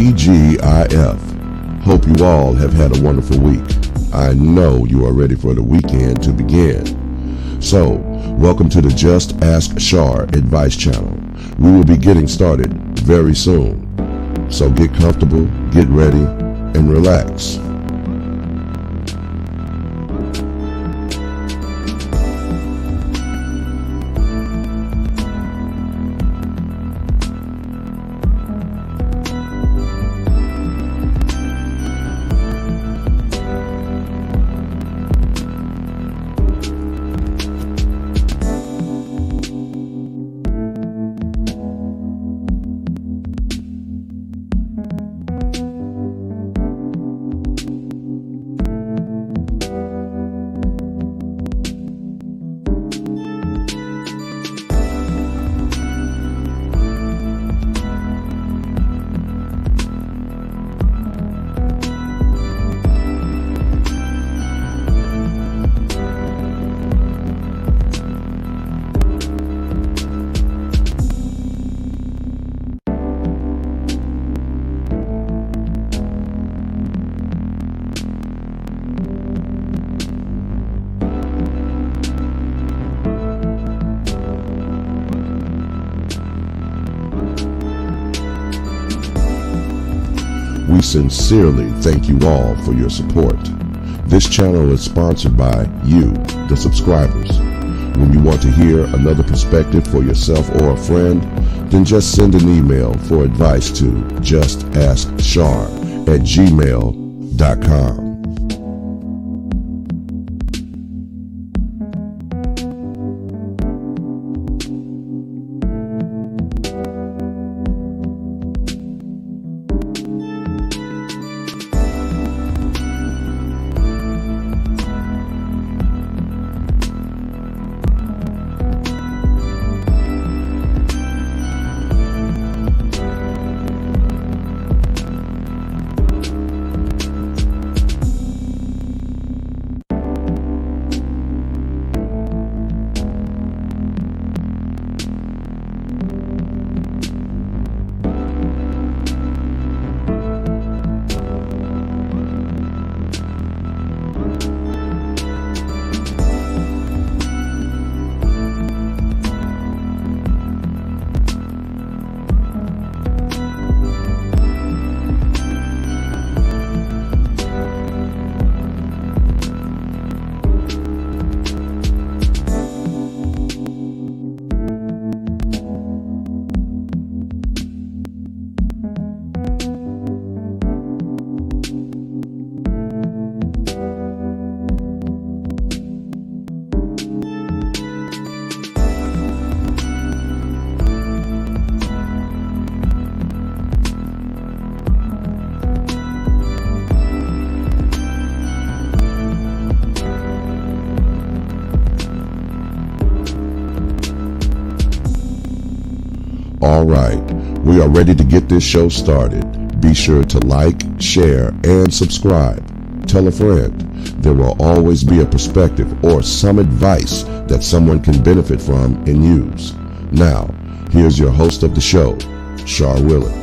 TGIF. Hope you all have had a wonderful week. I know you are ready for the weekend to begin. So, welcome to the Just Ask Char advice channel. We will be getting started very soon. So get comfortable, get ready, and relax. We sincerely thank you all for your support. This channel is sponsored by you, the subscribers. When you want to hear another perspective for yourself or a friend, then just send an email for advice to JustAskChar@gmail.com. All right, we are ready to get this show started. Be sure to like, share, and subscribe. Tell a friend. There will always be a perspective or some advice that someone can benefit from and use. Now, here's your host of the show, Char Willett.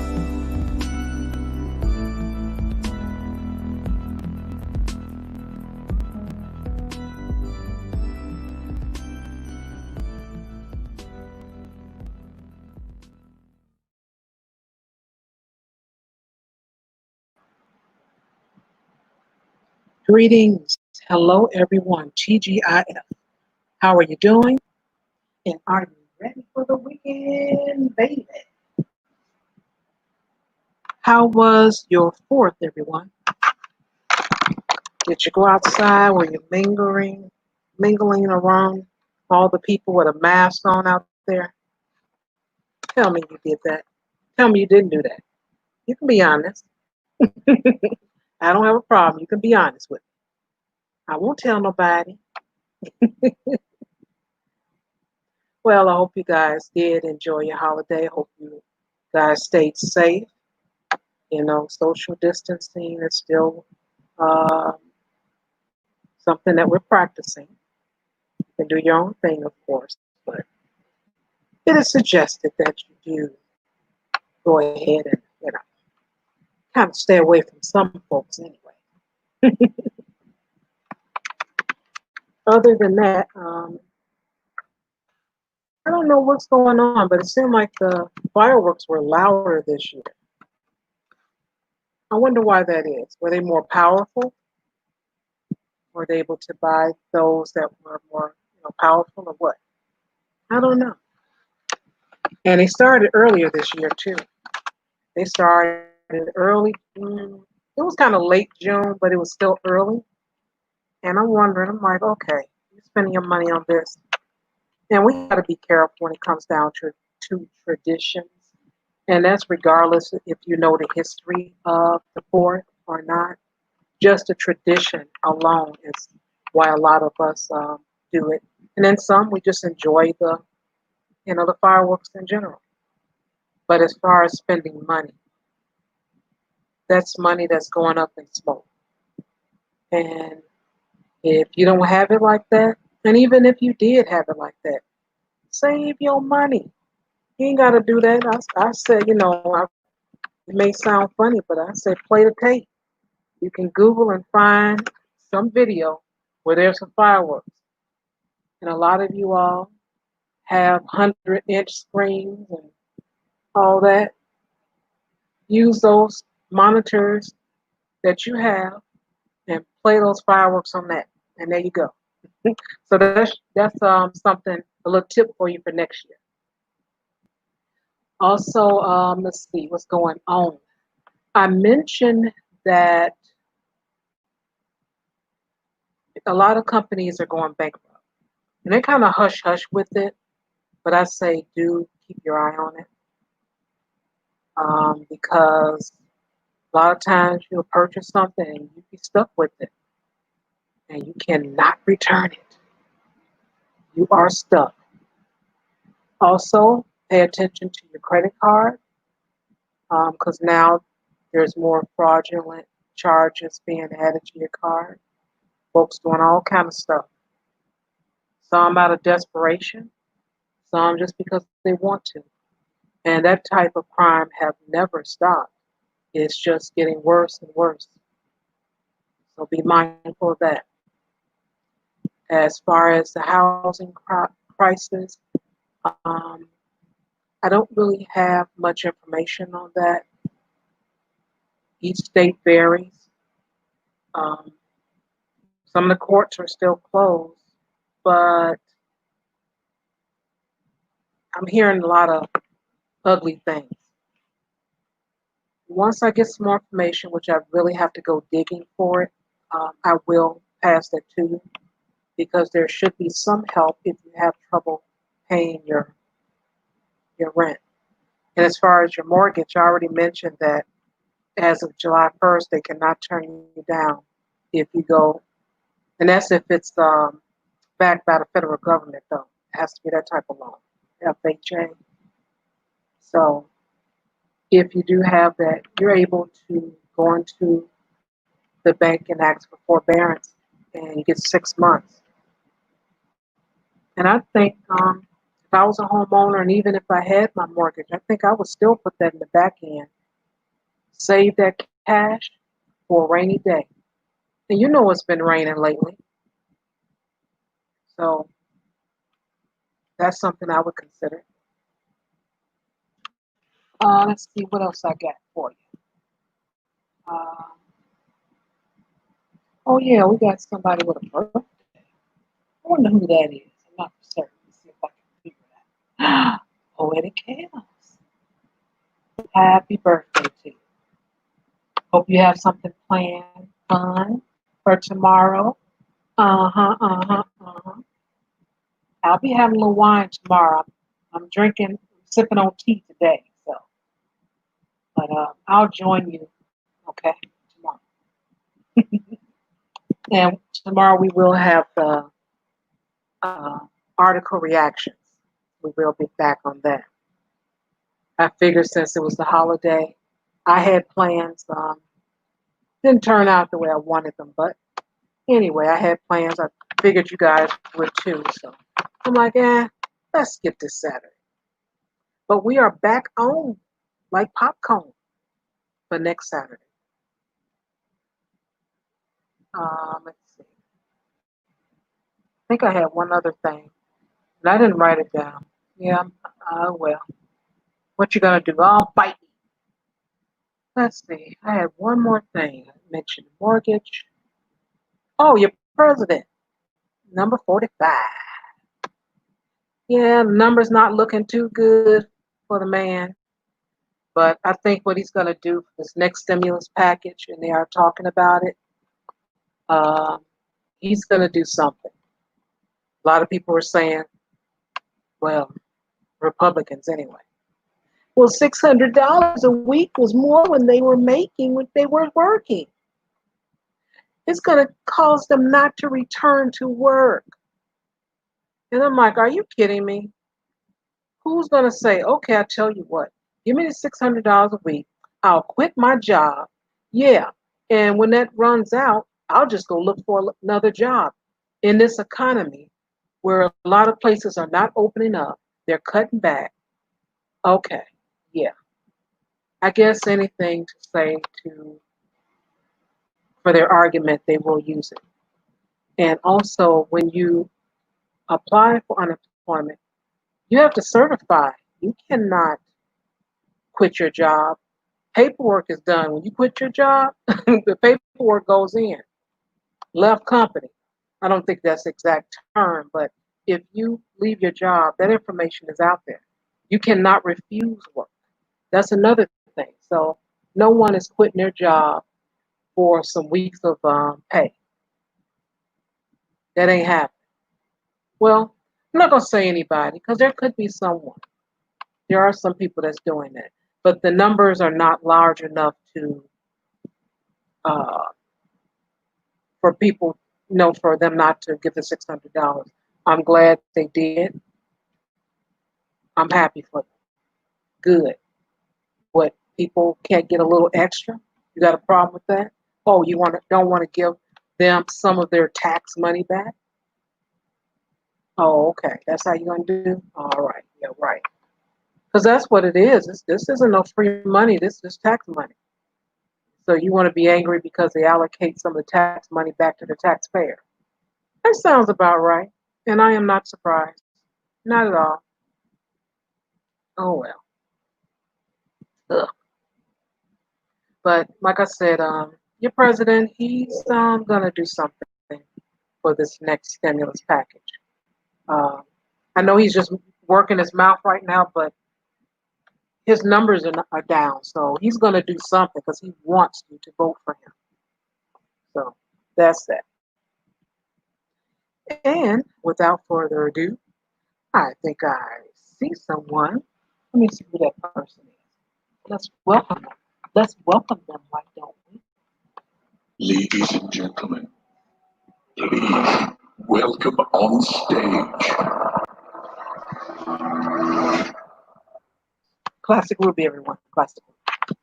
Greetings. Hello, everyone. TGIF. How are you doing? And are you ready for the weekend, baby? How was your 4th, everyone? Did you go outside? Were you mingling around all the people with a mask on out there? Tell me you did that. Tell me you didn't do that. You can be honest. I don't have a problem. You can be honest with me. I won't tell nobody. Well, I hope you guys did enjoy your holiday. I hope you guys stayed safe. You know, social distancing is still something that we're practicing. You can do your own thing, of course, but it is suggested that you do go ahead and, kind of stay away from some folks anyway. Other than that, I don't know what's going on, but it seemed like the fireworks were louder this year. I wonder why that is. Were they more powerful? Were they able to buy those that were more, powerful, or what? I don't know. And they started earlier this year too. They started early. It was kind of late June, but it was still early. And I'm wondering. I'm like, okay, you're spending your money on this, and we got to be careful when it comes down to traditions. And that's regardless if you know the history of the Fourth or not. Just the tradition alone is why a lot of us do it. And then some, we just enjoy the fireworks in general. But as far as spending money, that's money that's going up in smoke. And if you don't have it like that, and even if you did have it like that, save your money. You ain't got to do that. I said, it may sound funny, but I said play the tape. You can Google and find some video where there's some fireworks. And a lot of you all have 100-inch screens and all that. Use those monitors that you have and play those fireworks on that. And there you go. So that's something, a little tip for you for next year. Also, let's see what's going on. I mentioned that a lot of companies are going bankrupt, and they kind of hush hush with it. But I say do keep your eye on it, because a lot of times you'll purchase something and you be stuck with it, and you cannot return it. You are stuck. Also, pay attention to your credit card, because now there's more fraudulent charges being added to your card. Folks doing all kind of stuff. Some out of desperation, some just because they want to. And that type of crime have never stopped. It's just getting worse and worse. So be mindful of that. As far as the housing crisis, um, I don't really have much information on that. Each state varies. Um, some of the courts are still closed, but I'm hearing a lot of ugly things. Once I get some more information, which I really have to go digging for it, I will pass that to you, because there should be some help if you have trouble paying your rent. And as far as your mortgage, I already mentioned that as of July 1st, they cannot turn you down if you go, and that's if it's backed by the federal government, though. It has to be that type of loan, FHA. So if you do have that, you're able to go into the bank and ask for forbearance, and you get 6 months. And I think if I was a homeowner, and even if I had my mortgage, I think I would still put that in the back end, save that cash for a rainy day. And you know it's been raining lately, so that's something I would consider. Let's see what else I got for you. Uh, oh yeah, we got somebody with a birthday. I wonder who that is. I'm not for certain. Let's see if I can figure it out. Poetic Chaos. Happy birthday to you. Hope you have something planned fun for tomorrow. Uh-huh. I'll be having a little wine tomorrow. I'm sipping on tea today. So, but I'll join you, okay, tomorrow. And tomorrow we will have the uh, article reactions. We will be back on that. I figured since it was the holiday, I had plans. Didn't turn out the way I wanted them, but anyway, I had plans. I figured you guys would too. So I'm like, let's skip this Saturday. But we are back on like popcorn for next Saturday. Let's see. I think I had one other thing, and I didn't write it down. Yeah, well, what you gonna do? I'll bite me. Let's see. I had one more thing. I mentioned mortgage. Oh, your president, number 45. Yeah, the number's not looking too good for the man. But I think what he's going to do for this next stimulus package, and they are talking about it, um, he's going to do something. A lot of people are saying, well, Republicans anyway. Well, $600 a week was more when they were making when they were working. It's going to cause them not to return to work. And I'm like, are you kidding me? Who's going to say, okay, I tell you what, give me the $600 a week. I'll quit my job. Yeah. And when that runs out, I'll just go look for another job. In this economy where a lot of places are not opening up, they're cutting back. Okay. Yeah. I guess anything to say to for their argument, they will use it. And also, when you apply for unemployment, you have to certify. You cannot quit your job. Paperwork is done. When you quit your job, the paperwork goes in. Left company. I don't think that's the exact term, but if you leave your job, that information is out there. You cannot refuse work. That's another thing. So no one is quitting their job for some weeks of pay. That ain't happening. Well, I'm not going to say anybody because there could be someone. There are some people that's doing that, but the numbers are not large enough to uh, for people, for them not to give the $600. I'm glad they did. I'm happy for them. Good. What people can't get a little extra? You got a problem with that? Oh, you don't want to give them some of their tax money back? Oh, okay. That's how you're gonna do? All right. Yeah, right. Because that's what it is. This isn't no free money. This is tax money. So you want to be angry because they allocate some of the tax money back to the taxpayer. That sounds about right. And I am not surprised. Not at all. Oh well. Ugh. But like I said, your president, he's gonna do something for this next stimulus package. Um, I know he's just working his mouth right now, but his numbers are down, so he's gonna do something because he wants you to vote for him. So that's that. And without further ado, I think I see someone. Let me see who that person is. Let's welcome them. Let's welcome them, why don't we? Ladies and gentlemen, please welcome on stage. Classic Ruby, everyone. Classic Ruby.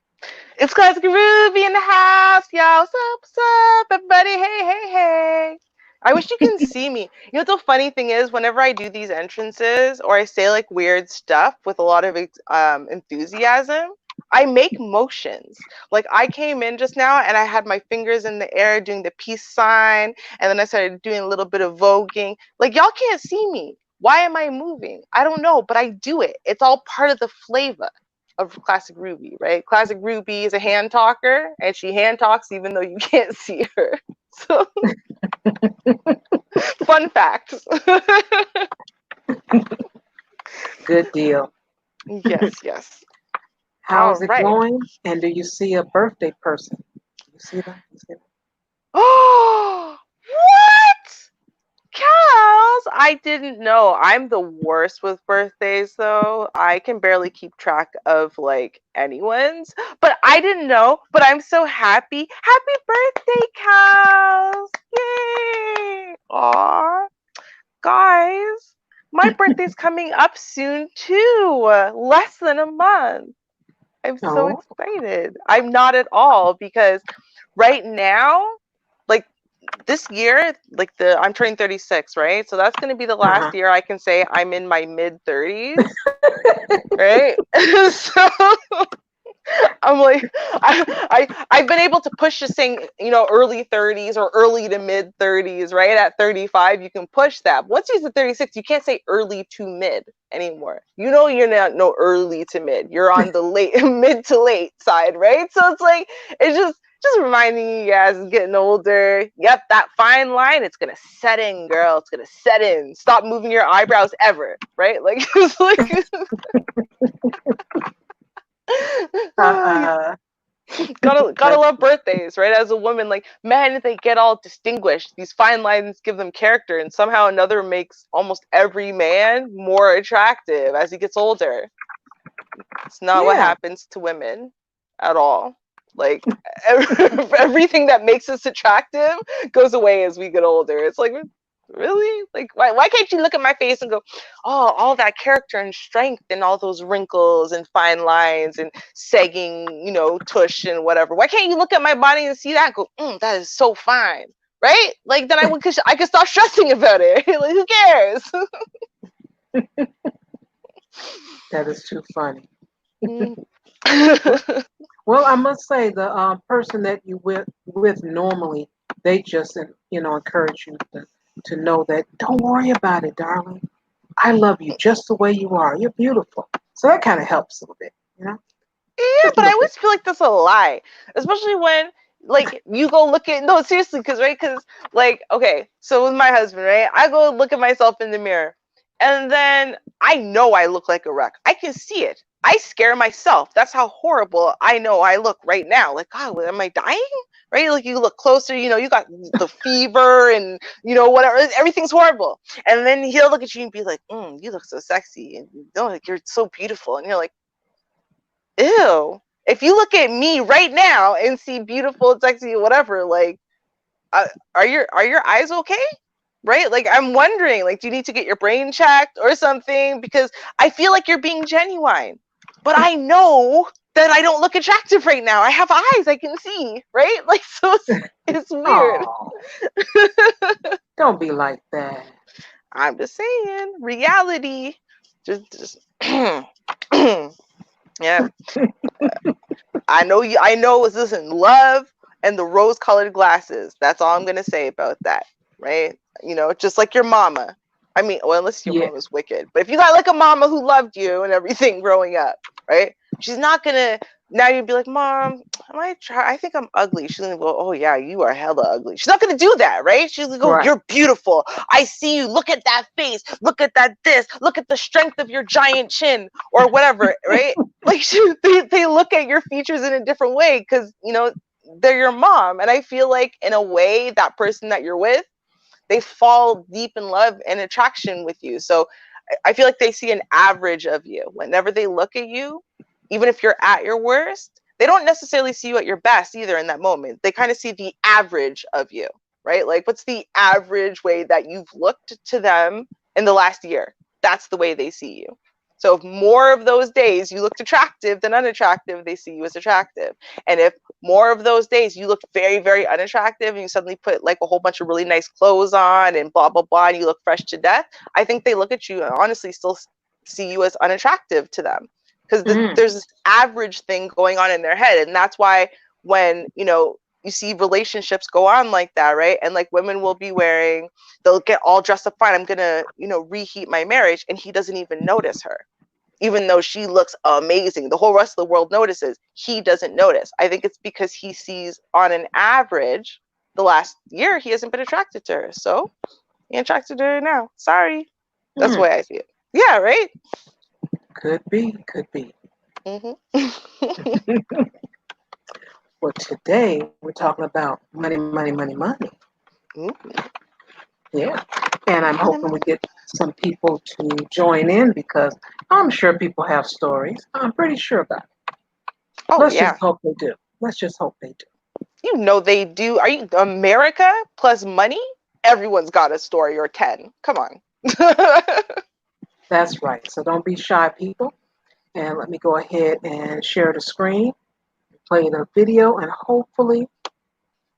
It's Classic Ruby in the house, y'all. What's up, everybody? Hey. I wish you can see me. You know what the funny thing is? Whenever I do these entrances or I say like weird stuff with a lot of enthusiasm, I make motions. Like I came in just now and I had my fingers in the air doing the peace sign, and then I started doing a little bit of voguing. Like y'all can't see me. Why am I moving? I don't know, but I do it. It's all part of the flavor of Classic Ruby, right? Classic Ruby is a hand talker, and she hand talks even though you can't see her. So, fun facts. Good deal. Yes. How's it going? And do you see a birthday person? You see them? Oh, what? Cows? I didn't know. I'm the worst with birthdays, though. I can barely keep track of like anyone's. But I didn't know. But I'm so happy. Happy birthday, cows! Yay! Aw, guys, my birthday's coming up soon too. Less than a month. I'm so excited. I'm not at all because right now, like this year, like I'm turning 36, right? So that's going to be the last year I can say I'm in my mid 30s, right? So I'm like, I've been able to push this thing, early 30s or early to mid 30s, right? At 35, you can push that. Once you hit 36, you can't say early to mid anymore. You're not no early to mid. You're on the late, mid to late side, right? So it's like, it's just reminding you guys, getting older. Yep, that fine line, it's gonna set in, girl. It's gonna set in. Stop moving your eyebrows ever, right? Like, it's like. Gotta love birthdays, right? As a woman, like, man, they get all distinguished. These fine lines give them character, and somehow another makes almost every man more attractive as he gets older. It's not what happens to women at all. Like, everything that makes us attractive goes away as we get older. It's like, really? Like, why can't you look at my face and go, oh, all that character and strength and all those wrinkles and fine lines and sagging, tush and whatever. Why can't you look at my body and see that and go, that is so fine, right? Like, then I could stop stressing about it. Like, who cares? That is too funny. Well, I must say the person that you with normally, they just encourage you to know that don't worry about it, darling. I love you just the way you are. You're beautiful. So that kind of helps a little bit, Yeah, just a but I little always bit. feel like that's a lie, especially when, like, you go look at, no, seriously, because like, okay, so with my husband, right, I go look at myself in the mirror, and then I know I look like a wreck. I can see it. I scare myself. That's how horrible I know I look right now. Like, God, am I dying? Right? Like, you look closer, you got the fever and whatever. Everything's horrible. And then he'll look at you and be like, you look so sexy, and like, you're so beautiful, and you're like, ew. If you look at me right now and see beautiful, sexy, whatever, like, are your eyes okay? Right? Like, I'm wondering, like, do you need to get your brain checked or something? Because I feel like you're being genuine, but I know that I don't look attractive right now. I have eyes, I can see, right? Like, so it's weird. Oh, don't be like that. I'm just saying, reality. Just yeah. I know you. I know. Listen, love and the rose-colored glasses. That's all I'm gonna say about that, right? Just like your mama. I mean, well, unless your Yeah, mama's wicked, but if you got like a mama who loved you and everything growing up, right? She's not gonna. Now you'd be like, Mom, I think I'm ugly. She's gonna go, oh yeah, you are hella ugly. She's not gonna do that, right? She's gonna go, right. you're beautiful. I see you. Look at that face. Look at that this. Look at the strength of your giant chin or whatever, right? Like, they look at your features in a different way because they're your mom. And I feel like, in a way, that person that you're with, they fall deep in love and attraction with you. So I feel like they see an average of you whenever they look at you. Even if you're at your worst, they don't necessarily see you at your best either in that moment. They kind of see the average of you, right? Like, what's the average way that you've looked to them in the last year? That's the way they see you. So if more of those days you looked attractive than unattractive, they see you as attractive. And if more of those days you looked very, very unattractive and you suddenly put like a whole bunch of really nice clothes on and blah, blah, blah, and you look fresh to death, I think they look at you and honestly still see you as unattractive to them. Because there's this average thing going on in their head. And that's why when, you see relationships go on like that, right? And like, women will be they'll get all dressed up fine. I'm going to, reheat my marriage. And he doesn't even notice her, even though she looks amazing. The whole rest of the world notices. He doesn't notice. I think it's because he sees, on an average, the last year, he hasn't been attracted to her. So he attracted to her now. Sorry. That's the way I see it. Yeah, right? Could be, could be. Mm-hmm. Well, today we're talking about money, money, money, money. Yeah. And I'm hoping we get some people to join in because I'm sure people have stories. I'm pretty sure about it. Oh, Let's yeah. just hope they do. Let's just hope they do. They do. Are you America plus money? Everyone's got a story or 10. Come on. That's right. So don't be shy, people. And let me go ahead and share the screen, play the video, and hopefully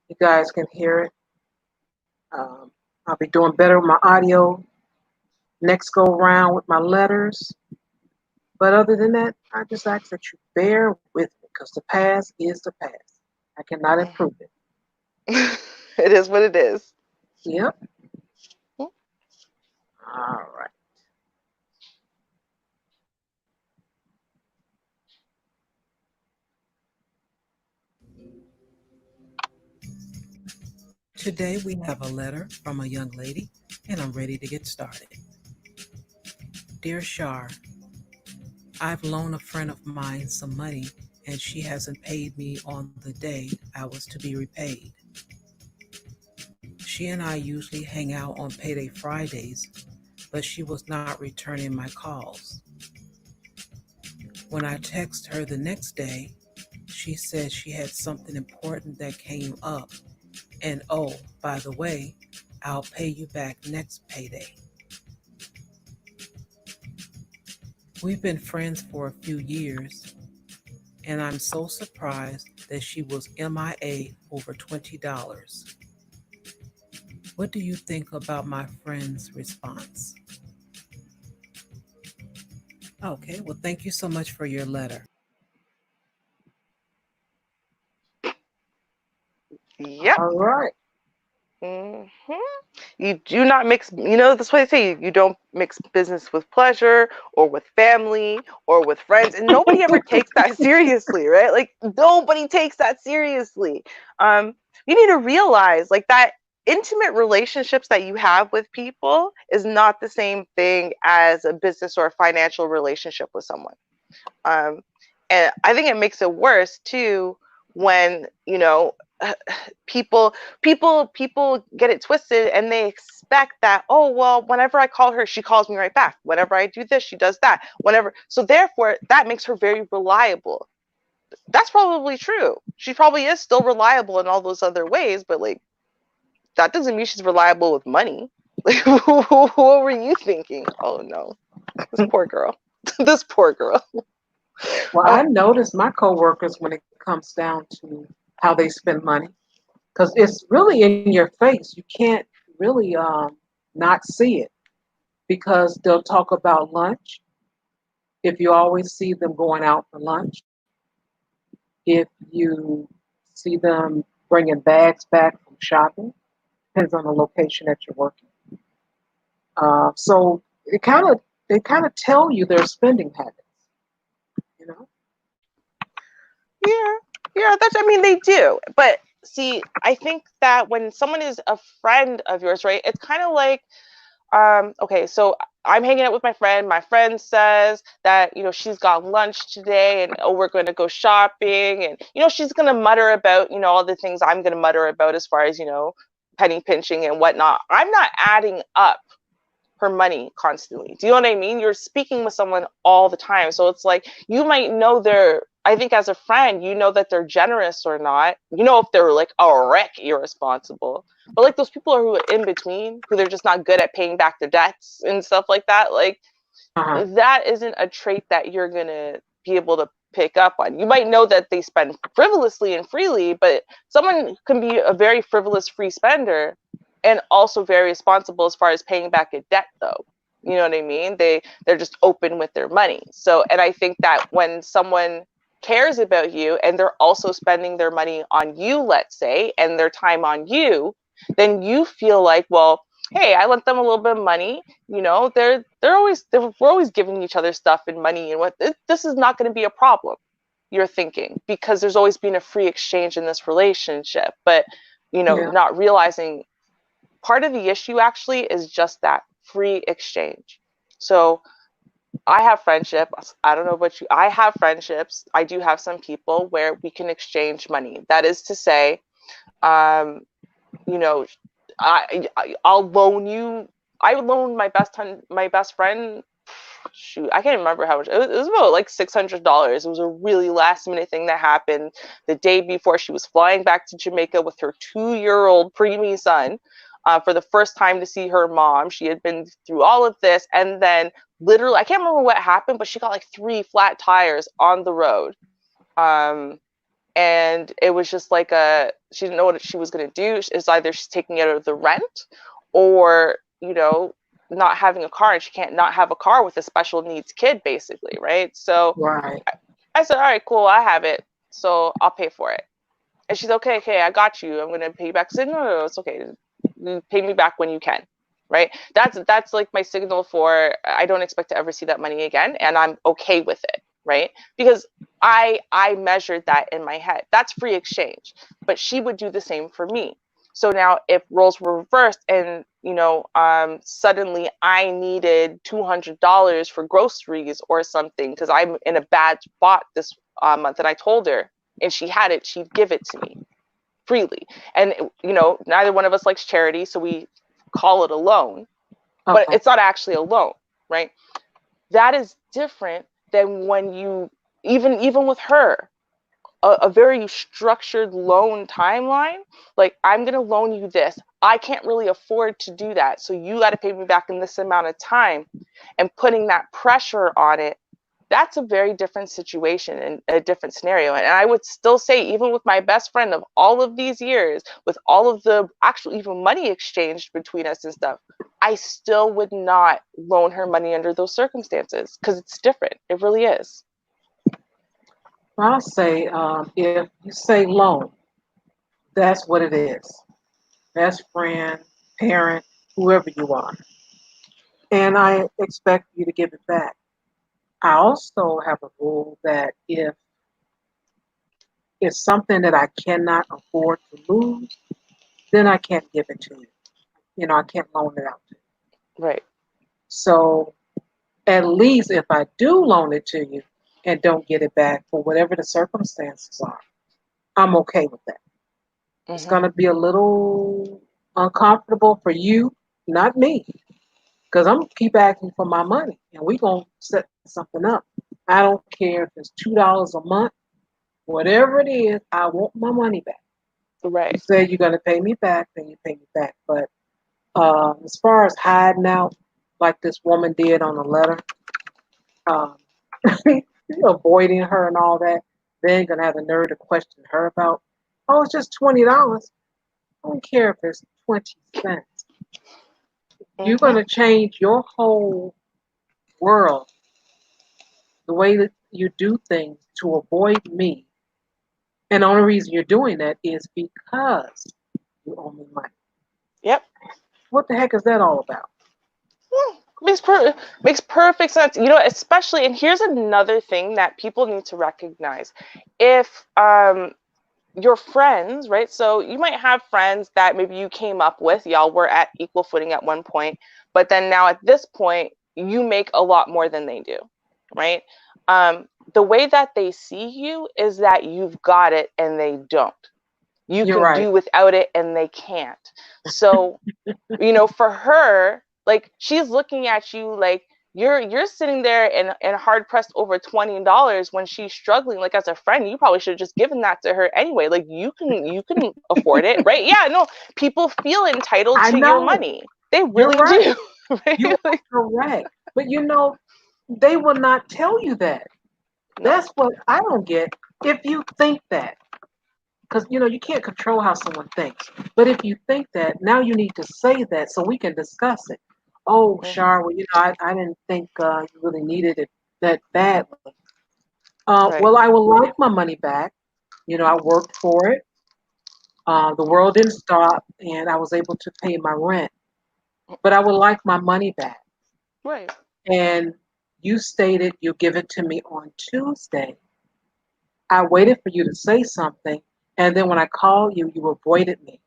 you guys can hear it. I'll be doing better with my audio next go round with my letters. But other than that, I just ask that you bear with me because the past is the past. I cannot improve it. It is what it is. Yep. All right. Today we have a letter from a young lady, and I'm ready to get started. Dear Shar, I've loaned a friend of mine some money, and she hasn't paid me on the day I was to be repaid. She and I usually hang out on payday Fridays, but she was not returning my calls. When I text her the next day, she said she had something important that came up, and oh, by the way, I'll pay you back next payday. We've been friends for a few years, and I'm so surprised that she was MIA over $20. What do you think about my friend's response? Okay, well, thank you so much for your letter. Yep. All right. hmm You do not mix, that's why they say you don't mix business with pleasure or with family or with friends. And nobody ever takes that seriously, right? Like, nobody takes that seriously. You need to realize, like, that intimate relationships that you have with people is not the same thing as a business or a financial relationship with someone. Um, and I think it makes it worse too when people get it twisted and they expect that, oh well, whenever I call her, she calls me right back. Whenever I do this, she does that. Whenever, so therefore that makes her very reliable. That's probably true. She probably is still reliable in all those other ways, but like that doesn't mean she's reliable with money. Like, what were you thinking? Oh no, this poor girl. This poor girl. Well, Uh, I notice my coworkers when it comes down to how they spend money, because it's really in your face. You can't really not see it because they'll talk about lunch. If you always see them going out for lunch, if you see them bringing bags back from shopping, depends on the location that you're working. So they kind of tell you their spending habits. You know. Yeah, yeah, I mean, they do. But see, I think that when someone is a friend of yours, right, it's kind of like, okay, so I'm hanging out with my friend. My friend says that, she's got lunch today and, oh, we're going to go shopping. And, she's going to mutter about, all the things I'm going to mutter about as far as, penny pinching and whatnot. I'm not adding up her money constantly. Do you know what I mean? You're speaking with someone all the time. So it's like you might know I think as a friend, you know that they're generous or not. You know if they're like a wreck irresponsible. But like those people who are in between, who they're just not good at paying back their debts and stuff like that, like Uh-huh. that isn't a trait that you're gonna be able to pick up on. You might know that they spend frivolously and freely, but someone can be a very frivolous free spender and also very responsible as far as paying back a debt though. You know what I mean? They're just open with their money. So, and I think that when someone cares about you and they're also spending their money on you, let's say, and their time on you, then you feel like, well, hey, I lent them a little bit of money. We're always giving each other stuff and money, and this is not going to be a problem. You're thinking because there's always been a free exchange in this relationship, but Yeah. not realizing part of the issue actually is just that free exchange. So I have friendships. I don't know about you. I have friendships. I do have some people where we can exchange money. That is to say, um, you know, I'll loan you. I loaned my best friend. Shoot, I can't remember how much. It was about like $600. It was a really last minute thing that happened the day before she was flying back to Jamaica with her 2-year-old preemie son. For the first time to see her mom. She had been through all of this, and then literally, I can't remember what happened, but she got like 3 flat tires on the road. And it was just like she didn't know what she was going to do. It's either she's taking it out of the rent or, not having a car, and she can't not have a car with a special needs kid, basically, right? So Right. I said, all right, cool, I have it. so I'll pay for it. And she's okay, I got you. I'm gonna pay you back. I said, no, it's okay. You pay me back when you can, right? That's like my signal for I don't expect to ever see that money again, and I'm okay with it, right? Because I measured that in my head. That's free exchange, but she would do the same for me. So now, if roles were reversed, and suddenly I needed $200 for groceries or something because I'm in a bad spot this month, and I told her, and she had it, she'd give it to me freely. And neither one of us likes charity, so we call it a loan, but Okay. it's not actually a loan, right? That is different than when you even with her, a very structured loan timeline. Like, I'm going to loan you this. I can't really afford to do that, so you got to pay me back in this amount of time, and putting that pressure on it. That's a very different situation and a different scenario. And I would still say, even with my best friend of all of these years, with all of the actual even money exchanged between us and stuff, I still would not loan her money under those circumstances, because it's different. It really is. I'll say, if you say loan, that's what it is. Best friend, parent, whoever you are. And I expect you to give it back. I also have a rule that if it's something that I cannot afford to lose, then I can't give it to you. I can't loan it out to you. Right. So at least if I do loan it to you and don't get it back for whatever the circumstances are, I'm okay with that. It's going to be a little uncomfortable for you, not me, because I'm going to keep asking for my money and we're going to set something up. I don't care if it's $2 a month, whatever it is, I want my money back. Right. You said you're going to pay me back, then you pay me back. But as far as hiding out, like this woman did on the letter, um, avoiding her and all that, then going to have the nerve to question her about, oh, it's just $20. I don't care if it's 20 cents. You're going to change your whole world, the way that you do things to avoid me. And the only reason you're doing that is because you owe me money. Yep. What the heck is that all about? Makes perfect sense. Especially, and here's another thing that people need to recognize. If your friends, right? So you might have friends that maybe you came up with, y'all were at equal footing at one point, but then now at this point, you make a lot more than they do, right? The way that they see you is that you've got it and they don't. You You're can right. do without it and they can't. So, for her, like, she's looking at you like you're sitting there and hard pressed over $20 when she's struggling. Like, as a friend, you probably should have just given that to her anyway. Like, you can afford it, right? Yeah, no, people feel entitled I to your know. money. They You're really right. do. Right? You are correct. But they will not tell you that. No. That's what I don't get. If you think that, because you can't control how someone thinks. But if you think that, now you need to say that so we can discuss it. Oh, Shar, well, I didn't think you really needed it that badly. Right. Well, I would like my money back. I worked for it. The world didn't stop, and I was able to pay my rent. But I would like my money back. Right. And you stated you'll give it to me on Tuesday. I waited for you to say something, and then when I called you, you avoided me.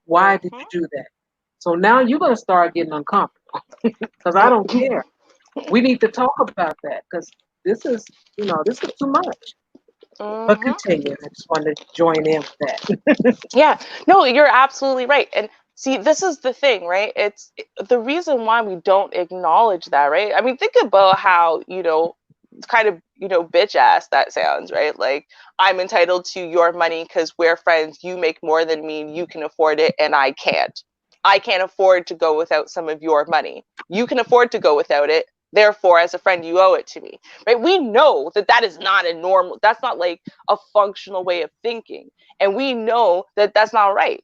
Why did you do that? So now you're going to start getting uncomfortable because I don't care. We need to talk about that because this is too much. But continue. I just wanted to join in with that. Yeah, no, you're absolutely right. And see, this is the thing, right? It's the reason why we don't acknowledge that, right? I mean, think about how, kind of, bitch ass that sounds, right? Like, I'm entitled to your money because we're friends. You make more than me and you can afford it and I can't. I can't afford to go without some of your money. You can afford to go without it. Therefore, as a friend, you owe it to me, right? We know that is not that's not like a functional way of thinking. And we know that that's not right.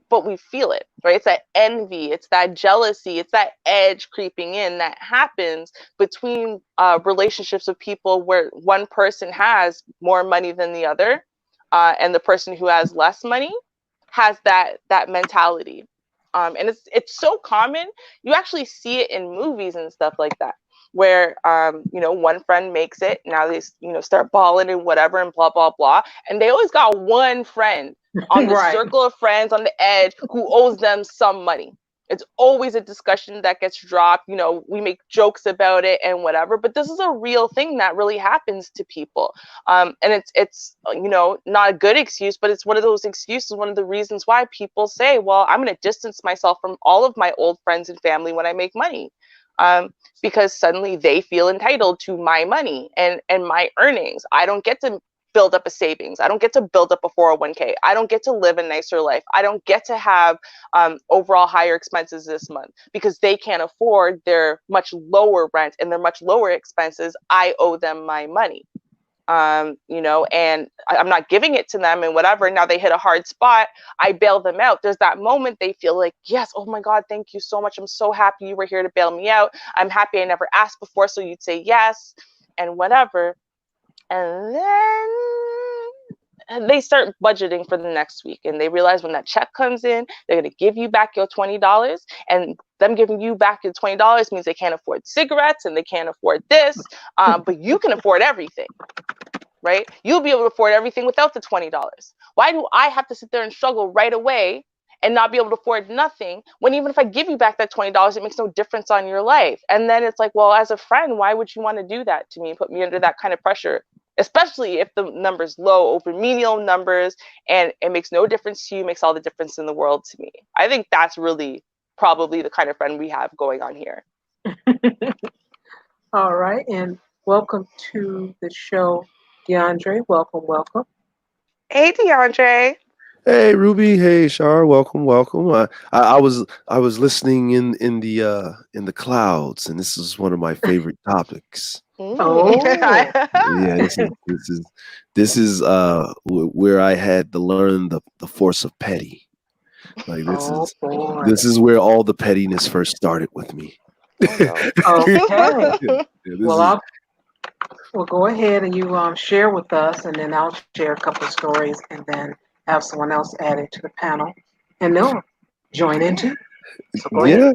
but we feel it, right? It's that envy, it's that jealousy, it's that edge creeping in that happens between relationships of people where one person has more money than the other, and the person who has less money has that mentality. And it's so common. You actually see it in movies and stuff like that, where one friend makes it, now they start balling and whatever and blah blah blah, and they always got one friend on the Right. circle of friends on the edge who owes them some money. It's always a discussion that gets dropped. We make jokes about it and whatever, but this is a real thing that really happens to people. And it's not a good excuse, but it's one of those excuses, one of the reasons why people say, well, I'm going to distance myself from all of my old friends and family when I make money. Because suddenly they feel entitled to my money and my earnings. I don't get to build up a savings. I don't get to build up a 401k. I don't get to live a nicer life. I don't get to have overall higher expenses this month because they can't afford their much lower rent and their much lower expenses. I owe them my money. And I'm not giving it to them and whatever. Now they hit a hard spot. I bail them out. There's that moment they feel like, yes, oh my God, thank you so much. I'm so happy you were here to bail me out. I'm happy I never asked before, so you'd say yes and whatever. And then they start budgeting for the next week, and they realize when that check comes in, they're going to give you back your $20, and them giving you back your $20 means they can't afford cigarettes and they can't afford this, but you can afford everything, right? You'll be able to afford everything without the $20. Why do I have to sit there and struggle right away and not be able to afford nothing, when even if I give you back that $20, it makes no difference on your life? And then it's like, well, as a friend, why would you want to do that to me, put me under that kind of pressure? Especially if the number's low, open medium numbers, and it makes no difference to you, makes all the difference in the world to me. I think that's really probably the kind of friend we have going on here. All right, and welcome to the show, DeAndre. Welcome. Hey, DeAndre. Hey Ruby, hey Char, welcome. I was listening in the clouds, and this is one of my favorite topics. Oh. Yeah, this is where I had to learn the force of petty. Like this is where all the pettiness first started with me. Okay. Well, we'll go ahead and you share with us, and then I'll share a couple of stories, and then have someone else add it to the panel, and they'll join in too. So go ahead.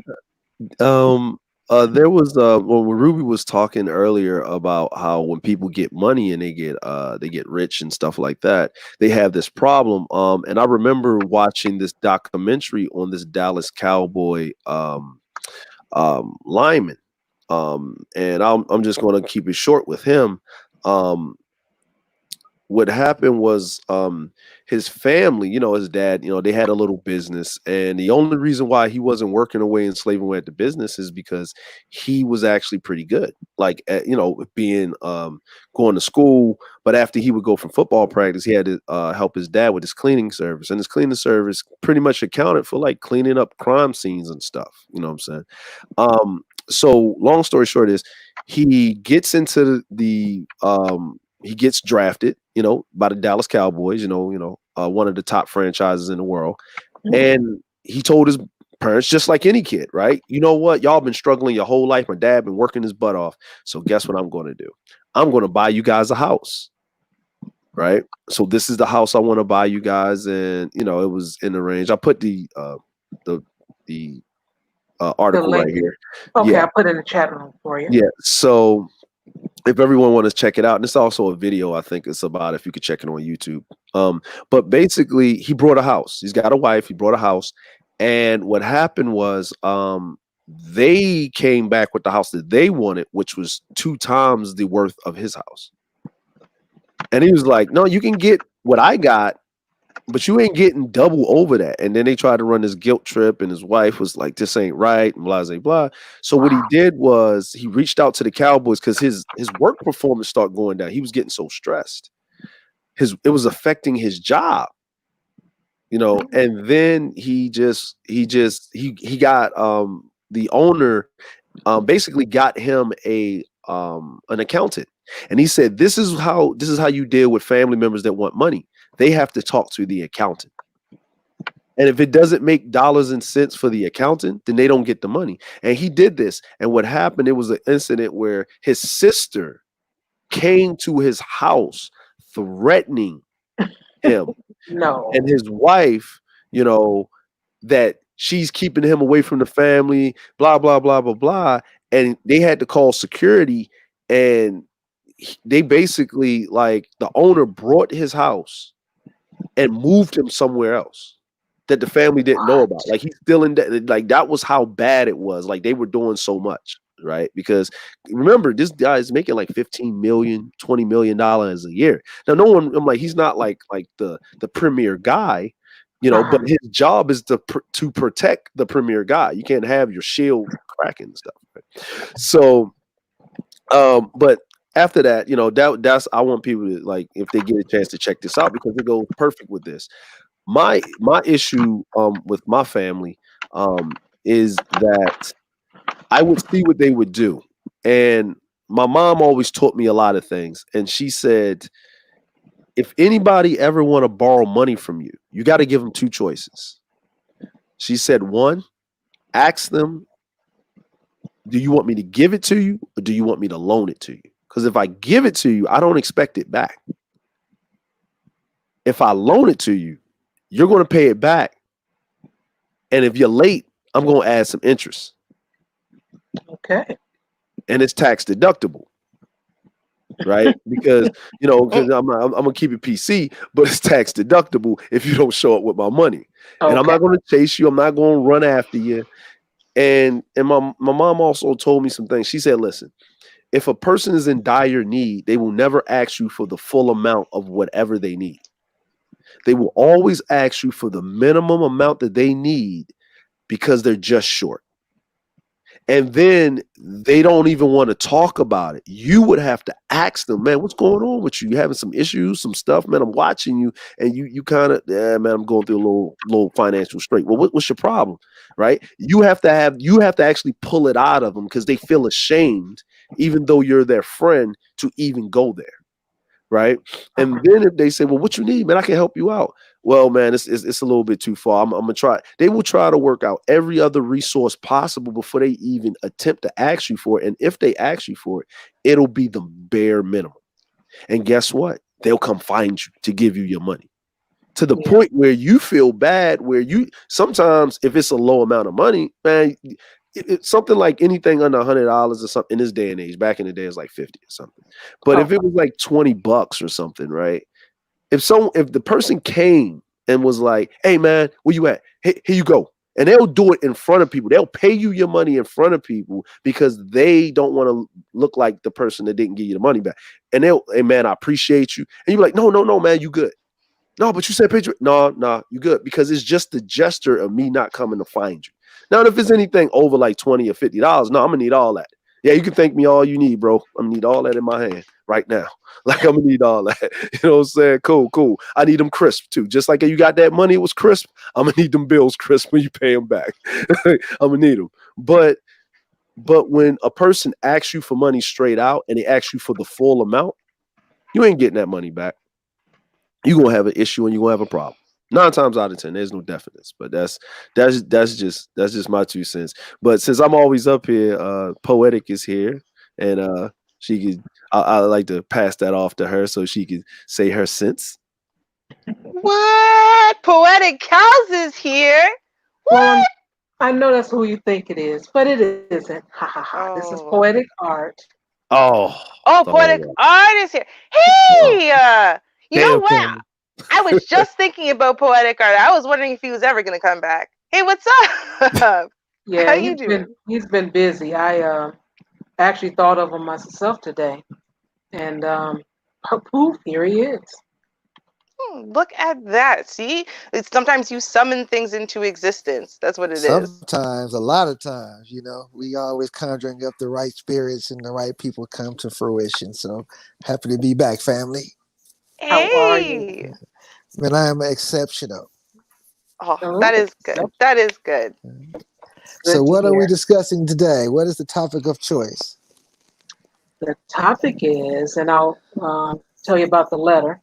There was when Ruby was talking earlier about how when people get money and they get rich and stuff like that, they have this problem. And I remember watching this documentary on this Dallas Cowboy lineman. And I'm just going to keep it short with him. What happened was his family, his dad, they had a little business, and the only reason why he wasn't working away and slaving away at the business is because he was actually pretty good, like being going to school. But after he would go from football practice, he had to help his dad with his cleaning service, and his cleaning service pretty much accounted for like cleaning up crime scenes and stuff. You know what I'm saying? So long story short is he gets into he gets drafted, by the Dallas Cowboys, one of the top franchises in the world. And he told his parents, just like any kid, right? You know what? Y'all been struggling your whole life. My dad been working his butt off. So guess what I'm going to do? I'm going to buy you guys a house, right? So this is the house I want to buy you guys. And, it was in the range. I put the article right here. Okay, I'll put it in the chat room for you. Yeah. So if everyone wants to check it out, and it's also a video, I think it's about, if you could check it on YouTube. But basically, he brought a house. He's got a wife. He brought a house. And what happened was they came back with the house that they wanted, which was 2 times the worth of his house. And he was like, no, you can get what I got, but you ain't getting double over that. And then they tried to run this guilt trip, and his wife was like, this ain't right, and blah, blah, blah. So what he did was he reached out to the Cowboys because his work performance started going down. He was getting so stressed. It was affecting his job, and then he got the owner basically got him an accountant. And he said, this is how you deal with family members that want money. They have to talk to the accountant. And if it doesn't make dollars and cents for the accountant, then they don't get the money. And he did this. And what happened, it was an incident where his sister came to his house threatening him No. and his wife, you know, that she's keeping him away from the family, blah, blah, blah, blah, blah. And they had to call security. And they basically, like, the owner brought his house and moved him somewhere else that the family didn't know about. Like, he's still in debt. Like, that was how bad it was. Like, they were doing so much, right? Because remember, this guy is making like 15 million, $20 million a year. Now, no one, I'm like, he's not like the premier guy, you know, but his job is to protect the premier guy. You can't have your shield cracking and stuff. Right? So, but after that, you know, that's, I want people to, like, if they get a chance to check this out, because it goes perfect with this. My issue with my family is that I would see what they would do. And my mom always taught me a lot of things. And she said, if anybody ever want to borrow money from you, you got to give them two choices. She said, one, ask them, do you want me to give it to you, or do you want me to loan it to you? Because if I give it to you, I don't expect it back. If I loan it to you, you're going to pay it back. And if you're late, I'm going to add some interest. Okay. And it's tax deductible. Right? Because, you know, because I'm going to keep it PC, but it's tax deductible if you don't show up with my money. Okay. And I'm not going to chase you. I'm not going to run after you. And my mom also told me some things. She said, listen, if a person is in dire need, they will never ask you for the full amount of whatever they need. They will always ask you for the minimum amount that they need because they're just short. And then they don't even want to talk about it. You would have to ask them, man, what's going on with you? You having some issues, some stuff, man? I'm watching you, and you kind of, yeah, man, I'm going through a little financial strait. Well, what's your problem, right? You have to actually pull it out of them because they feel ashamed, even though you're their friend, to even go there. Right. And then if they say, well, what you need, man, I can help you out. Well, man, it's a little bit too far. I'm going to try. They will try to work out every other resource possible before they even attempt to ask you for it. And if they ask you for it, it'll be the bare minimum. And guess what? They'll come find you to give you your money, to the point where you feel bad, where you sometimes, if it's a low amount of money, man, it's something like anything under $100 or something in this day and age. Back in the day, it's like 50 or something. But if it was like $20 or something, right? If the person came and was like, "Hey man, where you at? Hey, here you go," and they'll do it in front of people. They'll pay you your money in front of people because they don't want to look like the person that didn't give you the money back. And they'll, "Hey man, I appreciate you," and you're like, "No, man, you good." "No, but you said pay you." No, you good, because it's just the gesture of me not coming to find you. Now, if it's anything over like $20 or $50, no, I'm gonna need all that. Yeah, you can thank me all you need, bro. I'm gonna need all that in my hand right now. Like, I'm gonna need all that. You know what I'm saying? Cool. I need them crisp too. Just like you got that money, it was crisp. I'm gonna need them bills crisp when you pay them back. I'm gonna need them. But when a person asks you for money straight out and they ask you for the full amount, you ain't getting that money back. You're gonna have an issue and you're gonna have a problem. 9 times out of 10, there's no definites, but that's just my 2 cents. But since I'm always up here, Poetic is here, and she could. I like to pass that off to her so she could say her sense. What? Poetic Cows is here. What? Well, I know that's who you think it is, but it isn't. Ha ha ha! This is Poetic Art. Oh, Poetic Art is here. Hey, you know what? I was just thinking about Poetic Art. I was wondering if he was ever going to come back. Hey, what's up? Yeah, how you doing? He's been busy. I actually thought of him myself today, and poof, here he is. Look at that. See, sometimes you summon things into existence. That's what it is. Sometimes, a lot of times, you know, we always conjuring up the right spirits and the right people come to fruition. So happy to be back, family. Hey. How are you? Man, I am exceptional. Oh, that is good. That is good. So what are we discussing today? What is the topic of choice? The topic is, and I'll tell you about the letter.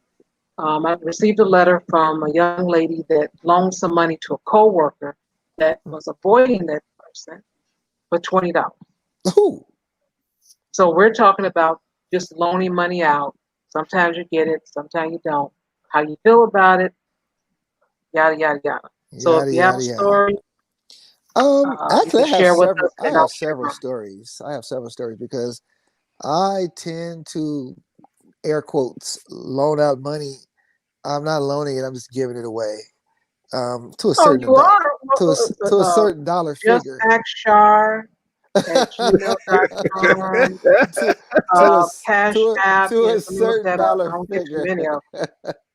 I received a letter from a young lady that loaned some money to a coworker that was avoiding that person for $20. Ooh, So we're talking about just loaning money out. Sometimes you get it, sometimes you don't. How you feel about it, yada yada yada. So if yada you have yada a yada. story, you Actually, can share with us, I and I'll have share several mine. stories. I have several stories because I tend to air quotes loan out money. I'm not loaning it. I'm just giving it away. To a Oh, certain you are to a certain dollar figure. JustAskChar at gmail.com. to to a Cash App. to a Yes, let me look certain that up. I dollar don't get too figure. many of them.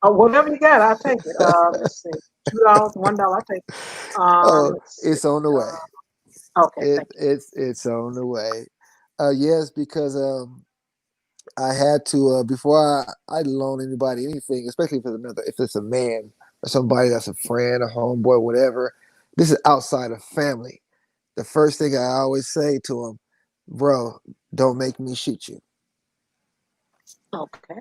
Whatever you got, I'll take it. Let's see, $2, $1, I'll take it. Oh, Let's see. it's on the way. Okay, thank you. It's on the way. Yes, because I had to before I loan anybody anything, especially if it's a man or somebody that's a friend, a homeboy, whatever. This is outside of family. The first thing I always say to them, bro, don't make me shoot you. Okay.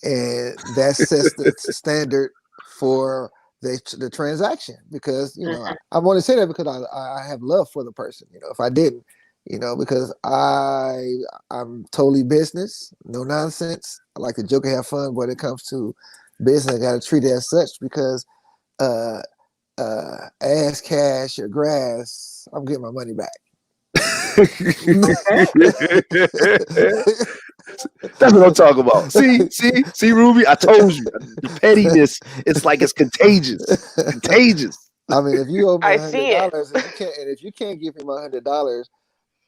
And that sets the standard for the transaction because Mhm. I want to say that because I have love for the person. If I didn't, because I'm totally business, no nonsense. I like to joke and have fun, but when it comes to business, I got to treat it as such because uh ass, cash, or grass, I'm getting my money back. Okay. That's what I'm talking about. See, Ruby. I told you the pettiness. It's like it's contagious. Contagious. I mean, if you owe me I a hundred see it. dollars and if you can't give me my $100,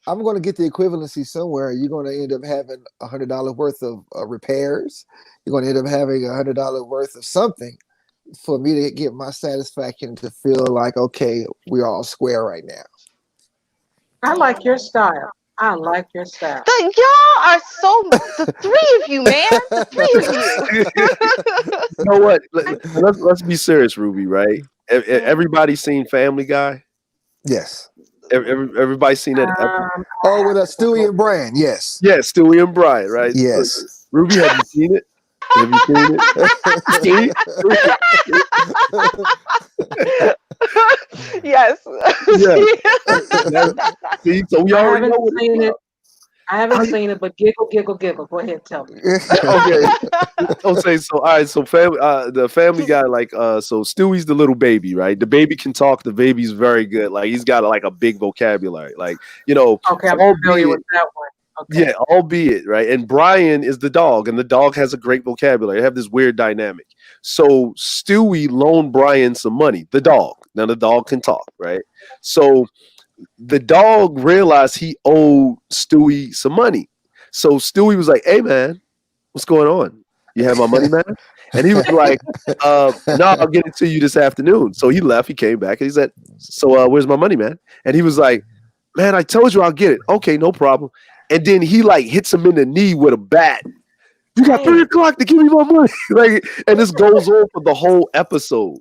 I'm going to get the equivalency somewhere. You're going to end up having $100 worth of repairs. You're going to end up having $100 worth of something for me to get my satisfaction to feel like, okay, we're all square right now. I like your style. I like your style. Y'all are the three of you, man. The three of you. You know what? Let's be serious, Ruby. Right? Everybody seen Family Guy. Yes. Everybody seen that? Oh, I with a haven't. Stewie and Brian. Yes. Yeah, Stewie and Brian. Right? Yes. Ruby, have you seen it? Have you seen it? See? Yes. Yeah. See? See, so we I already haven't know what it's seen it. about. I haven't seen it, but giggle, giggle, giggle. Go ahead, tell me. Okay. Okay, so all right, so the Family Guy, like so Stewie's the little baby, right? The baby can talk, the baby's very good. Like he's got like a big vocabulary. Like, Okay, I'm familiar albeit with that one. yeah, Okay. albeit, right? And Brian is the dog, and the dog has a great vocabulary. They have this weird dynamic. So Stewie loaned Brian some money, the dog. Now the dog can talk, right? So the dog realized he owed Stewie some money. So Stewie was like, "Hey man, what's going on? You have my money, man?" And he was like, no, I'll get it to you this afternoon." So he left, he came back, and he said, "So where's my money, man?" And he was like, "Man, I told you I'll get it." "Okay, no problem." And then he like hits him in the knee with a bat. "You got Dang. 3 o'clock to give me my money." Like, and this goes on for the whole episode.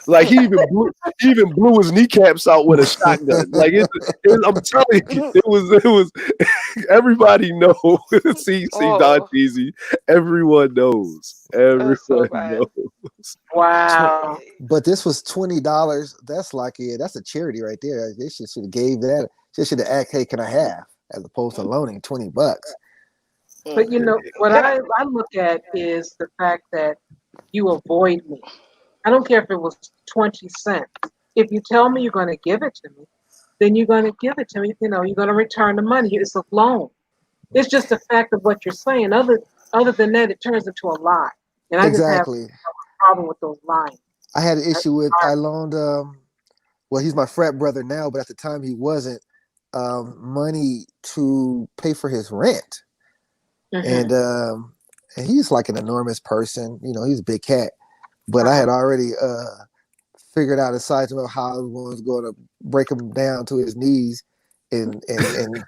Like he even blew his kneecaps out with a shotgun. Like I'm telling you, it was everybody knows. See, Don Oh, Cheesy. Everyone knows. that was so Everyone bad. knows. Wow. But this was $20. That's like that's a charity right there. They should have gave that. They should have asked, "Hey, can I have?" As opposed to loaning $20. But Mm. you know, what I look at is the fact that you avoid me. I don't care if it was 20 cents. If you tell me you're going to give it to me, then you're going to give it to me. You're going to return the money. It's a loan. It's just the fact of what you're saying. Other than that, it turns into a lie. And I just have Exactly. a problem with those lines. I had an That's issue with hard. I loaned well, he's my frat brother now, but at the time he wasn't, money to pay for his rent. Mm-hmm. And he's like an enormous person, he's a big cat. But I Uh-huh. had already figured out a size of how I was going to break him down to his knees and and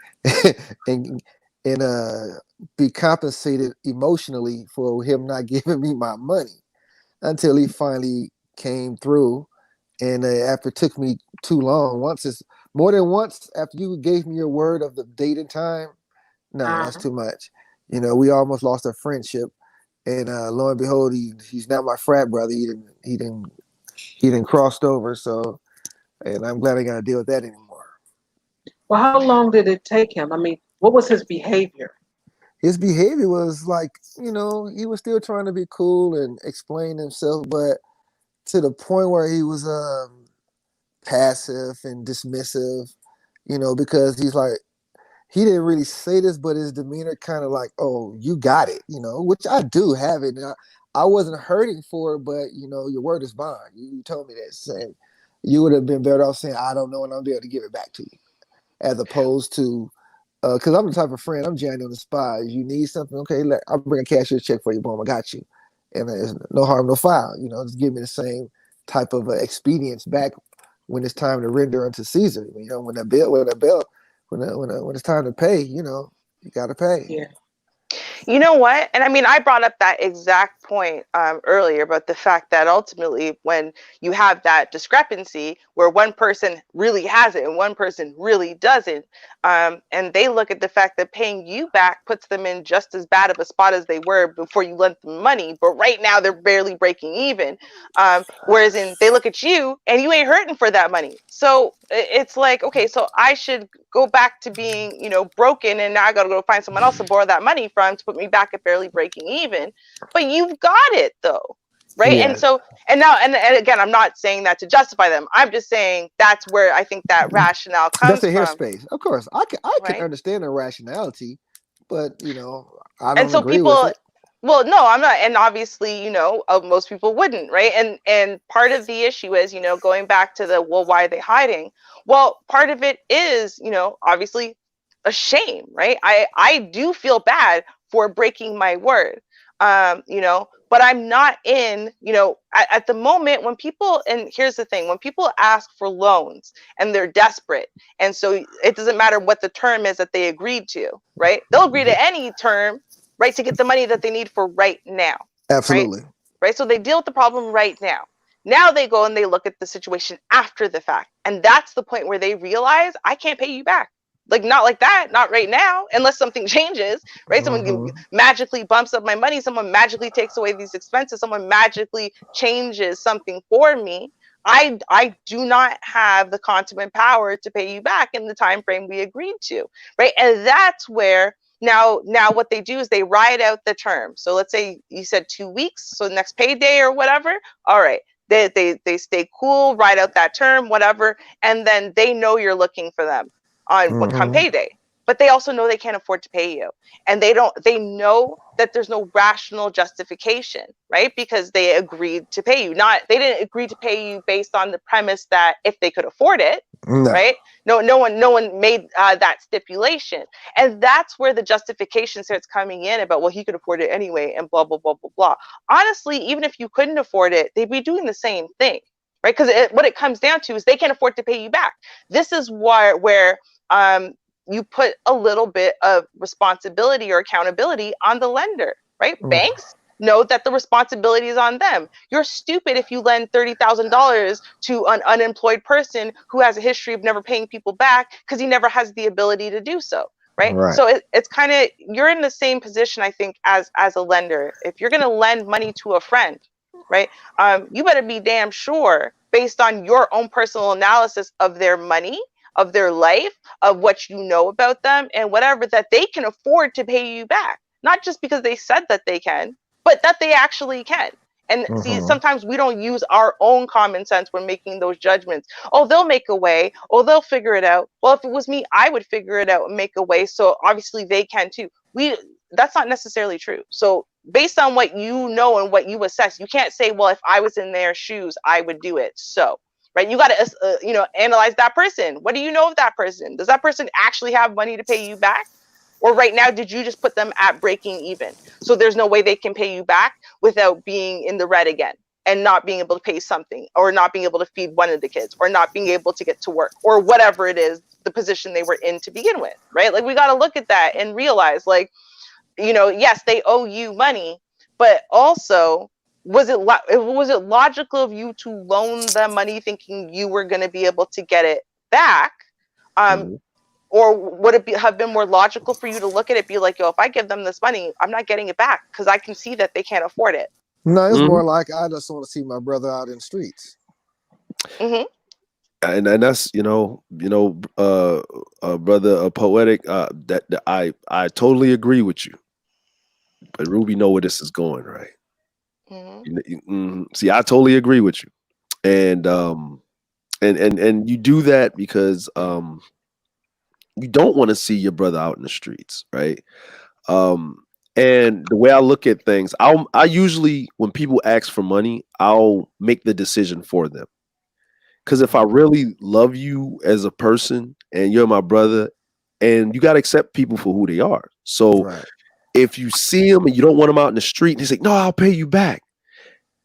be compensated emotionally for him not giving me my money until he finally came through. And after it took me too long, more than once after you gave me your word of the date and time, no, that's Uh-huh. too much. We almost lost our friendship. and lo and behold, he's not my frat brother. He didn't crossed over. So, and I'm glad I got to deal with that anymore. Well, how long did it take him? I mean, what was his behavior? His behavior was like, he was still trying to be cool and explain himself, but to the point where he was passive and dismissive, because he's like, he didn't really say this, but his demeanor kind of like, oh, you got it, which I do have it. And I wasn't hurting for it, but, your word is bond. You told me that. Saying, you would have been better off saying, I don't know, and I'll be able to give it back to you, as opposed to, because I'm the type of friend, I'm Johnny on the spot. If you need something, okay, I'll bring a cashier's check for you, boom, I got you. And there's no harm, no foul. Just give me the same type of expedience back when it's time to render unto Caesar. When it's time to pay, you got to pay. Yeah. You know what? And I mean, I brought up that exact point earlier about the fact that ultimately, when you have that discrepancy where one person really has it and one person really doesn't, and they look at the fact that paying you back puts them in just as bad of a spot as they were before you lent them money, but right now they're barely breaking even. Whereas they look at you and you ain't hurting for that money. So it's like, okay, so I should go back to being, broken, and now I got to go find someone else to borrow that money from to put me back at barely breaking even. But you've got it though, right? Yeah. And so, and now, and again, I'm not saying that to justify them. I'm just saying that's where I think that rationale comes That's a from. hairspace. Of course, I can Right? understand the rationality, but I And don't so agree with people, it. well, no, I'm not, and obviously, most people wouldn't, right? And part of the issue is, going back to the, well, why are they hiding? Well, part of it is, obviously a shame, right? I do feel bad for breaking my word, but I'm not in, at the moment when people, and here's the thing, when people ask for loans and they're desperate, and so it doesn't matter what the term is that they agreed to, right? They'll agree to any term, right, to get the money that they need for right now, right? Absolutely. Right. So they deal with the problem right now. Now they go and they look at the situation after the fact. And that's the point where they realize, I can't pay you back. Like, not like that, not right now, unless something changes, right? Someone magically bumps up my money, someone magically takes away these expenses, someone magically changes something for me. I do not have the consummate power to pay you back in the time frame we agreed to, right? And that's where now what they do is they ride out the term. So let's say you said 2 weeks, so next payday or whatever. All right, they stay cool, ride out that term, whatever, and then they know you're looking for them on what come payday. But they also know they can't afford to pay you, and they know that there's no rational justification, right? Because they agreed to pay you. They didn't agree to pay you based on the premise that if they could afford it, No. right? No one made that stipulation, and that's where the justification starts coming in about, well, he could afford it anyway, and blah blah blah blah blah. Honestly, even if you couldn't afford it, they'd be doing the same thing, right? Because what it comes down to is they can't afford to pay you back. This is where you put a little bit of responsibility or accountability on the lender, right? Banks know that the responsibility is on them. You're stupid if you lend $30,000 to an unemployed person who has a history of never paying people back because he never has the ability to do so, right? So it's kind of, you're in the same position, I think, as a lender. If you're going to lend money to a friend, right, you better be damn sure, based on your own personal analysis of their money, of their life, of what you know about them and whatever, that they can afford to pay you back. Not just because they said that they can, but that they actually can. And see, sometimes we don't use our own common sense when making those judgments. Oh, they'll make a way. Oh, they'll figure it out. Well, if it was me, I would figure it out and make a way. So obviously they can too. That's not necessarily true. So based on what you know and what you assess, you can't say, well, if I was in their shoes, I would do it. So, right, you got to, analyze that person. What do you know of that person? Does that person actually have money to pay you back? Or right now, did you just put them at breaking even? So there's no way they can pay you back without being in the red again and not being able to pay something, or not being able to feed one of the kids, or not being able to get to work, or whatever it is, the position they were in to begin with, right? Like, we got to look at that and realize, like, yes, they owe you money, but also, was it logical of you to loan them money thinking you were going to be able to get it back? Or would it have been more logical for you to look at it, be like, yo, if I give them this money, I'm not getting it back because I can see that they can't afford it. No, it's Mhm. more like I just want to see my brother out in the streets. Hmm. And that's brother, poetic. That I totally agree with you. But Ruby know where this is going, right? See, I totally agree with you, and and you do that because you don't want to see your brother out in the streets, right? Um, and the way I look at things, I usually, when people ask for money, I'll make the decision for them. Because if I really love you as a person and you're my brother, and you got to accept people for who they are. So Right. if you see them and you don't want them out in the street, and he's like, "No, I'll pay you back."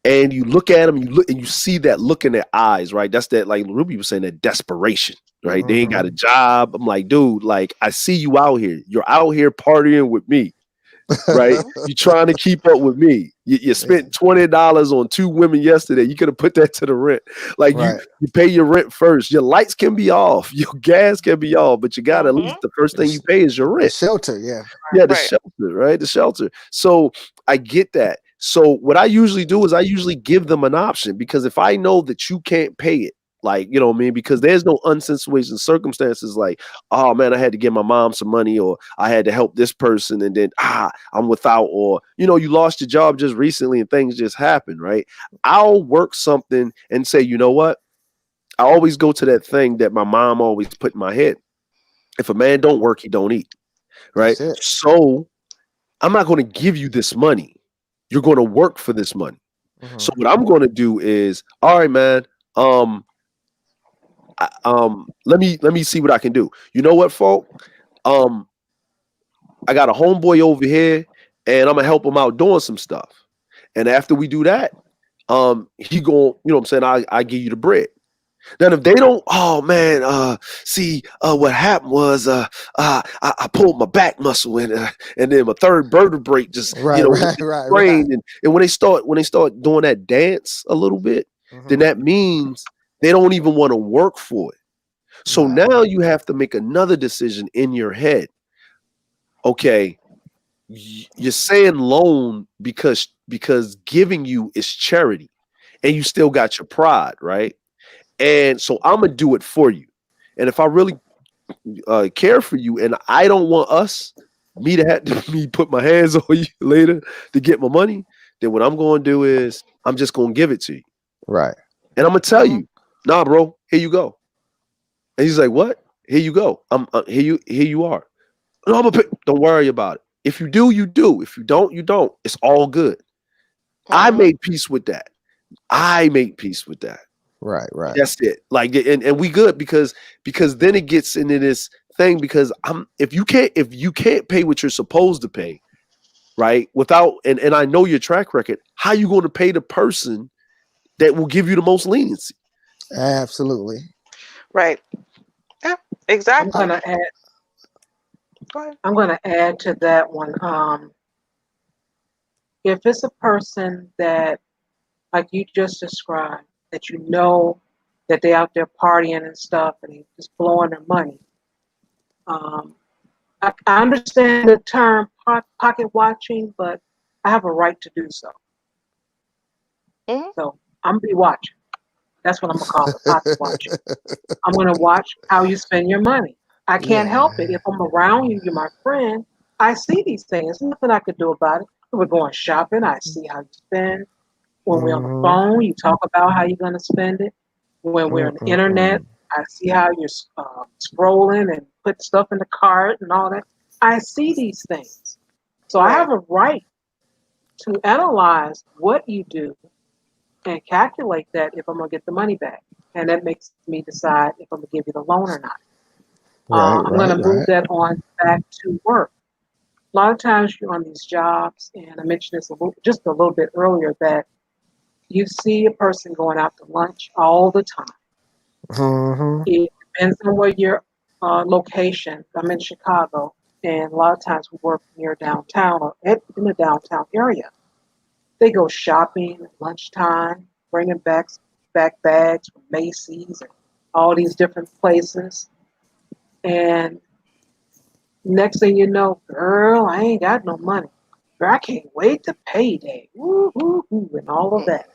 And you look at them, you look and you see that look in their eyes, right? That's that, like Ruby was saying, that desperation, right? They ain't got a job. I'm like, dude, like I see you out here. You're out here partying with me, right? You're trying to keep up with me. You spent $20 on 2 women yesterday. You could have put that to the rent. Like you pay your rent first. Your lights can be off. Your gas can be off, but you got at least the first thing you pay is your The rent. shelter, yeah. Yeah, the shelter, right? The shelter. So I get that. So what I usually do is I usually give them an option, because if I know that you can't pay it, like, you know what I mean? Because there's no unsensitive circumstances like, oh man, I had to give my mom some money, or I had to help this person, and then I'm without, or you lost your job just recently and things just happen, right? I'll work something and say, you know what? I always go to that thing that my mom always put in my head. If a man don't work, he don't eat. Right. So I'm not going to give you this money. You're going to work for this money. So what I'm going to do is, all right, man. Let me see what I can do. You know what, folk? I got a homeboy over here, and I'm gonna help him out doing some stuff. And after we do that, he going, you know what I'm saying? I give you the bread. Then if they don't, oh man, what happened was I pulled my back muscle, and then my third vertebrae just sprained. And when they start doing that dance a little bit, then that means they don't even want to work for it. So now you have to make another decision in your head. Okay, you're saying loan because giving you is charity, and you still got your pride, right? And so I'm gonna do it for you. And if I really care for you, and I don't want me to have to put my hands on you later to get my money, then what I'm going to do is I'm just going to give it to you. Right. And I'm going to tell you, nah, bro, here you go. And he's like, what? Here you go. Here you are. No, I'm gonna don't worry about it. If you do, you do. If you don't, you don't. It's all good. I made peace with that. Right. That's it. Like, and we good because then it gets into this thing, because if you can't pay what you're supposed to pay, right? Without and I know your track record, how you going to pay the person that will give you the most leniency? Absolutely. Right. Yeah, exactly. I'm gonna add to that one. If it's a person that, like you just described, that you know that they're out there partying and stuff and they just blowing their money. I understand the term pocket watching, but I have a right to do so. So I'm gonna be watching. That's what I'm gonna call it, pocket watching. I'm gonna watch how you spend your money. I can't help it. If I'm around you, you're my friend. I see these things. There's nothing I could do about it. We're going shopping. I see how you spend. When we're on the phone, you talk about how you're going to spend it. When we're on the internet, I see how you're scrolling and put stuff in the cart and all that. I see these things. So I have a right to analyze what you do and calculate that if I'm going to get the money back. And that makes me decide if I'm going to give you the loan or not. I'm going to move that on back to work. A lot of times you're on these jobs, and I mentioned this just a little bit earlier, that you see a person going out to lunch all the time. It depends on where your location. I'm in Chicago, and a lot of times we work near downtown or in the downtown area. They go shopping at lunchtime, bringing back bags from Macy's and all these different places. And Next thing you know, girl, I ain't got no money. Girl, I can't wait to payday. Woo, woo, woo, and all of that.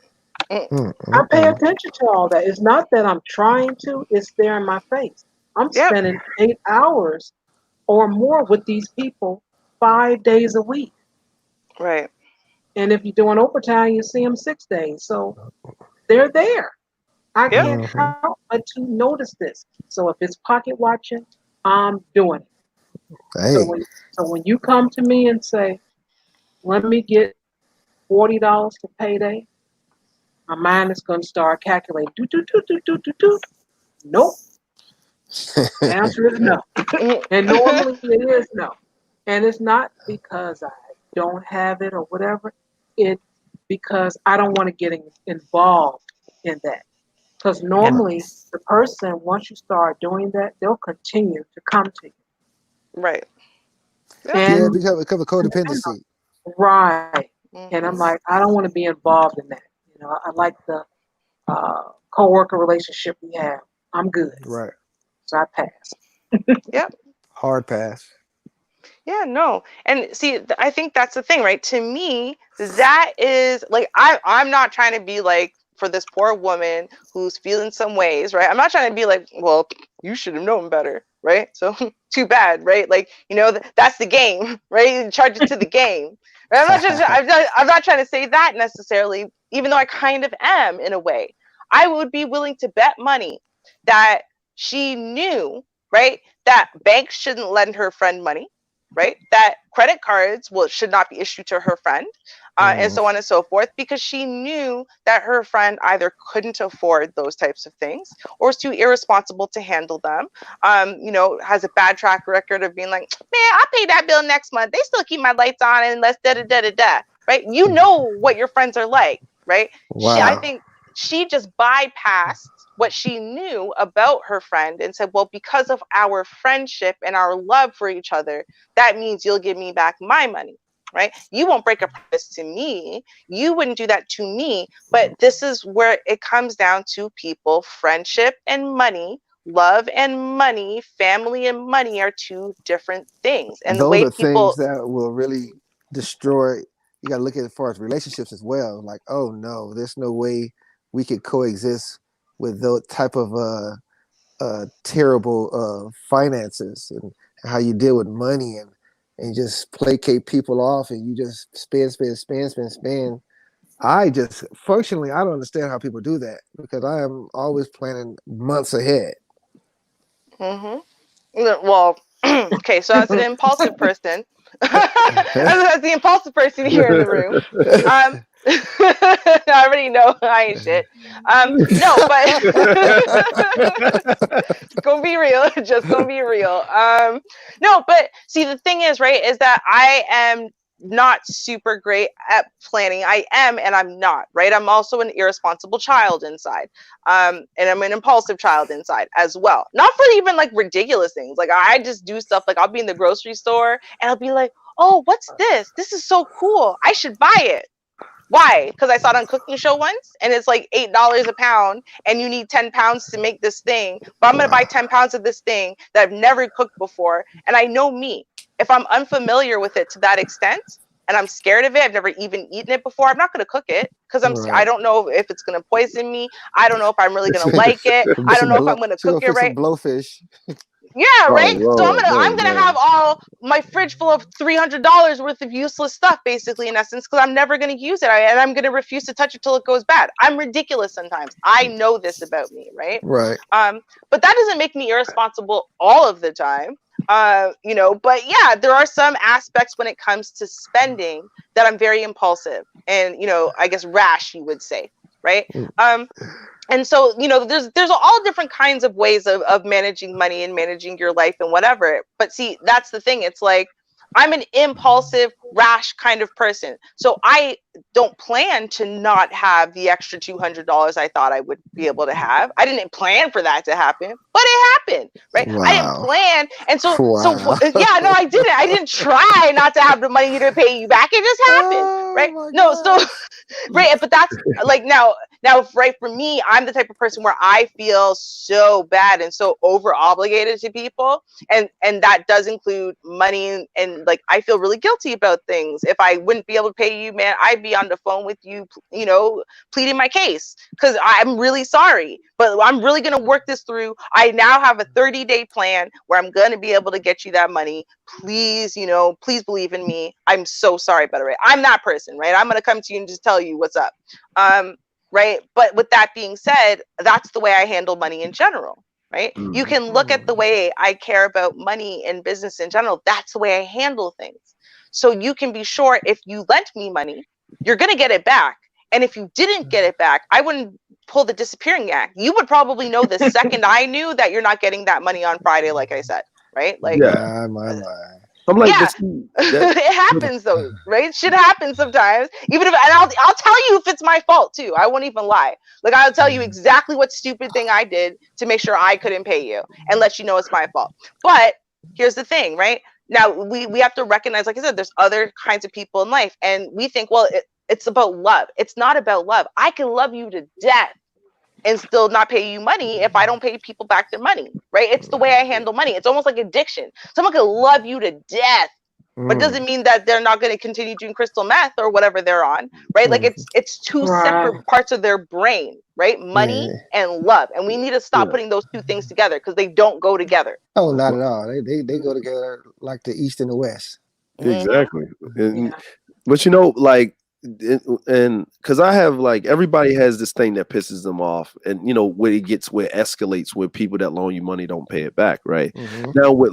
Mm, I pay Mm-mm. attention to all that. It's not that I'm trying to, it's there in my face. I'm yep. spending 8 hours or more with these people 5 days a week. Right. And if you're doing overtime, you see them 6 days. So they're there. I Yep. can't Mm-hmm. help but to notice this. So if it's pocket watching, I'm doing it. So Hey. when you come to me and say, let me get $40 for payday, my mind is going to start calculating. Do, do, do, do, do, do, do. Nope. The answer is no. And Mhm. normally it is no. And it's not because I don't have it or whatever. It's because I don't want to get involved in that. Because Yep. Right. normally the person, once you start doing that, they'll continue to come to you. Right. Yep. Yeah, And because of codependency. right. And I'm Mhm. like, I don't want to be involved in that. I like the co-worker relationship we have. I'm good. Right. So I pass. Yep. Hard pass. Yeah, no. And see, I think that's the thing, right? To me, that is like I'm not trying to be like for this poor woman who's feeling some ways, right? I'm not trying to be like, well, you should have known better, right? So too bad, right? Like, that's the game, right? You charge it to the game. Right? I'm not trying to say that necessarily, even though I kind of am in a way. I would be willing to bet money that she knew, right, that banks shouldn't lend her friend money, right? That credit cards should not be issued to her friend, and Mm. so on and so forth, because she knew that her friend either couldn't afford those types of things or is too irresponsible to handle them. Has a bad track record of being like, man, I'll pay that bill next month. They still keep my lights on unless da da da da da. Right? You know what your friends are like, right? I Wow. think she just bypassed what she knew about her friend and said, well, because of our friendship and our love for each other, that means you'll give me back my money, right? You won't break a promise to me. You wouldn't do that to me. But this is where it comes down to people, friendship and money. Love and money, family and money are two different things. And the Those way are things people, that will really destroy. You got to look at it as far as relationships as well. Like, oh no, there's no way we could coexist with those type of terrible finances and how you deal with money and just placate people off and you just spend, spend, spend, spend, spend. I just functionally, I don't understand how people do that because I am always planning months ahead. mm-hmm. Well, okay, so as an impulsive person, as the impulsive person here in the room, um, I already know I ain't shit. No, but gonna be real, just gonna be real. No, but see, the thing is, right, is that I am not super great at planning. I am and I'm not, right? I'm also an irresponsible child inside. And I'm an impulsive child inside as well. Not for even like ridiculous things. Like I just do stuff like I'll be in the grocery store and I'll be like, oh, what's this? This is so cool. I should buy it. Why? Because I saw it on cooking show once and it's like $8 a pound and you need 10 pounds to make this thing. But I'm going to buy Wow. 10 pounds of this thing that I've never cooked before. And I know me. If I'm unfamiliar with it to that extent and I'm scared of it, I've never even eaten it before, I'm not going to cook it because I Right. don't know if it's going to poison me. I don't know if I'm really going to like it. I don't know if I'm going to She cook gonna it fix some right. blowfish. Yeah, Oh right. So I'm Lord, gonna no I'm gonna man. have all my fridge full of $300 worth of useless stuff, basically, in essence, because I'm never gonna use it, and I'm gonna refuse to touch it till it goes bad. I'm ridiculous sometimes. I know this about me, right? Right. But that doesn't make me irresponsible all of the time. But yeah, there are some aspects when it comes to spending that I'm very impulsive and I guess rash, you would say, right? And so there's all different kinds of ways of managing money and managing your life and whatever, but see, that's the thing. It's like I'm an impulsive, rash kind of person, so I don't plan to not have the extra $200 I thought I would be able to have. I didn't plan for that to happen, but it happened, right? I didn't Wow. plan, and so Wow. yeah, no, I didn't try not to have the money to pay you back. It just happened, right? my No, so gosh. right, but that's like now right, for me, I'm the type of person where I feel so bad and so over obligated to people, and that does include money, and like I feel really guilty about things. If I wouldn't be able to pay you, man, I'd be on the phone with you, pleading my case, because I'm really sorry, but I'm really going to work this through. I now have a 30-day plan where I'm going to be able to get you that money. Please, please believe in me. I'm so sorry about it, right? I'm that person, right? I'm going to come to you and just tell you what's up. Right. But with that being said, that's the way I handle money in general, right? You can look at the way I care about money in business in general. That's the way I handle things. So you can be sure if you lent me money, you're going to get it back. And if you didn't get it back, I wouldn't pull the disappearing act. You would probably know the second I knew that you're not getting that money on Friday, like I said, right? Like, Yeah. My. I'm like, yeah, that, it happens though, right? Shit happens sometimes. Even if, and I'll tell you if it's my fault too. I won't even lie. Like I'll tell you exactly what stupid thing I did to make sure I couldn't pay you and let you know it's my fault. But here's the thing, right? Now we have to recognize, like I said, there's other kinds of people in life, and we think, well, it's about love. It's not about love. I can love you to death and still not pay you money if I don't pay people back their money, right? It's the way I handle money. It's almost like addiction. Someone could love you to death, but doesn't mean that they're not going to continue doing crystal meth or whatever they're on, right? Like it's two separate parts of their brain, right? Money and love, and we need to stop putting those two things together because they don't go together. Oh, not at all. They go together like the East and the West. exactly. But like, and because I have, like, everybody has this thing that pisses them off, and where it escalates, where people that loan you money don't pay it back, right? Now what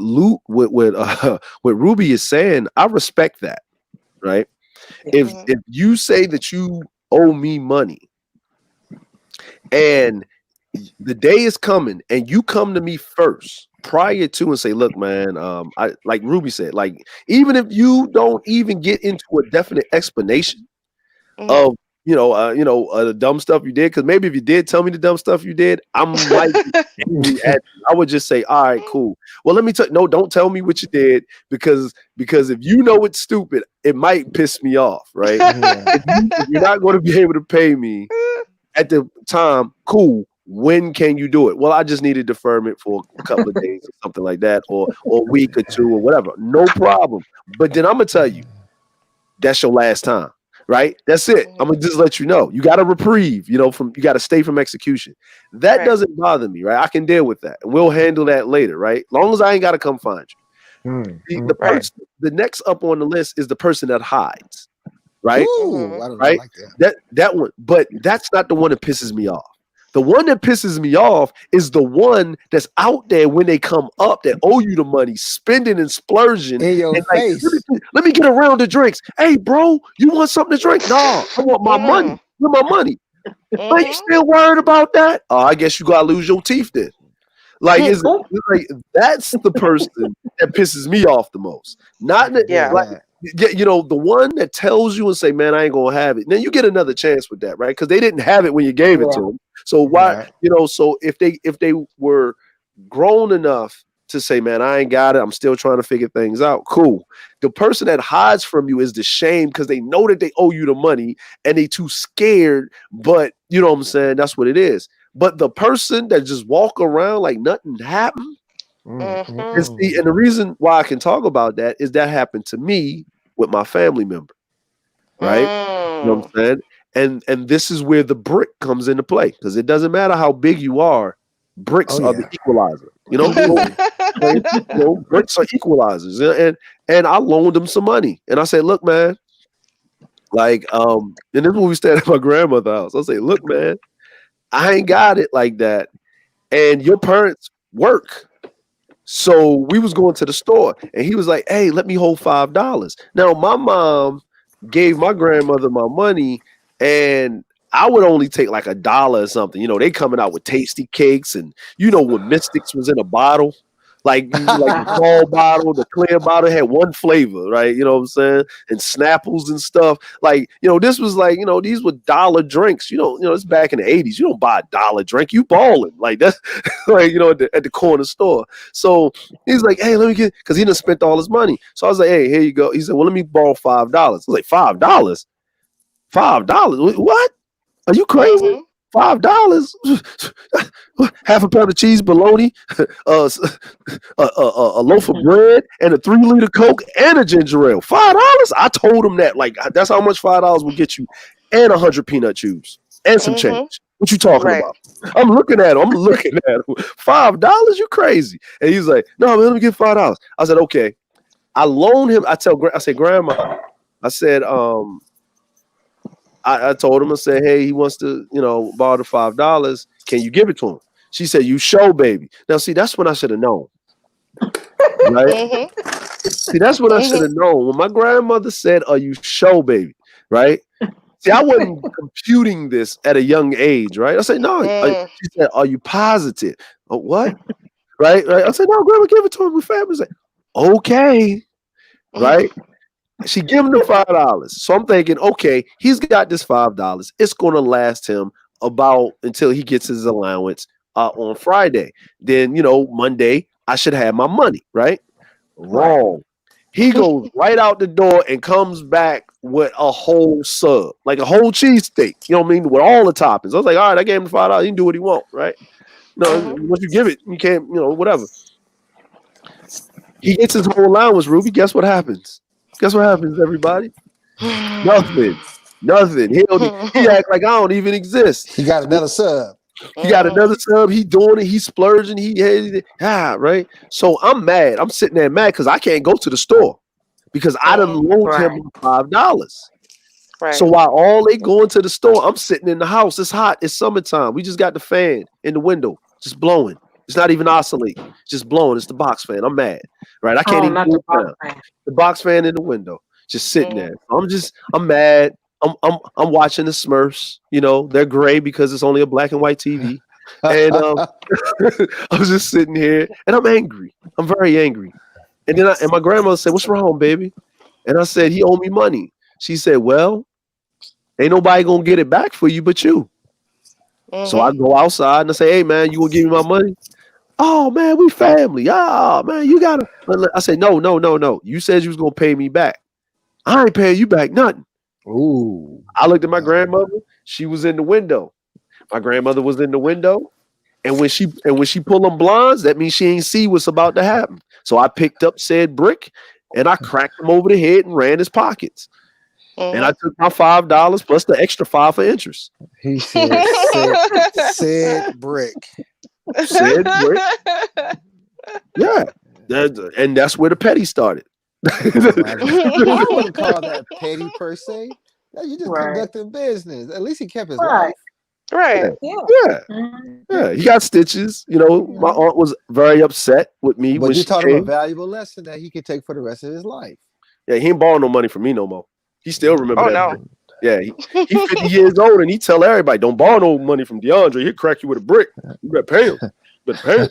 Ruby is saying, I respect that, right? If you say that you owe me money and the day is coming and you come to me first prior to and say, look, man, I, like Ruby said, like, even if you don't even get into a definite explanation of the dumb stuff you did, because maybe if you did tell me the dumb stuff you did, I would just say, all right, cool. Well, let me no, don't tell me what you did, because if you know it's stupid, it might piss me off, right? If you're not going to be able to pay me at the time, cool. When can you do it? Well, I just need a deferment for a couple of days or something like that, or a week or two or whatever. No problem. But then I'm gonna tell you, that's your last time. Right? That's it. I'm gonna just let you know. You got a reprieve, you got to stay from execution. That doesn't bother me, right? I can deal with that. And we'll handle that later, right? Long as I ain't got to come find you. The next up on the list is the person that hides, right? Ooh, I don't right? like that. That one, but that's not the one that pisses me off. The one that pisses me off is the one that's out there when they come up that owe you the money, spending and splurging. In your face. Let me get a round of drinks. Hey, bro, you want something to drink? No, I want my money. Where my money? Are you still worried about that? Oh, I guess you gotta lose your teeth then. Like, it's like, that's the person that pisses me off the most. Not the one that tells you and say, man, I ain't gonna have it. Now you get another chance with that, right? Because they didn't have it when you gave it to them. So why, so if they were grown enough to say, man, I ain't got it, I'm still trying to figure things out, cool. The person that hides from you is the shame, because they know that they owe you the money and they too scared, but you know what I'm saying? That's what it is. But the person that just walk around like nothing happened, and the reason why I can talk about that is that happened to me with my family member, right? You know what I'm saying? And this is where the brick comes into play, because it doesn't matter how big you are, bricks are the equalizer. Bricks are equalizers. And I loaned him some money, and I said, look, man, like, and this is when we stayed at my grandmother's house. I say, look, man, I ain't got it like that, and your parents work. So we was going to the store, and he was like, hey, let me hold $5. Now, my mom gave my grandmother my money, and I would only take like $1 or something. They coming out with tasty cakes, and when Mystics was in a bottle, like the small bottle, the clear bottle had one flavor, right? You know what I'm saying? And Snapples and stuff. Like, this was like, these were dollar drinks. It's back in the 80s. You don't buy a dollar drink, you balling. Like, that's like, at the corner store. So he's like, hey, let me get, because he done spent all his money. So I was like, hey, here you go. He said, well, let me borrow $5. I was like, $5? $5? What? Are you crazy? Mhm. $5? Half a pound of cheese, bologna, a loaf of bread, and a 3-liter Coke and a ginger ale. $5? I told him that. Like, that's how much $5 will get you, and 100 peanut chews and some Mhm. change. What you talking Right. about? I'm looking at him. $5? You crazy? And he's like, no, man, let me get $5. I said, okay. I loaned him. I said, Grandma, I said, I told him, I said, hey, he wants to, borrow the $5. Can you give it to him? She said, you show, baby. Now, see, that's when I should have known, right? Mhm. See, that's what I should Mhm. have known. When my grandmother said, are you show, baby, right? See, I wasn't computing this at a young age, right? I said, no. Mm. She said, are you positive? Oh, what? Right? I said, no, grandma, give it to him. We're family. Like, okay, right? She give him the $5. So I'm thinking, okay, he's got this $5. It's gonna last him about until he gets his allowance on Friday. Then Monday I should have my money, right? Right. Wrong. He goes right out the door and comes back with a whole sub, like a whole cheesesteak. You know what I mean? With all the toppings. I was like, all right, I gave him $5. He can do what he want, right? No, Mhm. once you give it, you can't, whatever. He gets his whole allowance, Ruby. Guess what happens? Guess what happens, everybody? Nothing. Nothing. He act like I don't even exist. He got another sub. He got another Mhm. sub. He doing it. He splurging. Right. So I'm mad. I'm sitting there mad because I can't go to the store because I done loaned Right. him $5. So Right. while all they going to the store, I'm sitting in the house. It's hot. It's summertime. We just got the fan in the window, just blowing. It's not even oscillating. It's just blowing. It's the box fan. I'm mad. Right. I can't Oh, even not cool the it box down. fan. The box fan in the window, just sitting Mhm. there. I'm mad. I'm watching the Smurfs. They're gray because it's only a black and white TV. And I was just sitting here and I'm angry. I'm very angry. And then my grandmother said, "What's wrong, baby?" And I said, "He owed me money." She said, "Well, ain't nobody gonna get it back for you but you." So I Mhm. go outside and I say, "Hey man, you gonna give me my money?" "Oh man, we family. Oh man, you gotta." I said, "No, no, no, no. You said you was gonna pay me back. I ain't paying you back nothing." Ooh. I looked at my grandmother. She was in the window. My grandmother was in the window. And when she pull them blinds, that means she ain't see what's about to happen. So I picked up said brick and I cracked him over the head and ran his pockets. And I Mhm. took my $5 plus the extra 5 for interest. He said brick. Said brick. Yeah. And that's where the petty started. I wouldn't call that petty per se. You just Right. conducting business. At least he kept his Right. life. Yeah. Right. Yeah. Yeah. Mhm. Yeah. He got stitches. My Mhm. aunt was very upset with me when But you she taught him a came. valuable lesson that he could take for the rest of his life. Yeah, he ain't borrowing no money from me no more. He still remember Oh that no. brick. Yeah, he 50 years old and he tell everybody, don't borrow no money from DeAndre. He'll crack you with a brick. You better pay him. You better pay him.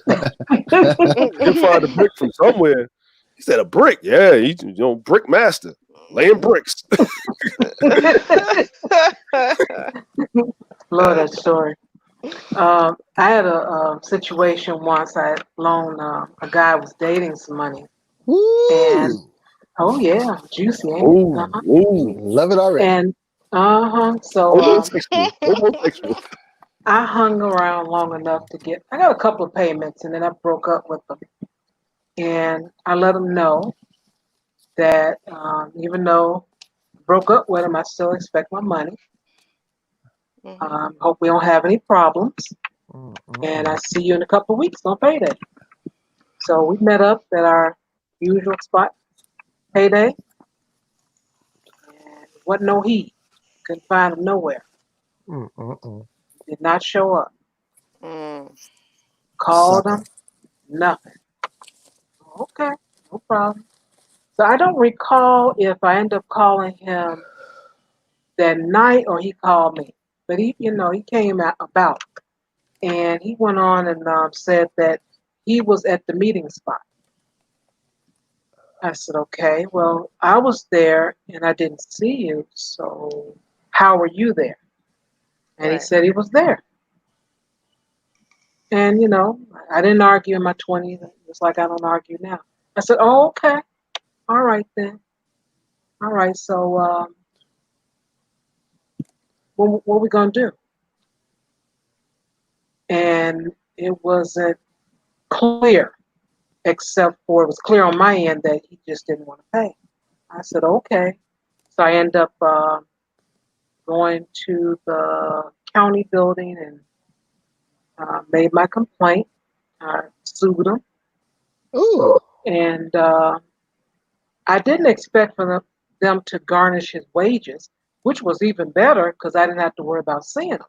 He'll find a brick from somewhere. He said a brick. Yeah, he's brick master. Laying bricks. Love that story. I had a situation once. I loaned a guy was dating some money, and Woo! oh yeah, juicy, ain't it? Oh, oh, Love it already. And so homosexual. Homosexual. I hung around long enough to get. I got a couple of payments, and then I broke up with them, and I let him know that even though I broke up with him, I still expect my money. Mhm. Hope we don't have any problems, and I Mm-mm-mm. see you in a couple of weeks on payday. So we met up at our usual spot, payday, and wasn't no heat. Couldn't find him nowhere. Mm-mm-mm. Did not show up. Mm. Called Sucker. him, nothing. Okay, no problem. So I don't recall if I end up calling him that night or he called me. But he came out about and he went on and said that he was at the meeting spot. I said, okay, well, I was there and I didn't see you, so how were you there? And he Right. said he was there. And, I didn't argue in my 20s. It's like I don't argue now. I said, oh, okay. All right then. All right. So what we gonna do? And it wasn't clear, except for it was clear on my end that he just didn't want to pay. I said, okay. So I end up going to the county building and made my complaint. I sued him. Ooh. And I didn't expect for them to garnish his wages, which was even better because I didn't have to worry about seeing him.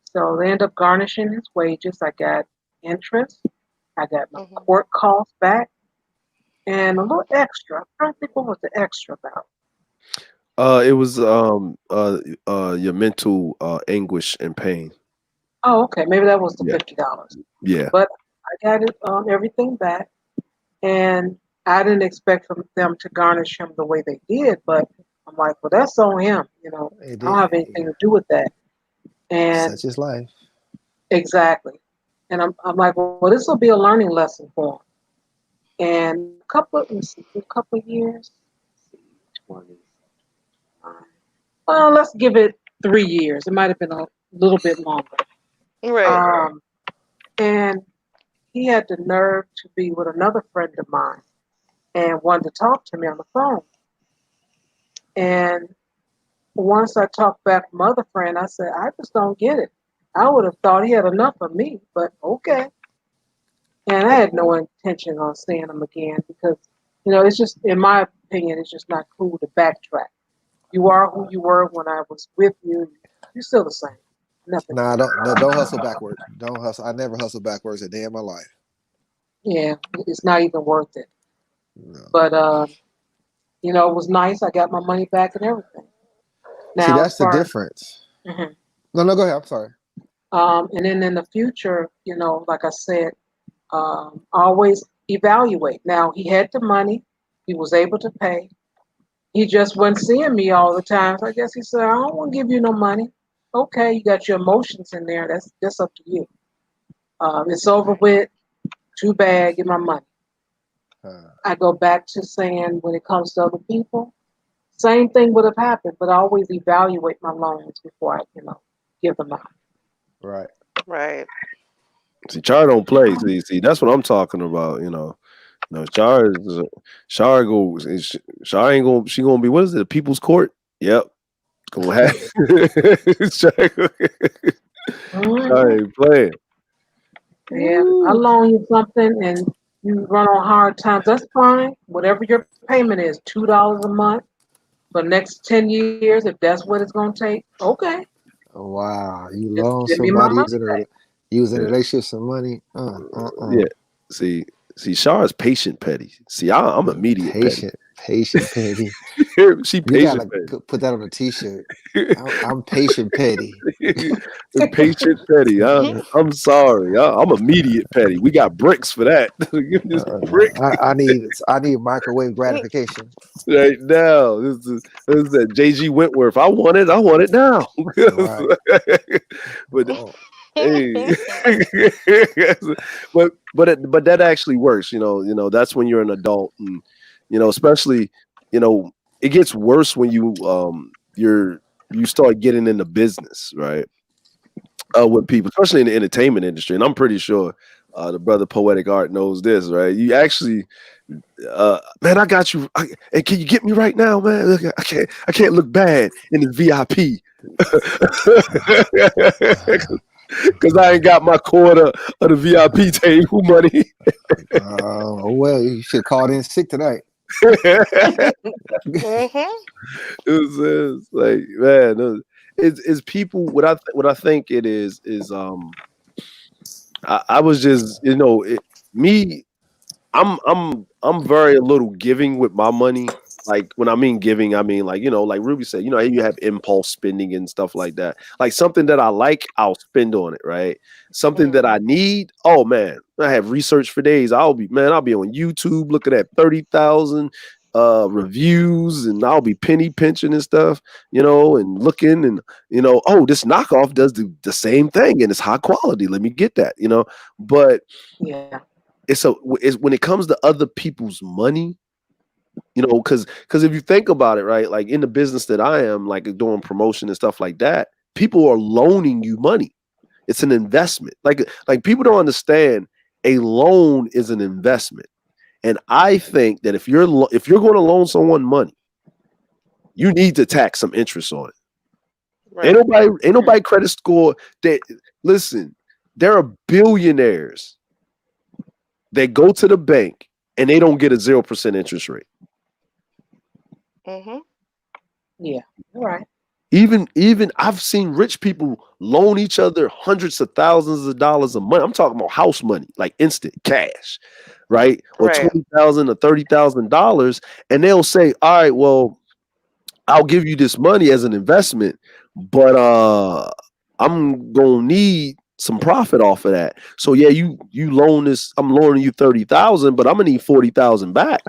So they end up garnishing his wages. I got interest. I got my Mhm. court costs back and a little extra. I'm trying to think what was the extra about. It was your mental anguish and pain. Oh, okay. Maybe that was the Yeah, $50. yeah. But I got it everything back. And I didn't expect for them to garnish him the way they did, but I'm like, well, that's on him. It I don't have anything did. to do with that. And Such is life. exactly. And I'm like, well, this will be a learning lesson for him. And let me see, a couple of years, 20, well, let's give it 3 years. It might have been a little bit longer. Right. Um, and he had the nerve to be with another friend of mine and wanted to talk to me on the phone. And once I talked back to my other friend, I said, I just don't get it. I would have thought he had enough of me, but okay. And I had no intention on seeing him again because, it's just, in my opinion, it's just not cool to backtrack. You are who you were when I was with you. You're still the same. Nothing Nah, changed. don't hustle backwards. Don't hustle. I never hustle backwards a day in my life. Yeah, it's not even worth it. No. But, it was nice. I got my money back and everything. See, Now, as that's the far difference. Mhm. No, go ahead. I'm sorry. And then in the future, like I said, always evaluate. Now, he had the money, he was able to pay. He just wasn't seeing me all the time. So I guess he said, I don't want to give you no money. Okay, you got your emotions in there. That's up to you. It's over with. Too bad. Get my money. I go back to saying when it comes to other people, same thing would have happened, but I always evaluate my loans before I, give them out. Right. Right. See, Char don't play. See, that's what I'm talking about. No, Char goes. Char ain't gonna. She gonna be. What is it? The People's Court. Yep. Gonna have. Char Mhm. ain't playing. Yeah, I loan you something and you run on hard times. That's fine. Whatever your payment is, $2 a month for the next 10 years, if that's what it's gonna take. Okay, Wow, you just loan give me my somebody money back. you was in a Yeah. relationship some money. Yeah. See, Char is patient petty. See, I'm immediate petty. Patient petty. She You patient gotta petty. put that on a t-shirt. I'm patient petty. Patient petty. I'm sorry. I'm immediate petty. We got bricks for that. Give me this brick I need microwave gratification. right now. This is that JG Wentworth. I want it now. Right. But Oh, hey, but that actually works. That's when you're an adult, and especially it gets worse when you start getting into business, right? With people, especially in the entertainment industry, and I'm pretty sure the brother Poetic Art knows this, right? You actually, man, I got you. And can you get me right now, man? Look, I can't look bad in the VIP because I ain't got my quarter of the VIP table money. well, you should have called in sick tonight. Mhm. It's like, man, it's people. What I think it is I was just me. I'm very a little giving with my money. Like when I mean giving, I mean like like Ruby said, you have impulse spending and stuff like that. Like something that I like, I'll spend on it, right? Something that I need, oh man, I have research for days. I'll be on YouTube looking at 30,000 reviews, and I'll be penny pinching and stuff, and looking and oh, this knockoff does the same thing and it's high quality. Let me get that, But Yeah. it's when it comes to other people's money, You know, because if you think about it, right, like in the business that I am, like doing promotion and stuff like that, people are loaning you money. It's an investment. Like people don't understand a loan is an investment. And I think that if you're going to loan someone money, you need to tax some interest on it. Right. Ain't nobody credit score that listen, there are billionaires that go to the bank and they don't get a 0% interest rate. Mm-hmm. Yeah, all right. Even I've seen rich people loan each other hundreds of thousands of dollars a month. I'm talking about house money, like instant cash, right? Or Right. $20,000 or $30,000, and they'll say, "All right, well, I'll give you this money as an investment, but I'm gonna need some profit off of that. So yeah, you loan this. I'm loaning you 30,000, but I'm gonna need 40,000 back."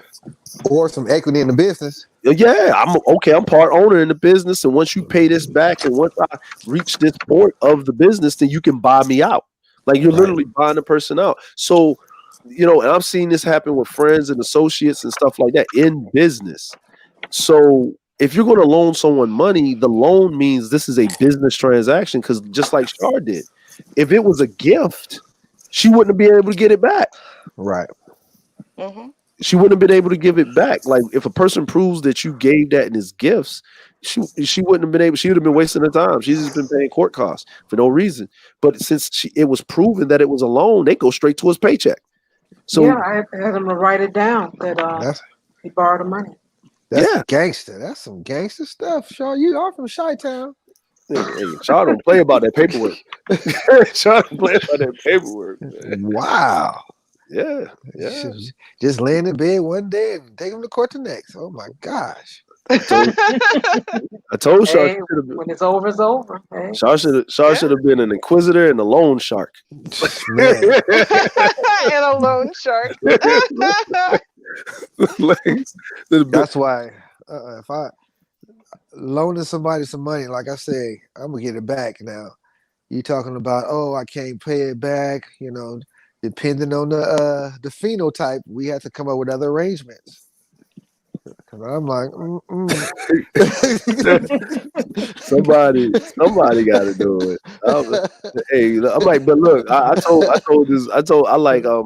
Or some equity in the business. Yeah, I'm okay. I'm part owner in the business, and once you pay this back, and once I reach this point of the business, then you can buy me out. Like you're Right. literally buying the person out. So, you know, and I've seen this happen with friends and associates and stuff like that in business. So if you're going to loan someone money, the loan means this is a business transaction. Because just like Shar did, if it was a gift, she wouldn't be able to get it back. Right. Mm-hmm. She wouldn't have been able to give it back. Like if a person proves that you gave that in his gifts, she wouldn't have been able. She would have been wasting her time. She's just been paying court costs for no reason. But since it was proven that it was a loan, they go straight to his paycheck. So Yeah, I had him to write it down that That's he borrowed the money. yeah, gangster. That's some gangster stuff, Shaw. You are from Chi-Town. hey, Shaw don't play about that paperwork. Shaw don't play about that paperwork. Man. Wow. Yeah, yeah. Just laying in bed one day and take him to court the next. Oh my gosh. I told Shaw Hey, when it's over, it's over. Hey. Shaw should have been an inquisitor and a loan shark. Man. And a loan shark. That's why if I loaning somebody some money, like I say, I'm gonna get it back now. You talking about, oh, I can't pay it back, you know, depending on the phenotype, we have to come up with other arrangements. Cause I'm like, somebody got to do it. I'm like, but look, I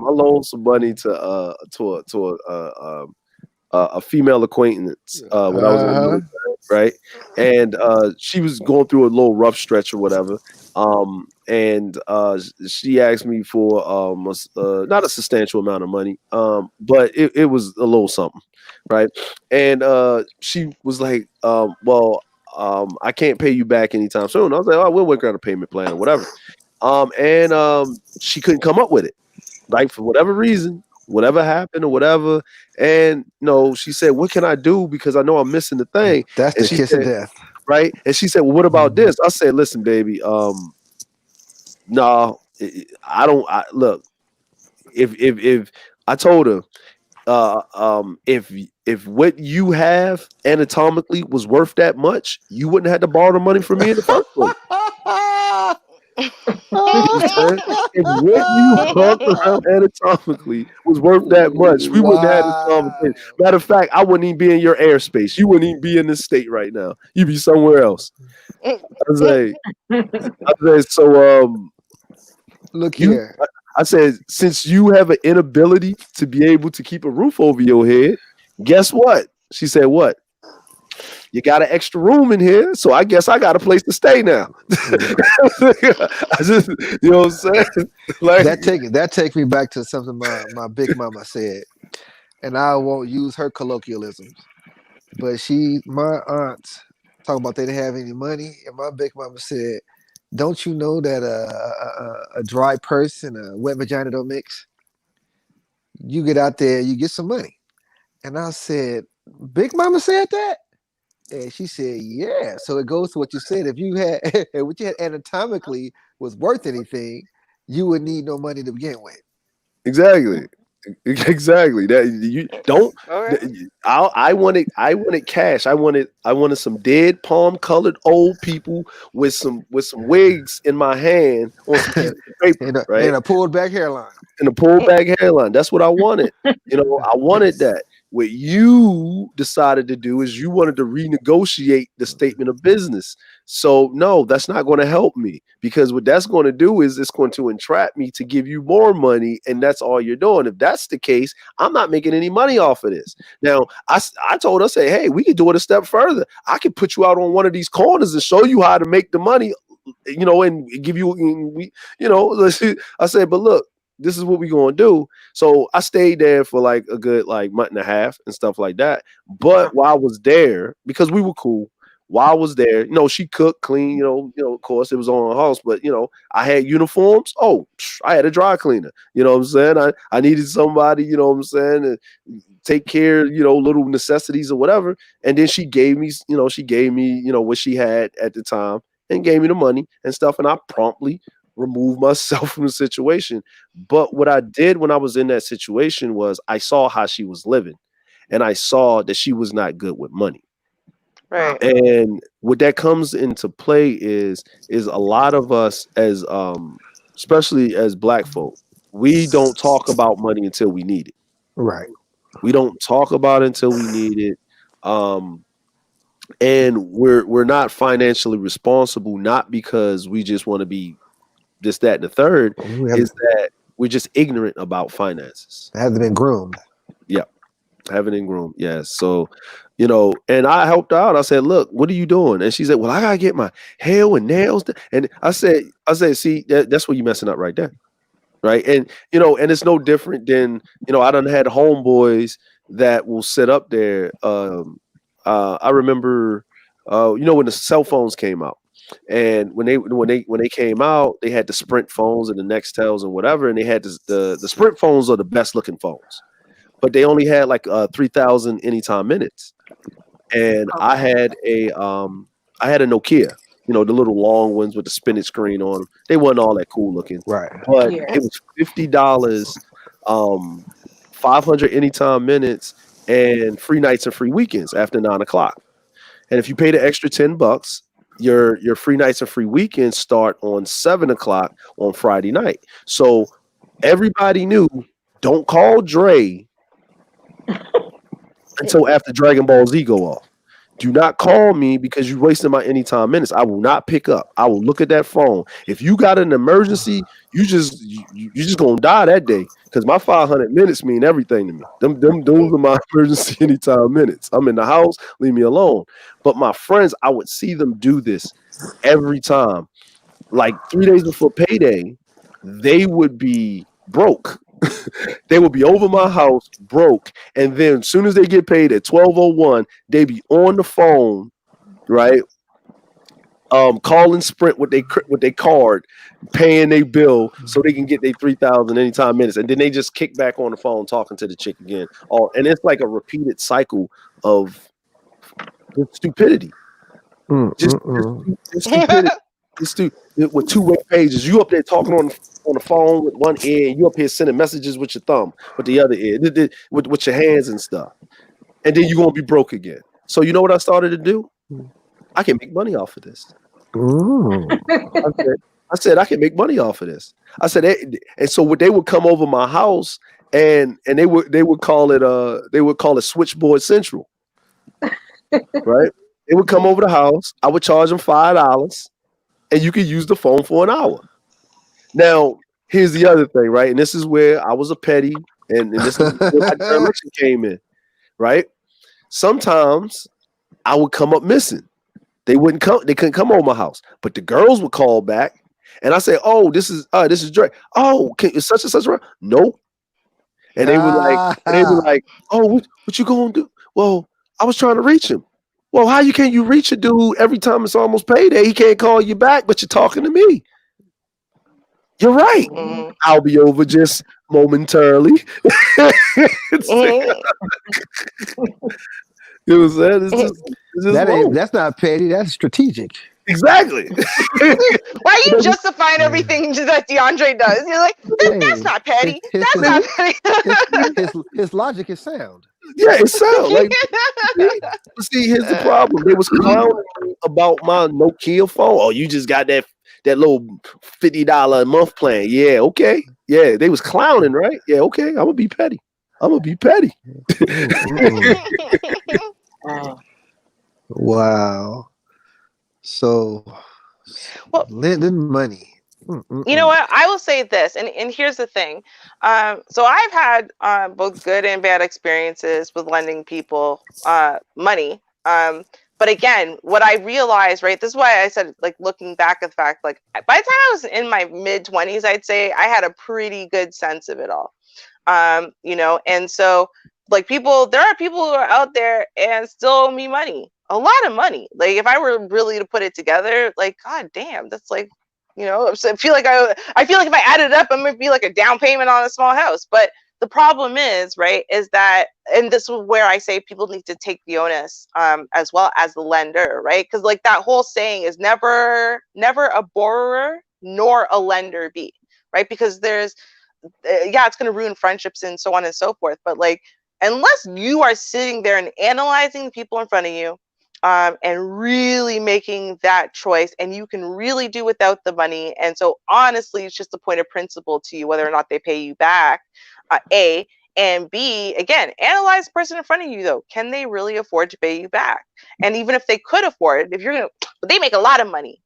loaned some money to a female acquaintance when I was in the military, right? And she was going through a little rough stretch or whatever. And she asked me for not a substantial amount of money, but it was a little something, right? And she was like, well, I can't pay you back anytime soon. I was like, oh, we'll work out a payment plan or whatever. And she couldn't come up with it, like for whatever reason. Whatever happened or whatever, and she said, "What can I do? Because I know I'm missing the thing." That's the kiss of death, right? And she said, "Well, what about this?" I said, "Listen, baby, no, I don't. Look, if I told her, if what you have anatomically was worth that much, you wouldn't have to borrow the money from me in the first place." If what you brought around anatomically was worth that much, we wouldn't have this conversation. Matter of fact, I wouldn't even be in your airspace. You wouldn't even be in this state right now. You'd be somewhere else. I say, so look here. I said, since you have an inability to be able to keep a roof over your head, guess what? She said, what? You got an extra room in here, so I guess I got a place to stay now. I just, you know what I'm saying? Like, that takes me back to something my big mama said, and I won't use her colloquialisms, but my aunts talking about they didn't have any money, and my big mama said, "Don't you know that a dry purse and a wet vagina don't mix? You get out there, you get some money." And I said, "Big mama said that?" And she said, "Yeah." So it goes to what you said. If you had what you had anatomically was worth anything, you would need no money to begin with. Exactly. That you don't. I wanted cash. I wanted some dead palm colored old people with some wigs in my hand on some pieces of paper, right? And a pulled back hairline. And a pulled back hairline. That's what I wanted. I wanted that. What you decided to do is you wanted to renegotiate the statement of business. So no, that's not going to help me, because what that's going to do is it's going to entrap me to give you more money, and that's all you're doing. If that's the case, I'm not making any money off of this. Now, I told her, say, hey, we could do it a step further. I could put you out on one of these corners and show you how to make the money, and give you, I said, but look, this is what we're going to do. So I stayed there for like a good month and a half and stuff like that. But while I was there, because we were cool, while I was there, she cooked, clean, of course it was on her house, but I had uniforms. Oh, I had a dry cleaner. You know what I'm saying? I needed somebody, what I'm saying, to take care, little necessities or whatever. And then she gave me, what she had at the time and gave me the money and stuff. And I promptly remove myself from the situation. But what I did when I was in that situation was I saw how she was living, and I saw that she was not good with money. Right. And what that comes into play is a lot of us, as especially as Black folk, we don't talk about money until we need it. Right. We don't talk about it until we need it. And we're not financially responsible, not because we just want to be this, that, and the third, is that we're just ignorant about finances. It hasn't been groomed. Yeah. Haven't been groomed. Yeah. So, and I helped her out. I said, look, what are you doing? And she said, well, I gotta get my hair and nails done. And I said, see, that's where you're messing up right there. Right. And, and it's no different than, I done had homeboys that will sit up there. I remember, when the cell phones came out. And when they came out, they had the Sprint phones and the Nextels and whatever, and they had the Sprint phones are the best looking phones, but they only had like 3,000 anytime minutes. And I had a Nokia, the little long ones with the spinach screen on them. They wasn't all that cool looking, right? But it was $50, 500 anytime minutes, and free nights and free weekends after 9:00. And if you pay the extra $10, your free nights and free weekends start on 7:00 on Friday night. So everybody knew, don't call Dre until after Dragon Ball Z go off. Do not call me because you're wasting my anytime minutes. I will not pick up. I will look at that phone. If you got an emergency, you just gonna die that day, because my 500 minutes mean everything to me. Those are my emergency anytime minutes. I'm in the house, leave me alone. But my friends, I would see them do this every time. Like 3 days before payday, they would be broke. They would be over my house broke, and then as soon as they get paid at 12:01, they be on the phone, right? Calling Sprint with they card, paying their bill so they can get their 3,000 anytime minutes, and then they just kick back on the phone talking to the chick again. And it's like a repeated cycle of stupidity. Just stupidity. With two-way pages. You up there talking on the phone with one ear, and you up here sending messages with your thumb with the other ear, with your hands and stuff. And then you're going to be broke again. So you know what I started to do? I can make money off of this. I said I can make money off of this. I said, and so they would come over my house, and they would call it Switchboard Central. Right? They would come over the house. I would charge them $5. And you could use the phone for an hour. Now, here's the other thing, right? And this is where I was a petty, and this is where my direction came in, right? Sometimes I would come up missing. They couldn't come over my house, but the girls would call back, and I say, "Oh, this is Dre. Oh, is such and such around?" Nope. And they were like, "Oh, what you gonna do?" Well, I was trying to reach him. Well, how can't you reach a dude every time it's almost payday? He can't call you back, but you're talking to me. You're right. Mm-hmm. I'll be over just momentarily. You know what I'm saying? That's not petty. That's strategic. Exactly. Why are you justifying everything that DeAndre does? You're like, that's not petty. That's not petty. His logic is sound. Yeah, it sounds like. See, here's the problem. They was clowning about my Nokia phone. Oh, you just got that little $50 a month plan. Yeah, okay. Yeah, they was clowning, right? Yeah, okay. I'm gonna be petty. I'm gonna be petty. Uh, Wow. So Well, lending money. you know what? I will say this, and here's the thing. So I've had both good and bad experiences with lending people money. But again, what I realized, right? This is why I said, like, looking back at the fact, like, by the time I was in my mid-20s, I'd say I had a pretty good sense of it all. And so, like, there are people who are out there and still owe me money, a lot of money. Like, if I were really to put it together, like, god damn, that's like, so I feel like if I added it up, I'm gonna be like a down payment on a small house. But the problem is, right, is that, and this is where I say people need to take the onus, as well as the lender, right? Because, like, that whole saying is never a borrower nor a lender be, right? Because it's going to ruin friendships and so on and so forth. But, like, unless you are sitting there and analyzing the people in front of you, and really making that choice, and you can really do without the money. And so, honestly, it's just a point of principle to you whether or not they pay you back. A. And B, again, analyze the person in front of you, though. Can they really afford to pay you back? And even if they could afford it, but they make a lot of money.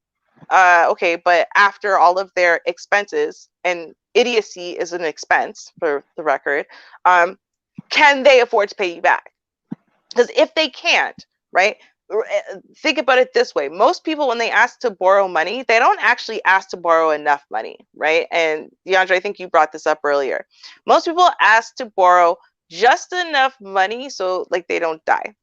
Okay, but after all of their expenses, and idiocy is an expense for the record, can they afford to pay you back? Because if they can't, right? Think about it this way. Most people, when they ask to borrow money, they don't actually ask to borrow enough money, right? And DeAndre, I think you brought this up earlier. Most people ask to borrow just enough money so, like, they don't die.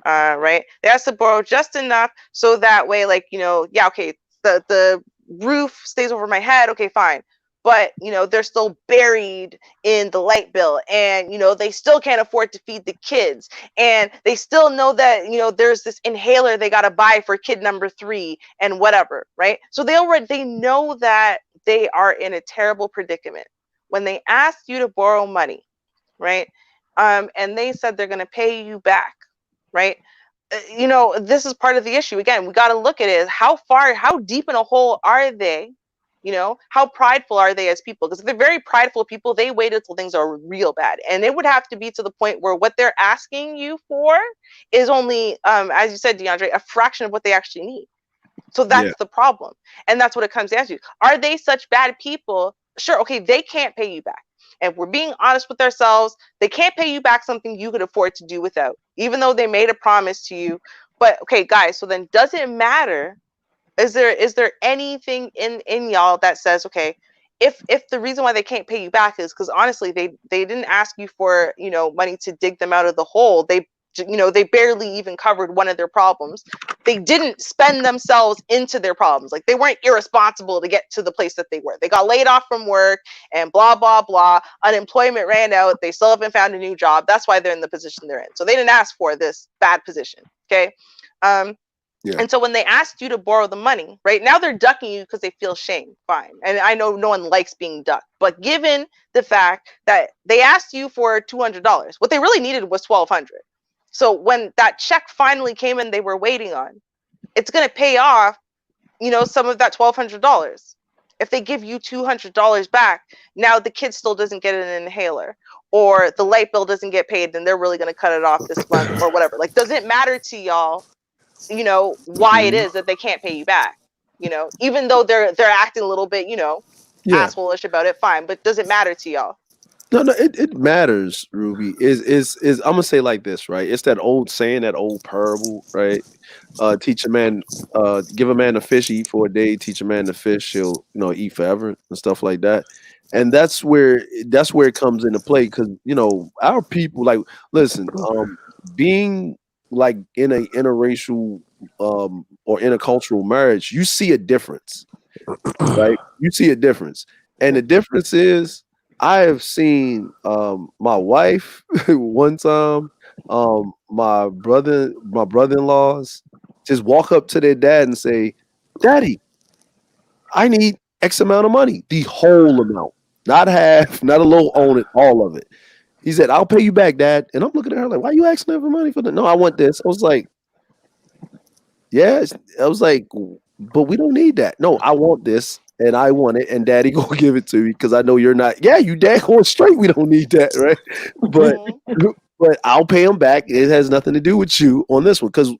Right? They ask to borrow just enough so that way, like, yeah, okay, the roof stays over my head, okay, fine. But, they're still buried in the light bill, and, they still can't afford to feed the kids, and they still know that, there's this inhaler they got to buy for kid number 3 and whatever, right? So they know that they are in a terrible predicament when they ask you to borrow money, right? And they said they're going to pay you back, right? This is part of the issue. Again, we got to look at it as how deep in a hole are they? How prideful are they as people? Because if they're very prideful people, they wait until things are real bad. And it would have to be to the point where what they're asking you for is only, as you said, DeAndre, a fraction of what they actually need. So that's the problem. And that's what it comes down to. Are they such bad people? Sure, okay, they can't pay you back. And if we're being honest with ourselves, they can't pay you back something you could afford to do without, even though they made a promise to you. But okay, guys, so then does it matter? Is there anything in y'all that says, okay, if the reason why they can't pay you back is because honestly they didn't ask you for money to dig them out of the hole. They barely even covered one of their problems. They didn't spend themselves into their problems. Like, they weren't irresponsible to get to the place that they were. They got laid off from work and blah, blah, blah. Unemployment ran out. They still haven't found a new job. That's why they're in the position they're in. So they didn't ask for this bad position. Okay. And so when they asked you to borrow the money, right now they're ducking you because they feel shame. Fine. And I know no one likes being ducked, but given the fact that they asked you for $200, what they really needed was $1,200. So when that check finally came in, they were waiting on, it's going to pay off, some of that $1,200. If they give you $200 back, now the kid still doesn't get an inhaler, or the light bill doesn't get paid, then they're really going to cut it off this month or whatever. Like, does it matter to y'all, why it is that they can't pay you back? Even though they're acting a little bit, asshole-ish about it, fine. But does it matter to y'all? No, it matters, Ruby. Is I'm gonna say like this, right? It's that old saying, that old parable, right? Teach a man, give a man a fish, eat for a day. Teach a man to fish, he'll eat forever and stuff like that. And that's where it comes into play, because our people, like, listen, being like in a interracial or intercultural marriage, you see a difference, right? You see a difference, and the difference is, I have seen my wife one time, my brother-in-laws just walk up to their dad and say, "Daddy, I need X amount of money," the whole amount, not half, not a little on it, all of it. He said, "I'll pay you back, Dad." And I'm looking at her like, "Why are you asking her for money for that?" "No, I want this." I was like, "Yes." I was like, "But we don't need that." "No, I want this." and I want it, and Daddy gonna give it to me because I know you're not. Yeah, you dad going straight. We don't need that, right? But Mhm. but I'll pay him back. It has nothing to do with you on this one because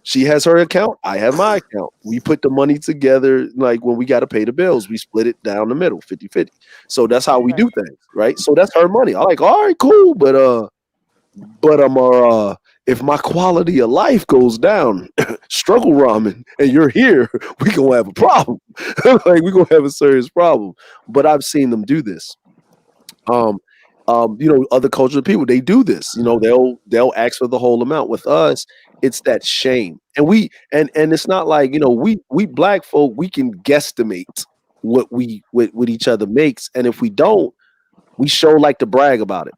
she has her account. I have my account. We put the money together. Like when we got to pay the bills, we split it down the middle, 50-50. So that's how we Right. do things, right? So that's her money. I'm like, all right, cool. But if my quality of life goes down, struggle ramen, and you're here, we gonna have a problem. Like we gonna have a serious problem. But I've seen them do this. Um, other cultural people, they do this. They'll ask for the whole amount. With us, it's that shame, and it's not like we black folk, we can guesstimate what each other makes, and if we don't, we show like to brag about it.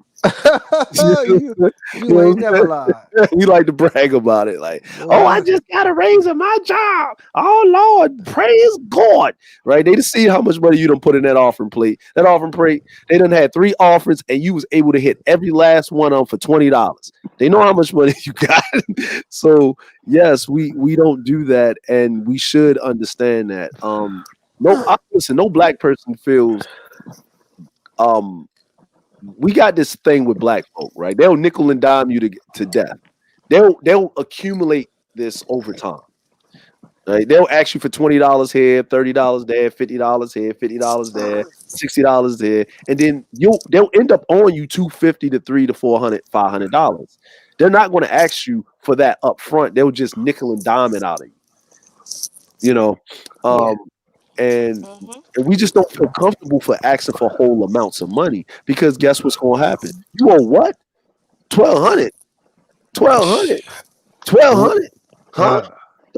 you You you know ain't what I'm never lied, saying? We like to brag about it, like, oh, I boy. just got a raise in my job. Oh Lord, praise God! Right? They just see how much money you done put in that offering plate. That offering plate, they done had 3 offerings, and you was able to hit every last one of them for $20. They know how much money you got. So yes, we don't do that, and we should understand that. Listen, no black person feels um we got this thing with black folk, right? They'll nickel and dime you to death. They'll accumulate this over time. Right? They'll ask you for $20 here, $30 there, $50 here, $50 there, $60 there, and then they'll end up on you $250 to $300 to $400, $500. They're not going to ask you for that up front. They'll just nickel and dime it out of you. You know, Yeah. um, and Mhm. and we just don't feel comfortable for asking for whole amounts of money because guess what's going to happen? You owe what? 1,200, 1,200, twelve W- hundred, huh?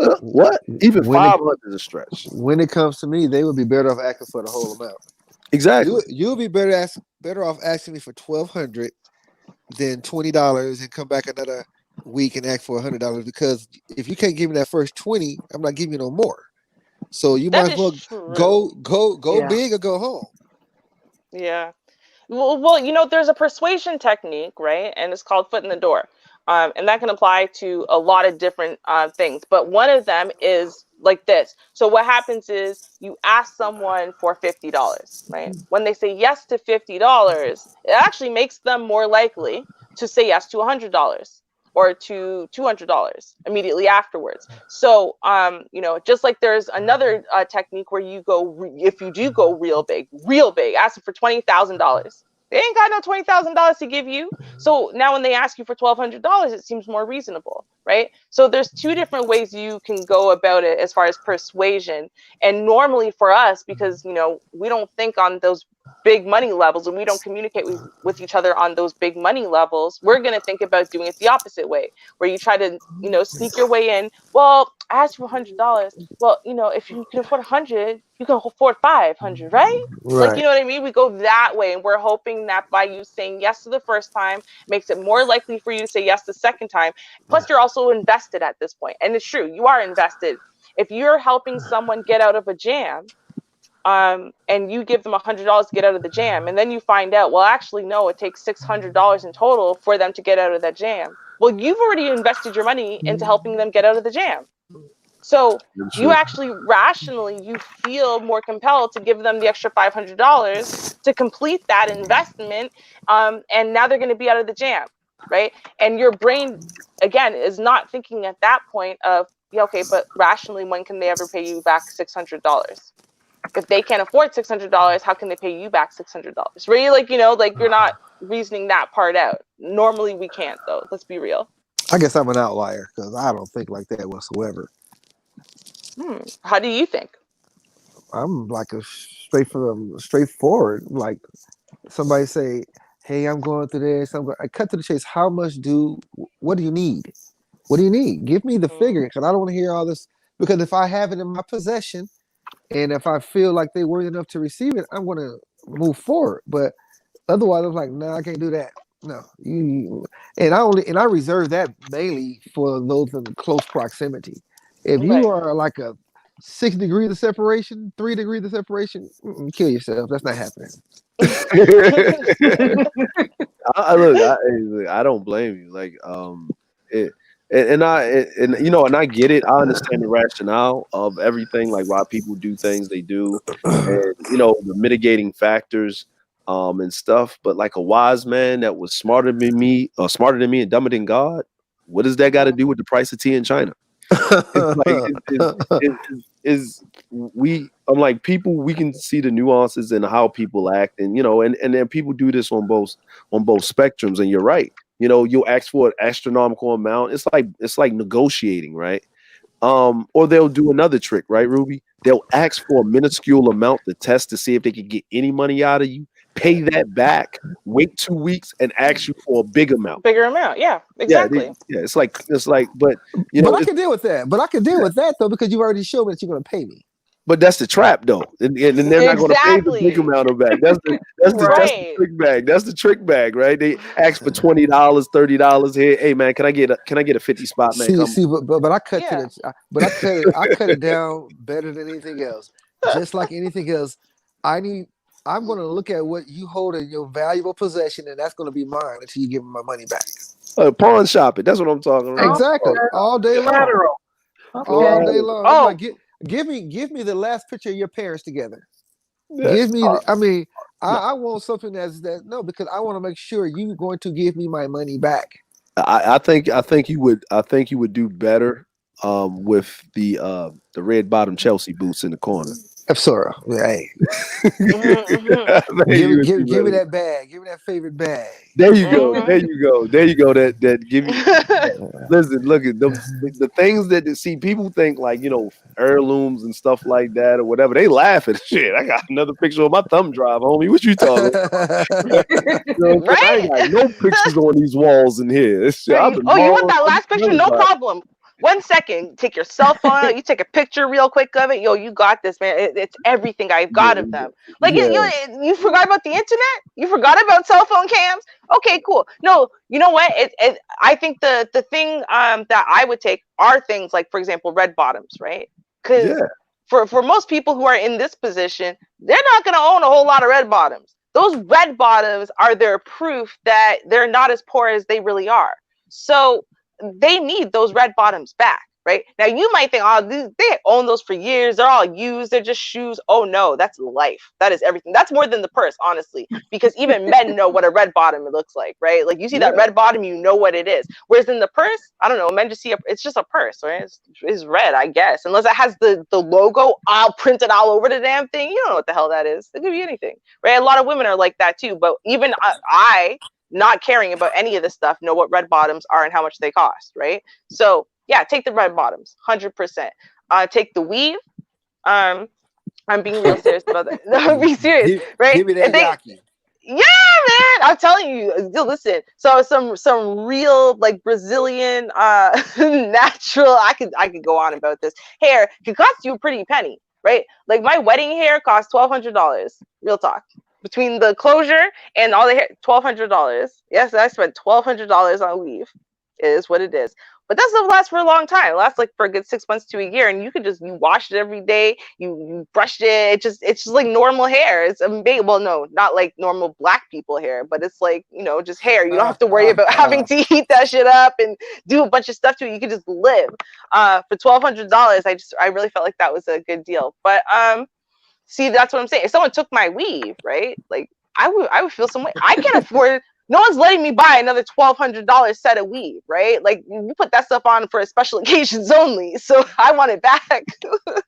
Uh, What? Even when it 500 is a stretch. when it comes to me, they would be better off asking for the whole amount. Exactly. You'll be better off asking me for 1,200 than $20 and come back another week and ask for $100 because if you can't give me that first 20, I'm not giving you no more. So you might That as is well true. go Yeah. big or go home. Yeah. Well, there's a persuasion technique, right? And it's called foot in the door. And that can apply to a lot of different things. But one of them is like this. So what happens is you ask someone for $50, right? When they say yes to $50, it actually makes them more likely to say yes to $100 or to $200 immediately afterwards. So, just like there's another technique where you if you do go real big, ask them for $20,000. They ain't got no $20,000 to give you. So now when they ask you for $1,200, it seems more reasonable, right? So there's 2 different ways you can go about it as far as persuasion. And normally for us, because we don't think on those big money levels and we don't communicate with each other on those big money levels, we're going to think about doing it the opposite way, where you try to sneak your way in. Well, I asked you $100. Well, if you can afford 100, you can afford 500, right? Like, you Right. know what I mean? We go that way, and we're hoping that by you saying yes to the first time makes it more likely for you to say yes the second time. Plus, you're also invested at this point. And it's true, you are invested. If you're helping someone get out of a jam, and you give them $100 to get out of the jam, and then you find out, well, actually, no, it takes $600 in total for them to get out of that jam. Well, you've already invested your money into helping them get out of the jam. So That's you true. actually rationally, you feel more compelled to give them the extra $500 to complete that investment. And now they're going to be out of the jam, right? And your brain, again, is not thinking at that point of, yeah, okay, but rationally, when can they ever pay you back $600? If they can't afford $600, how can they pay you back $600? Really, like you're not reasoning that part out. Normally, we can't, though. Let's be real. I guess I'm an outlier because I don't think like that whatsoever. How do you think? I'm like a straightforward. Like somebody say, "Hey, I'm going through this." I cut to the chase. How much do? What do you need? What do you need? Give me the Mm-hmm. figure because I don't want to hear all this. Because if I have it in my possession and if I feel like they're worthy enough to receive it, I'm going to move forward. But otherwise, I'm like, no, I can't do that. No, and I reserve that mainly for those in close proximity. If you Right. are like a 6 degrees of separation, 3 degrees of separation, kill yourself. That's not happening. I look, I don't blame you. Like, it. And I get it. I understand the rationale of everything, like why people do things they do, and the mitigating factors, and stuff. But like a wise man that was smarter than me and dumber than God, what does that got to do with the price of tea in China? It's like is we I'm like people we can see the nuances and how people act, and then people do this on both spectrums, and you're right. You'll ask for an astronomical amount. It's like negotiating, right? Or they'll do another trick, right, Ruby? They'll ask for a minuscule amount to test to see if they can get any money out of you, pay that back, wait 2 weeks, and ask you for a big amount. Bigger amount, yeah, Yeah, exactly. it's like, but But I can deal with that. But I can deal with that though, because you've already showed me that you're going to pay me. But that's the trap, though, and they're not going to pay the big Exactly. amount of back. That's the Right. trick bag. That's the trick bag, right? They ask for $20, $30 here. Hey man, can I get a 50 spot, man? See, but I cut Yeah. but I cut it down better than anything else. Just like anything else, I'm going to look at what you hold in your valuable possession, and that's going to be mine until you give me my money back. Pawn shopping. That's what I'm talking about. Exactly, all day long. Collateral. All Okay. day long. Oh. I'm like, give me the last picture of your parents together. Yeah. Give me. I want something because I want to make sure you're going to give me my money back. I think you would do better with the red bottom Chelsea boots in the corner. Absura. Hey. Give me that bag. Give me that favorite bag. There you go. There you go. There you go. That give you. Listen, look at the things that see people think like heirlooms and stuff like that or whatever. They laugh at shit. I got another picture of my thumb drive, homie. What you talking about? Right? I ain't got no pictures on these walls in here. Right. Oh, you want that last picture? No problem. 1 second. Take your cell phone out. You take a picture real quick of it. Yo, you got this, man. It's everything I've got of them. Like you forgot about the internet. You forgot about cell phone cams. Okay, cool. No, you know what? I think the thing that I would take are things like, for example, red bottoms, right? Because for most people who are in this position, they're not going to own a whole lot of red bottoms. Those red bottoms are their proof that they're not as poor as they really are. So they need those red bottoms back, right? Now you might think, oh, they own those for years. They're all used. They're just shoes. Oh no, that's life. That is everything. That's more than the purse, honestly, because even men know what a red bottom looks like, right? Like you see that red bottom, you know what it is. Whereas in the purse, I don't know, men just see it's just a purse, right? It's red, I guess, unless it has the logo all printed all over the damn thing. You don't know what the hell that is. It could be anything, right? A lot of women are like that too. But even I not caring about any of this stuff, know what red bottoms are and how much they cost, right? So yeah, take the red bottoms, 100%. Take the weave. I'm being real serious about that. No, be serious, right? Give me that yaki. Yeah, man, I'm telling you. Listen, so some real like Brazilian natural. I could go on about this. Hair could cost you a pretty penny, right? Like my wedding hair cost $1,200. Real talk. Between the closure and all the hair, $1,200. Yes, I spent $1,200 on weave. It is what it is. But that stuff lasts for a long time. It lasts like for a good 6 months to a year, and you wash it every day. You brush it. It's just like normal hair. It's amazing. Well, no, not like normal black people hair, but it's like just hair. You don't have to worry about having to heat that shit up and do a bunch of stuff to it. You can just live. For $1,200, I really felt like that was a good deal. But see, that's what I'm saying. If someone took my weave, right? Like I would feel some way. I can't afford. No one's letting me buy another $1,200 set of weave, right? Like you put that stuff on for special occasions only. So I want it back,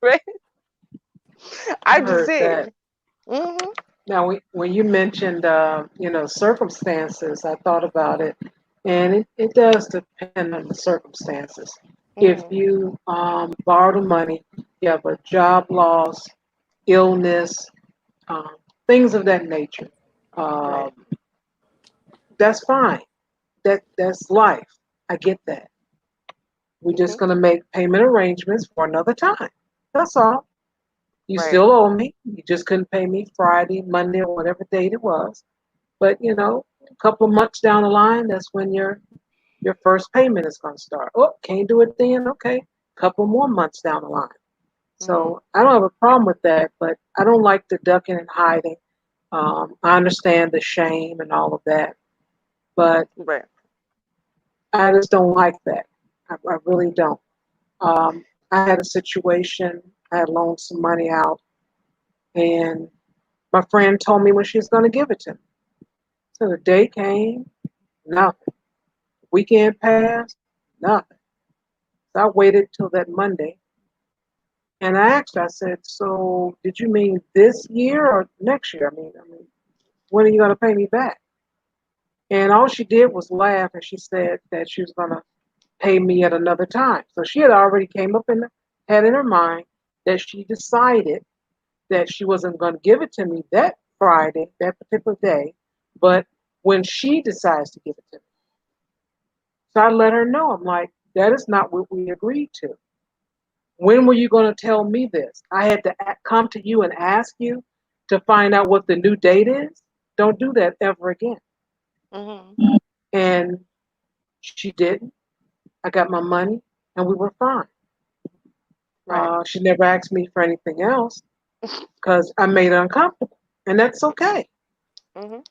right? I'm just saying. Mm-hmm. Now, when you mentioned, circumstances, I thought about it, and it does depend on the circumstances. If you borrow the money, you have a job loss, illness, things of that nature. Right. That's fine. That's life. I get that. We're just going to make payment arrangements for another time. That's all. You still owe me. You just couldn't pay me Friday, Monday, or whatever date it was. But a couple of months down the line, that's when your first payment is going to start. Oh, can't do it then? Okay, couple more months down the line. So I don't have a problem with that, but I don't like the ducking and hiding. I understand the shame and all of that, but I just don't like that. I really don't. I had a situation. I had loaned some money out, and my friend told me when she was going to give it to me. So the day came, nothing. Weekend passed, nothing. So I waited till that Monday, and I asked her. I said, "So did you mean this year or next year? I mean, when are you going to pay me back?" And all she did was laugh, and she said that she was going to pay me at another time. So she had already came up in had in her mind that she decided that she wasn't going to give it to me that Friday, that particular day, but when she decides to give it to me. So I let her know. I'm like, that is not what we agreed to. When were you going to tell me this? I had to come to you and ask you to find out what the new date is. Don't do that ever again. Mm-hmm. And she didn't. I got my money, and we were fine. Right. She never asked me for anything else because I made her uncomfortable, and that's okay. Mm-hmm.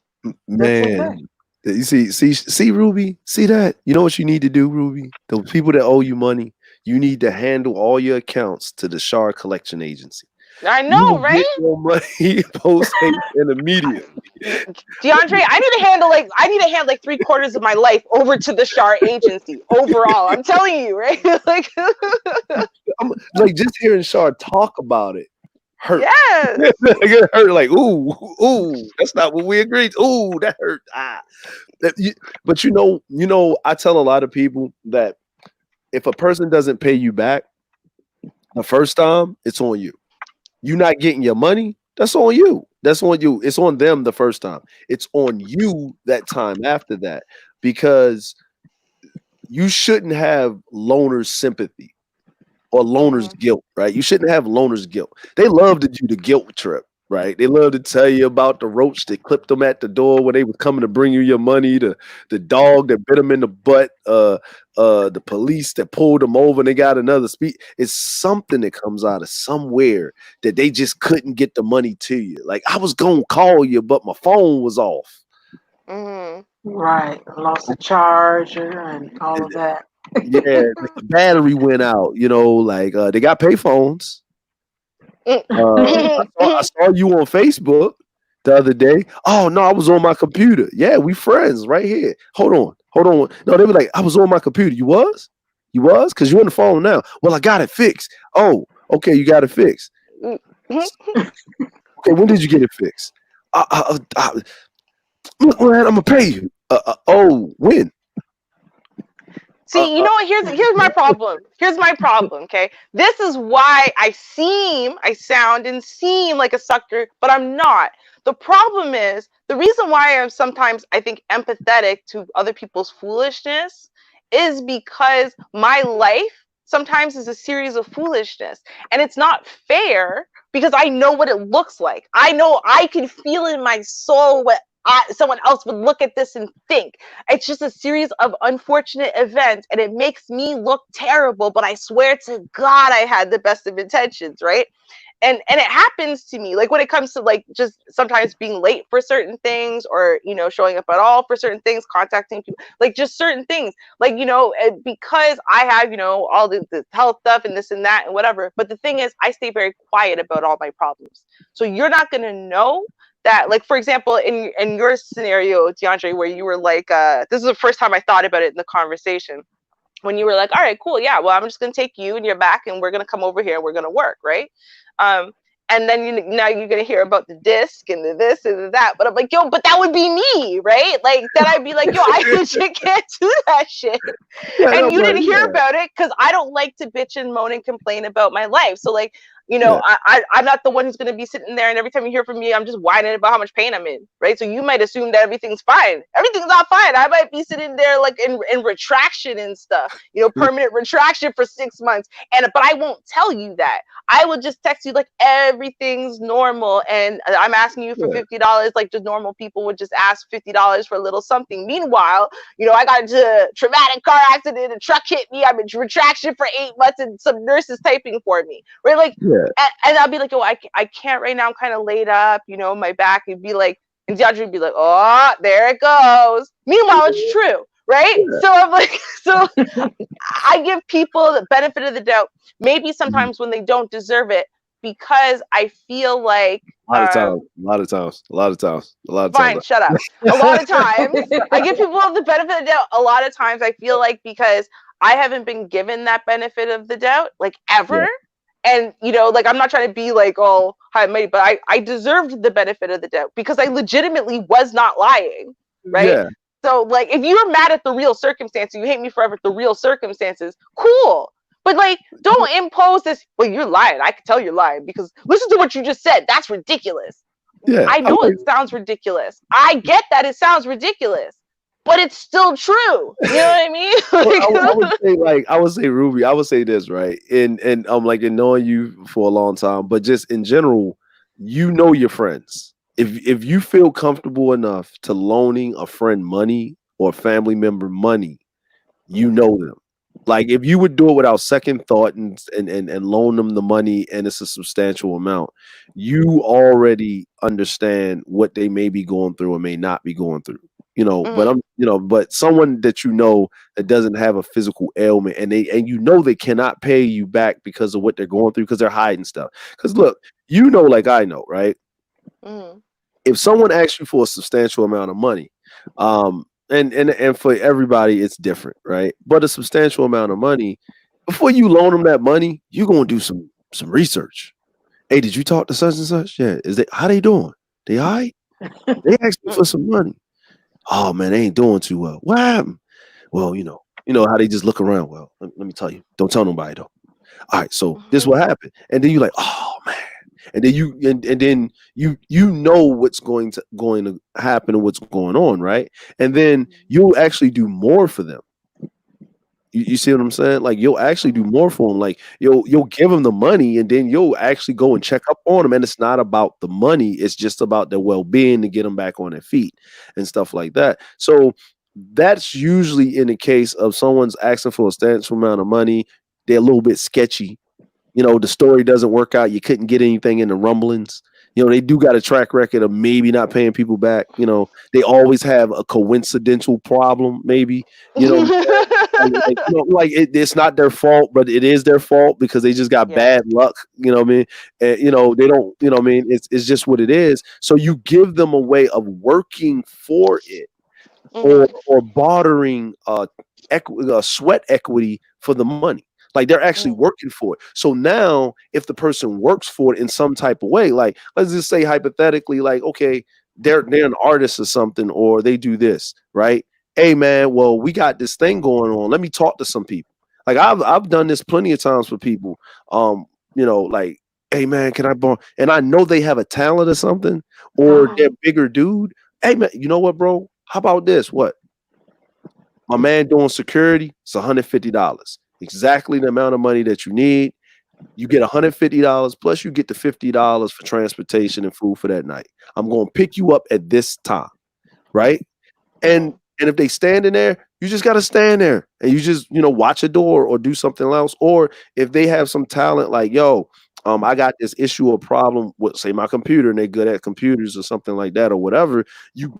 That's okay. Man, you see, Ruby, see that? You know what you need to do, Ruby? Those people that owe you money, you need to handle all your accounts to the Shar Collection Agency. I You will know, get right? your money post haste and immediately. DeAndre, I need to hand like 3/4 of my life over to the Shar agency overall. I'm telling you, right? Like, I'm, like just hearing Shar talk about it hurt. yes. It hurt like ooh, that's not what we agreed. Ooh, that hurt. But I tell a lot of people that if a person doesn't pay you back the first time, it's on you. You're not getting your money, that's on you. That's on you. It's on them the first time. It's on you that time after that because you shouldn't have loaner's sympathy or loaner's Mm-hmm. guilt, right? You shouldn't have loaner's guilt. They love to do the guilt trip, right? They love to tell you about the roach that clipped them at the door when they was coming to bring you your money, the dog that bit them in the butt, the police that pulled them over and they got another speed. It's something that comes out of somewhere that they just couldn't get the money to you. Like I was gonna call you, but my phone was off. Mm-hmm. Right. I lost the charger and all of that. Yeah, the battery went out. Like they got payphones. I saw you on Facebook the other day. Oh no, I was on my computer. Yeah, we friends right here. Hold on. No, they were like, I was on my computer. You was? You was? Because you're on the phone now. Well, I got it fixed. Oh, okay, you got it fixed. Okay, when did you get it fixed? Look, man, I'm gonna pay you. Oh, when? Uh, See, you uh, know what? Here's my problem. Here's my problem. Okay, this is why I sound and seem like a sucker, but I'm not. The problem is the reason why I'm sometimes I think empathetic to other people's foolishness is because my life sometimes is a series of foolishness, and it's not fair because I know what it looks like. I know I can feel in my soul what someone else would look at this and think. It's just a series of unfortunate events and it makes me look terrible, but I swear to God I had the best of intentions, right? And it happens to me like when it comes to like just sometimes being late for certain things or showing up at all for certain things, contacting people, like just certain things, like because I have all the health stuff and this and that and whatever. But the thing is I stay very quiet about all my problems, so you're not going to know that. Like for example, in your scenario, DeAndre, where you were like this is the first time I thought about it in the conversation, when you were like, all right, cool, yeah, well, I'm just gonna take you and your back and we're gonna come over here and we're gonna work, right? um and then now you're gonna hear about the disc and the this and the that, but I'm like, yo, but that would be me, right? Like then I'd be like, yo, I legit can't do that shit. yeah, no, And you but didn't hear about it because I don't like to bitch and moan and complain about my life. So like, yeah, I'm not the one who's going to be sitting there and every time you hear from me, I'm just whining about how much pain I'm in, right? So you might assume that everything's fine. Everything's not fine. I might be sitting there like in retraction and stuff, permanent retraction for 6 months. But I won't tell you that. I will just text you like everything's normal and I'm asking you for yeah, $50, like just normal people would just ask $50 for a little something. Meanwhile, I got into a traumatic car accident, a truck hit me, I'm in retraction for 8 months and some nurses typing for me, right? Like, yeah. and I'll be like, yo, I can't right now, I'm kind of laid up, my back. It'd be like, and DeAndre would be like, oh, there it goes. Meanwhile, it's true, right? Yeah. So I'm like, so I give people the benefit of the doubt, maybe sometimes when they don't deserve it, because I feel like, A lot of times. fine, shut up. A lot of times, I give people the benefit of the doubt. A lot of times, I feel like because I haven't been given that benefit of the doubt, like ever. Yeah. And, you know, like, I'm not trying to be like, oh, hi, mate, but I deserved the benefit of the doubt because I legitimately was not lying, right? Yeah. So, like, if you're mad at the real circumstances, you hate me forever at the real circumstances, cool. But, like, don't impose this, well, you're lying. I can tell you're lying because listen to what you just said. That's ridiculous. Yeah. I know it sounds ridiculous. I get that it sounds ridiculous, but it's still true. You know what I mean? I would say, Ruby, I would say this, right? And I'm like, in knowing you for a long time, but just in general, you know your friends. If you feel comfortable enough to loaning a friend money or a family member money, you know them. Like if you would do it without second thought and loan them the money and it's a substantial amount, you already understand what they may be going through or may not be going through. But someone that you know that doesn't have a physical ailment and they cannot pay you back because of what they're going through because they're hiding stuff. Because look, like I know, right? If someone asks you for a substantial amount of money, and for everybody it's different, right? But a substantial amount of money, before you loan them that money, you're gonna do some research. Hey, did you talk to such and such? Yeah, how they doing? They all right? They asked me for some money. Oh man, they ain't doing too well. What happened? Well, you know how they just look around. Well, let me tell you, don't tell nobody though. All right, so this is what happened, and then you're like, oh man, and then you know what's going to happen and what's going on, right? And then you'll actually do more for them. You see what I'm saying? Like you'll actually do more for them. Like you'll give them the money, and then you'll actually go and check up on them. And it's not about the money; it's just about their well-being to get them back on their feet and stuff like that. So that's usually in the case of someone's asking for a substantial amount of money. They're a little bit sketchy. The story doesn't work out. You couldn't get anything in the rumblings. They do got a track record of maybe not paying people back. They always have a coincidental problem, maybe. It's not their fault, but it is their fault because they just got bad luck. You know what I mean? And, they don't, what I mean? It's just what it is. So you give them a way of working for it or bartering sweat equity for the money. Like they're actually working for it. So now if the person works for it in some type of way, like let's just say hypothetically, like, okay, they're an artist or something, or they do this, right? Hey man, well, we got this thing going on. Let me talk to some people. Like I've done this plenty of times for people. Like, hey man, can I borrow? And I know they have a talent or something, or they're bigger dude. Hey man, you know what, bro? How about this? What? My man doing security, it's $150. Exactly the amount of money that you need. You get $150 plus you get the $50 for transportation and food for that night. I'm going to pick you up at this time, right? And if they stand in there, you just got to stand there and you just, watch a door or do something else. Or if they have some talent like, yo, I got this issue or problem with, say, my computer, and they're good at computers or something like that or whatever, you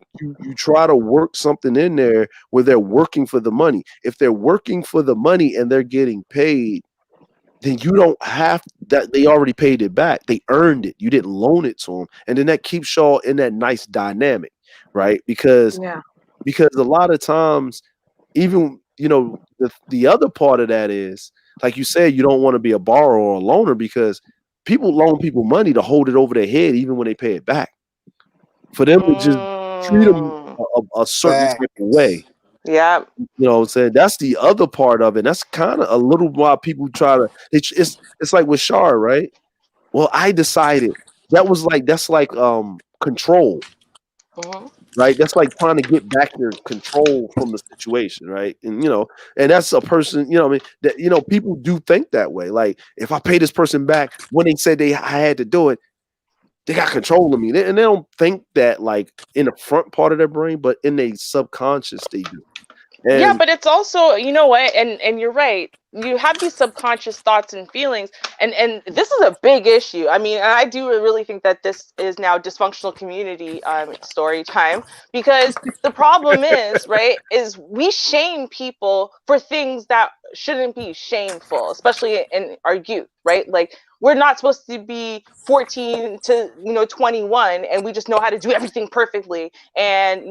try to work something in there where they're working for the money. If they're working for the money and they're getting paid, then you don't have that. They already paid it back. They earned it. You didn't loan it to them. And then that keeps y'all in that nice dynamic, right? Because a lot of times, even, the other part of that is, like you said, you don't want to be a borrower or a loaner because people loan people money to hold it over their head even when they pay it back. For them to just treat them a certain type of way. Yeah. You know what I'm saying? That's the other part of it. That's kind of a little why people try to, it's like with Char, right? Well, I decided that's like control. Right, that's like trying to get back your control from the situation, right? And and that's a person, I mean, that people do think that way. Like, if I pay this person back when they said I had to do it, they got control of me, and they don't think that like in the front part of their brain, but in their subconscious they do. Yeah, but it's also, you know what, and you're right. you have these subconscious thoughts and feelings, and this is a big issue. I mean, and I do really think that this is now dysfunctional community story time, because the problem is, right, is we shame people for things that shouldn't be shameful, especially in our youth, right? Like, we're not supposed to be 14 to 21, and we just know how to do everything perfectly. And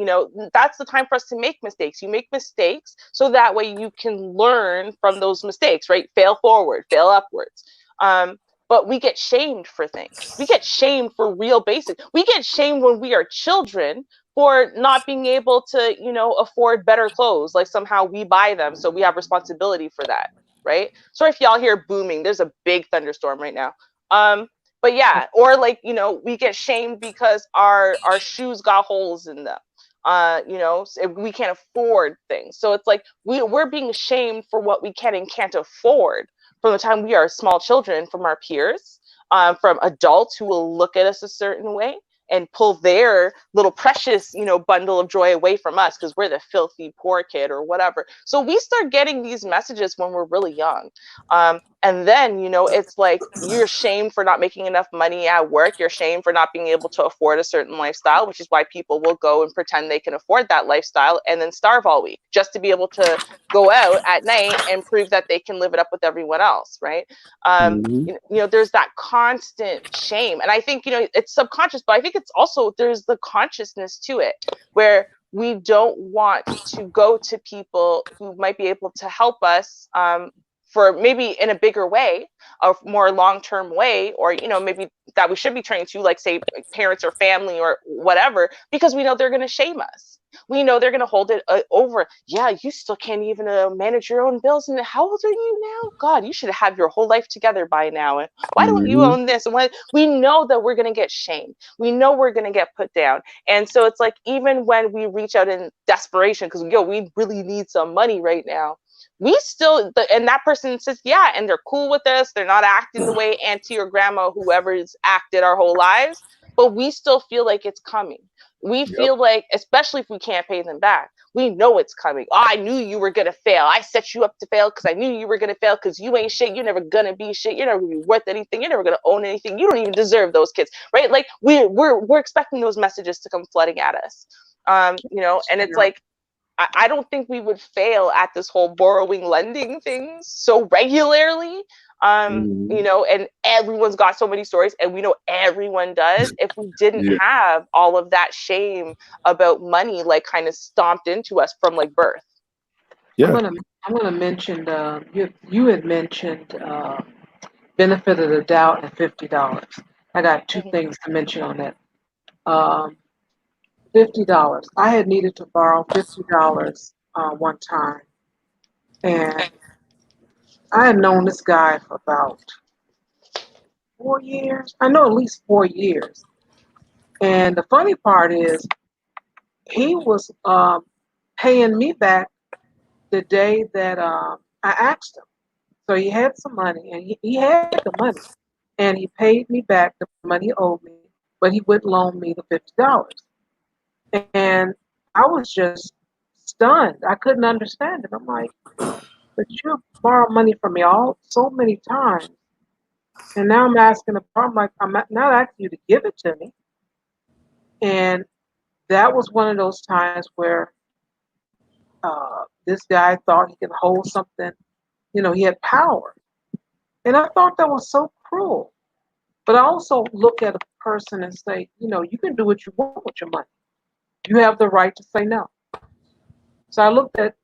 that's the time for us to make mistakes. You make mistakes so that way you can learn from those mistakes, right? Fail forward, fail upwards. But we get shamed for things. We get shamed for real basic. We get shamed when we are children for not being able to, afford better clothes. Like, somehow we buy them, so we have responsibility for that, right? Sorry if y'all hear booming. There's a big thunderstorm right now. But yeah, or like, we get shamed because our shoes got holes in them. We can't afford things. So it's like we're being shamed for what we can and can't afford from the time we are small children, from our peers, from adults who will look at us a certain way and pull their little precious, bundle of joy away from us because we're the filthy poor kid or whatever. So we start getting these messages when we're really young. And then, it's like you're shamed for not making enough money at work. You're shamed for not being able to afford a certain lifestyle, which is why people will go and pretend they can afford that lifestyle and then starve all week just to be able to go out at night and prove that they can live it up with everyone else, right? There's that constant shame. And I think, it's subconscious, but I think it's also, there's the consciousness to it, where we don't want to go to people who might be able to help us for maybe in a bigger way, a more long-term way, or, maybe that we should be turning to, like, say, parents or family or whatever, because we know they're going to shame us. We know they're going to hold it over. Yeah, you still can't even manage your own bills. And how old are you now? God, you should have your whole life together by now. And why don't you own this? And we know that we're going to get shamed. We know we're going to get put down. And so it's like, even when we reach out in desperation, because we really need some money right now, we still, and that person says, yeah, and they're cool with us. They're not acting the way auntie or grandma, whoever's acted our whole lives, but we still feel like it's coming. We feel like, especially if we can't pay them back, we know it's coming. Oh, I knew you were going to fail. I set you up to fail because I knew you were going to fail, because you ain't shit. You're never going to be shit. You're never going to be worth anything. You're never going to own anything. You don't even deserve those kids, right? Like, we're expecting those messages to come flooding at us, and it's like, I don't think we would fail at this whole borrowing, lending things so regularly. And everyone's got so many stories, and we know everyone does, if we didn't have all of that shame about money, like, kind of stomped into us from, like, birth. I'm gonna mention you had mentioned benefit of the doubt and $50. I got two things to mention on that. $50. I had needed to borrow $50 one time, and I had known this guy for about 4 years. I know at least 4 years. And the funny part is, he was paying me back the day that I asked him. So he had some money, and he had the money, and he paid me back the money he owed me, but he would loan me the $50. And I was just stunned. I couldn't understand it. I'm like, but you borrowed money from me so many times, and now I'm asking I'm not asking you to give it to me. And that was one of those times where this guy thought he could hold something. He had power, and I thought that was so cruel. But I also look at a person and say, you can do what you want with your money. You have the right to say no. So I looked at,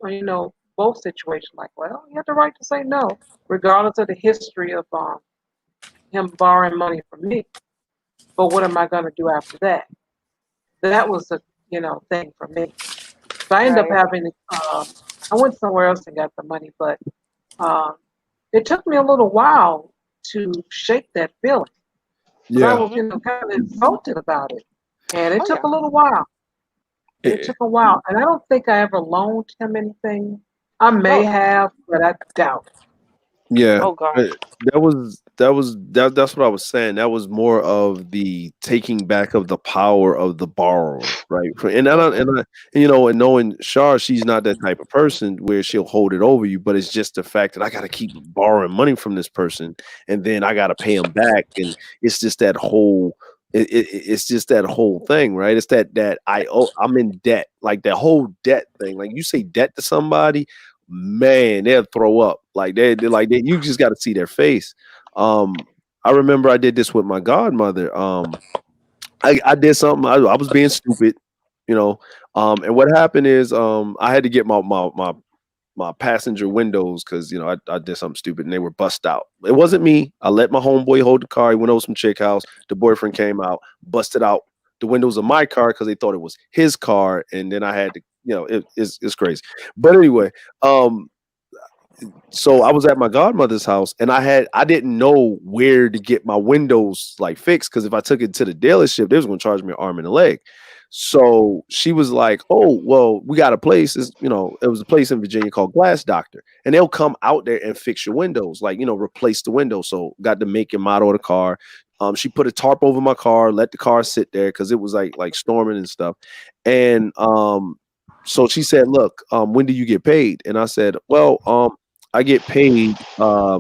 both situations like, well, you have the right to say no, regardless of the history of him borrowing money from me. But what am I going to do after that? That was a, thing for me. So I ended up having, I went somewhere else and got the money, but it took me a little while to shake that feeling. I was, kind of insulted about it. And it took a little while. It took a while. And I don't think I ever loaned him anything. I may have, but I doubt it. Yeah, Oh God. that's what I was saying. That was more of the taking back of the power of the borrower, right? And knowing Shar, she's not that type of person where she'll hold it over you, but it's just the fact that I got to keep borrowing money from this person, and then I got to pay them back, and it's just that whole. It's just that whole thing, right? It's that I'm in debt, like that whole debt thing. Like you say debt to somebody, man, they'll throw up. Like you just got to see their face. I remember I did this with my godmother. I did something. I was being stupid, you know. And what happened is, I had to get my passenger windows because I did something stupid and they were bust out. It wasn't me. I let my homeboy hold the car. He went over some chick house. The boyfriend came out, busted out the windows of my car because they thought it was his car, and then I had to, it's crazy. But anyway, um, so I was at my godmother's house and I didn't know where to get my windows like fixed because if I took it to the dealership, they was going to charge me an arm and a leg. So she was like, "Oh, well, we got a place. It was a place in Virginia called Glass Doctor, and they'll come out there and fix your windows, like replace the windows." So got the make and model of the car. She put a tarp over my car, let the car sit there because it was like storming and stuff, and so she said, "Look, when do you get paid?" And I said, "Well, I get paid. I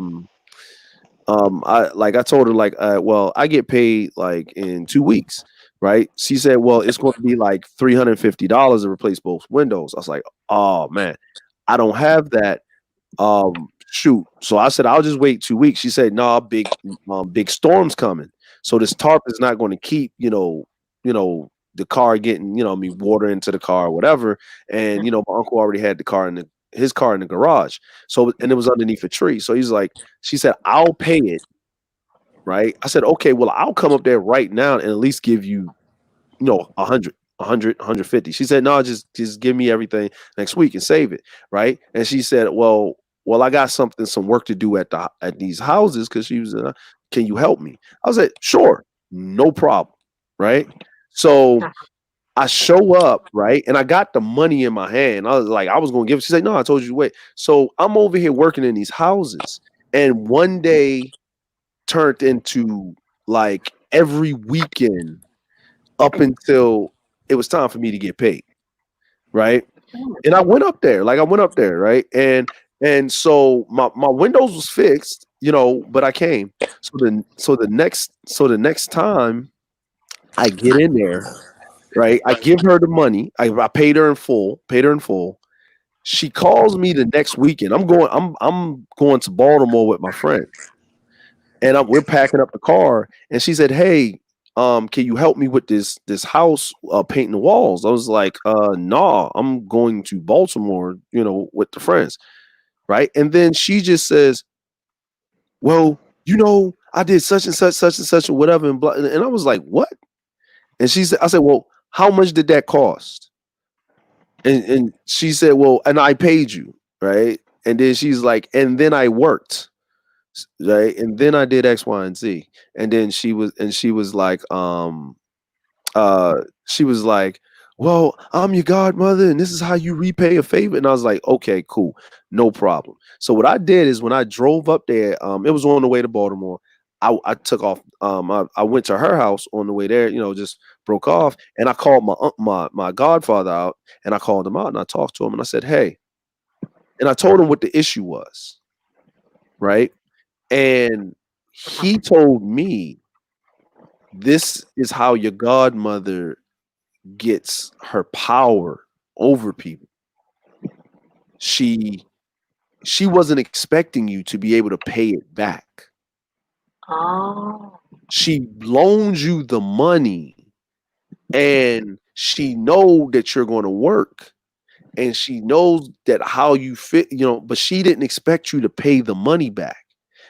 told her well, I get paid like in 2 weeks, right?" She said, "Well, it's going to be like $350 to replace both windows." I was like, "Oh man, I don't have that." Shoot. So I said, "I'll just wait 2 weeks." She said, "No, big storm's coming, so this tarp is not going to keep the car getting me water into the car or whatever." And my uncle already had his car in the garage, so and it was underneath a tree. So she said, "I'll pay it." Right? I said, "Okay, well, I'll come up there right now and at least give you 100, 150. She said, "No, just give me everything next week and save it." Right? And she said, well, I got some work to do at these houses because she was, "Can you help me?" I was like, "Sure, no problem." Right? So I show up, right? And I got the money in my hand. I was like, I was going to give it. She said, "No, I told you to wait." So I'm over here working in these houses. And one day turned into like every weekend up until it was time for me to get paid, right? And I went up there, right? And so my windows was fixed, but I came. So the next time I get in there, right? I give her the money. I paid her in full. She calls me the next weekend. I'm going to Baltimore with my friend, and we're packing up the car. And she said, "Hey, can you help me with this house painting the walls?" I was like, "Nah, I'm going to Baltimore, with the friends." Right? And then she just says, "Well, I did such and such, or whatever." And blah. And I was like, "What?" And I said, "Well, how much did that cost?" And she said, "Well, and I paid you, right?" And then she's like, "And then I worked, right? And then I did X, Y, and Z." And then she was like, she was like, "Well, I'm your godmother, and this is how you repay a favor." And I was like, "Okay, cool, no problem." So what I did is when I drove up there, it was on the way to Baltimore. I took off. I went to her house on the way there. Just broke off, and I called my godfather out, and I called him out, and I talked to him, and I said, "Hey," and I told him what the issue was, right? And he told me, "This is how your godmother gets her power over people. She she wasn't expecting you to be able to pay it back. Oh. She loans you the money and she know that you're going to work and she knows that how you fit, but she didn't expect you to pay the money back.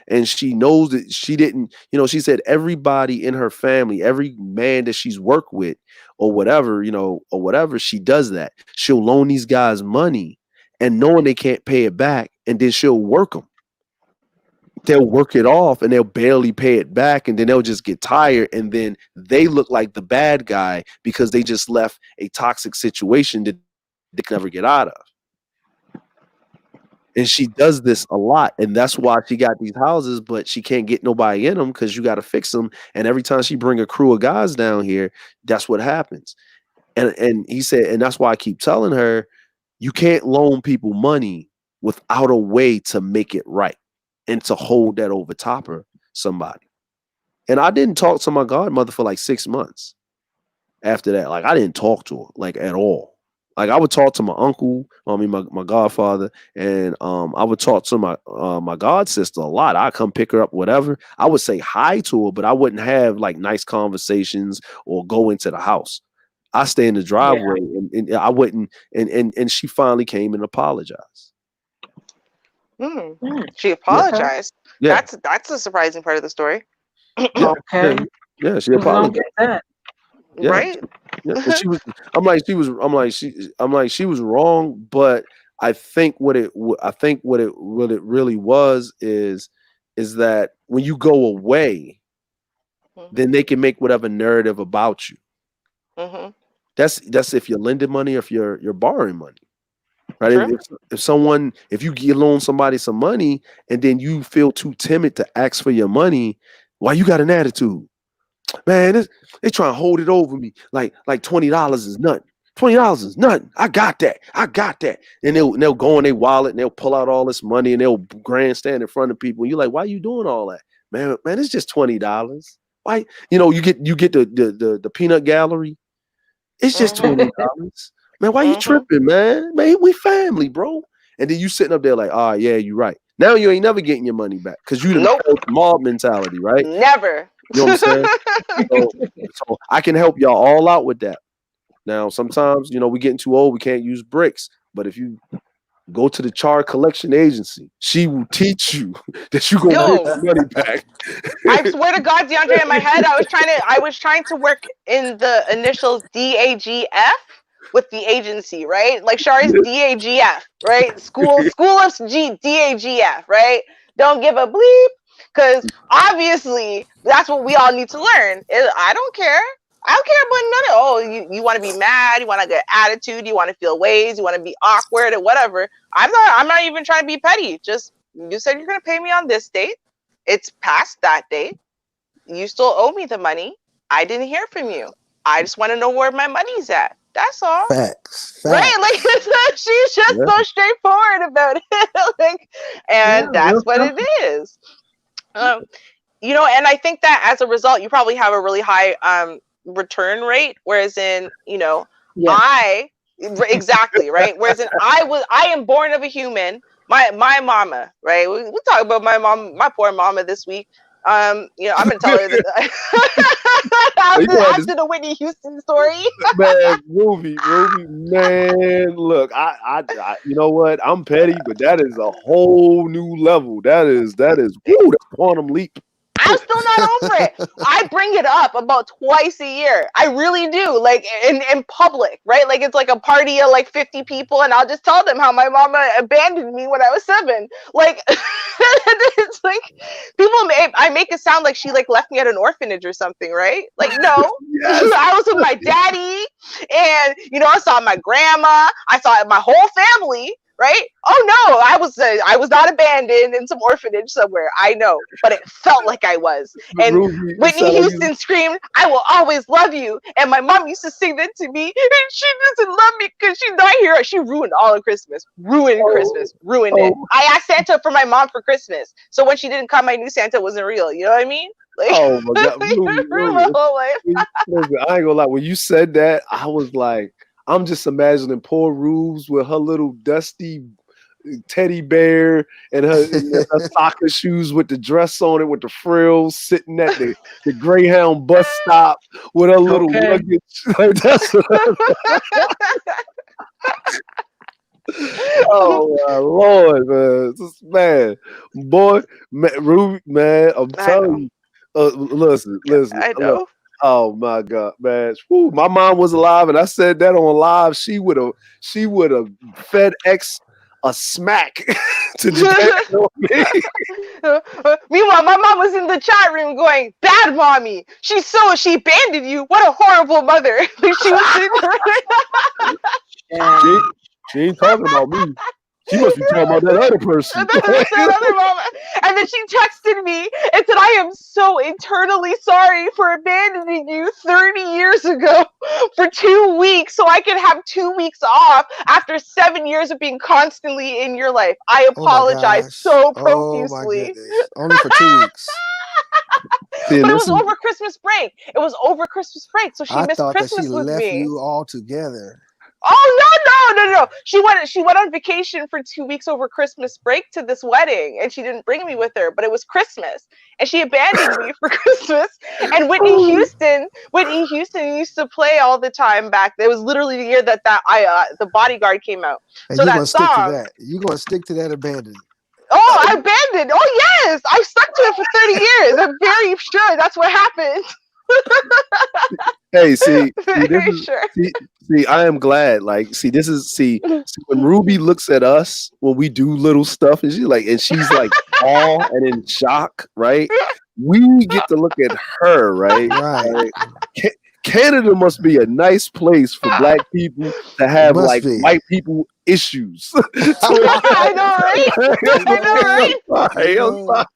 And she knows that she didn't, she said everybody in her family, every man that she's worked with or whatever, she does that. She'll loan these guys money and knowing they can't pay it back, and then she'll work them. They'll work it off and they'll barely pay it back, and then they'll just get tired, and then they look like the bad guy because they just left a toxic situation that they can never get out of. And she does this a lot, and that's why she got these houses, but she can't get nobody in them because you got to fix them. And every time she bring a crew of guys down here, that's what happens. And he said, and that's why I keep telling her, you can't loan people money without a way to make it right and to hold that over top of somebody. And I didn't talk to my godmother for like 6 months after that. Like I didn't talk to her like at all. Like I would talk to my uncle, my godfather, and I would talk to my god sister a lot. I'd come pick her up, whatever. I would say hi to her, but I wouldn't have like nice conversations or go into the house. I stay in the driveway, and I wouldn't. And she finally came and apologized. She apologized. Yeah. That's a surprising part of the story. Okay. Yeah, she Who's gonna apologized. get that? Yeah. Right? Yeah. And she was. She was wrong. But I think what it really was is that when you go away, then they can make whatever narrative about you. Mm-hmm. That's if you're lending money or if you're borrowing money. Right. If you loan somebody some money and then you feel too timid to ask for your money, why you got an attitude? Man, they trying to hold it over me like $20 is nothing. $20 is nothing. I got that. And they'll go in their wallet and they'll pull out all this money and they'll grandstand in front of people. And you're like, why are you doing all that? Man, it's just $20. Why? You get the peanut gallery. It's just $20. Man, why you tripping, man? Man, we family, bro. And then you sitting up there like, yeah, you're right. Now you ain't never getting your money back because you didn't felt mob mentality, right? Never. You know what I'm saying? So I can help y'all all out with that. Now, sometimes, we're getting too old. We can't use bricks. But if you go to the Char Collection Agency, she will teach you that you gonna get your money back. I swear to God, DeAndre, in my head, I was trying to work in the initials DAGF with the agency, right? Like Shari's DAGF, right? School of DAGF, right? Don't give a bleep, because obviously that's what we all need to learn. I don't care. I don't care about none of you want to be mad, you want to get attitude, you want to feel ways, you want to be awkward or whatever. I'm not even trying to be petty. Just you said you're gonna pay me on this date. It's past that date. You still owe me the money. I didn't hear from you. I just want to know where my money's at. That's all. Facts. Right? Like she's just so straightforward about it. That's what it is. And I think that as a result, you probably have a really high return rate, whereas in exactly right. Whereas in I am born of a human. My mama, right? We talk about my mom, my poor mama this week. I'm gonna tell her that after the Whitney Houston story. Man, Ruby, man, look, I you know what? I'm petty, but that is a whole new level. That is that's quantum leap. I'm still not over it. I bring it up about twice a year. I really do. Like in public, right? Like it's like a party of like 50 people, and I'll just tell them how my mama abandoned me when I was 7. Like it's like I make it sound like she like left me at an orphanage or something, right? Like no. Yes. I was with my daddy, and I saw my grandma, I saw my whole family. Right? Oh no, I was not abandoned in some orphanage somewhere. I know, but it felt like I was. And Whitney Houston screamed, "I will always love you." And my mom used to sing that to me, and she doesn't love me because she's not here. She ruined all of Christmas. Ruined it. I asked Santa for my mom for Christmas, so when she didn't come, I knew Santa wasn't real. You know what I mean? Like, oh my God, ruined my whole life. Listen, I ain't gonna lie. When you said that, I was like, I'm just imagining poor Rubes with her little dusty teddy bear and her soccer shoes with the dress on it with the frills, sitting at the Greyhound bus stop with her little luggage. Like, that's oh my Lord, man, Ruby, man, I'm telling you. Listen. I know. Oh my God, man! Whew, my mom was alive, and I said that on live. She would have FedEx a smack to depend on me. Meanwhile, my mom was in the chat room going, "Bad mommy. She abandoned you. What a horrible mother." Like she was. She ain't talking about me. She must be talking about that other person. And then another moment. And then she texted me and said, I am so eternally sorry for abandoning you 30 years ago for 2 weeks so I could have 2 weeks off after 7 years of being constantly in your life. I apologize so Oh my profusely. goodness. Only for 2 weeks. See, But it this was is over Christmas break. It was over Christmas break. So she I missed thought that Christmas she with left me. you all together. Oh no. She went on vacation for 2 weeks over Christmas break to this wedding, and she didn't bring me with her, but it was Christmas. And she abandoned me for Christmas. And Whitney Houston used to play all the time back. It was literally the year that the Bodyguard came out. And So you're that gonna stick to song. that. You're gonna stick to that abandoned. Oh, I abandoned. Oh yes, I stuck to it for 30 years. I'm very sure that's what happened. hey, see, Very sure. see, I am glad. Like, see, when Ruby looks at us when we do little stuff, and she's like awe and in shock, right? We get to look at her, right? Right. Canada must be a nice place for Black people to have must like be. white people issues. I know, right? I know, right?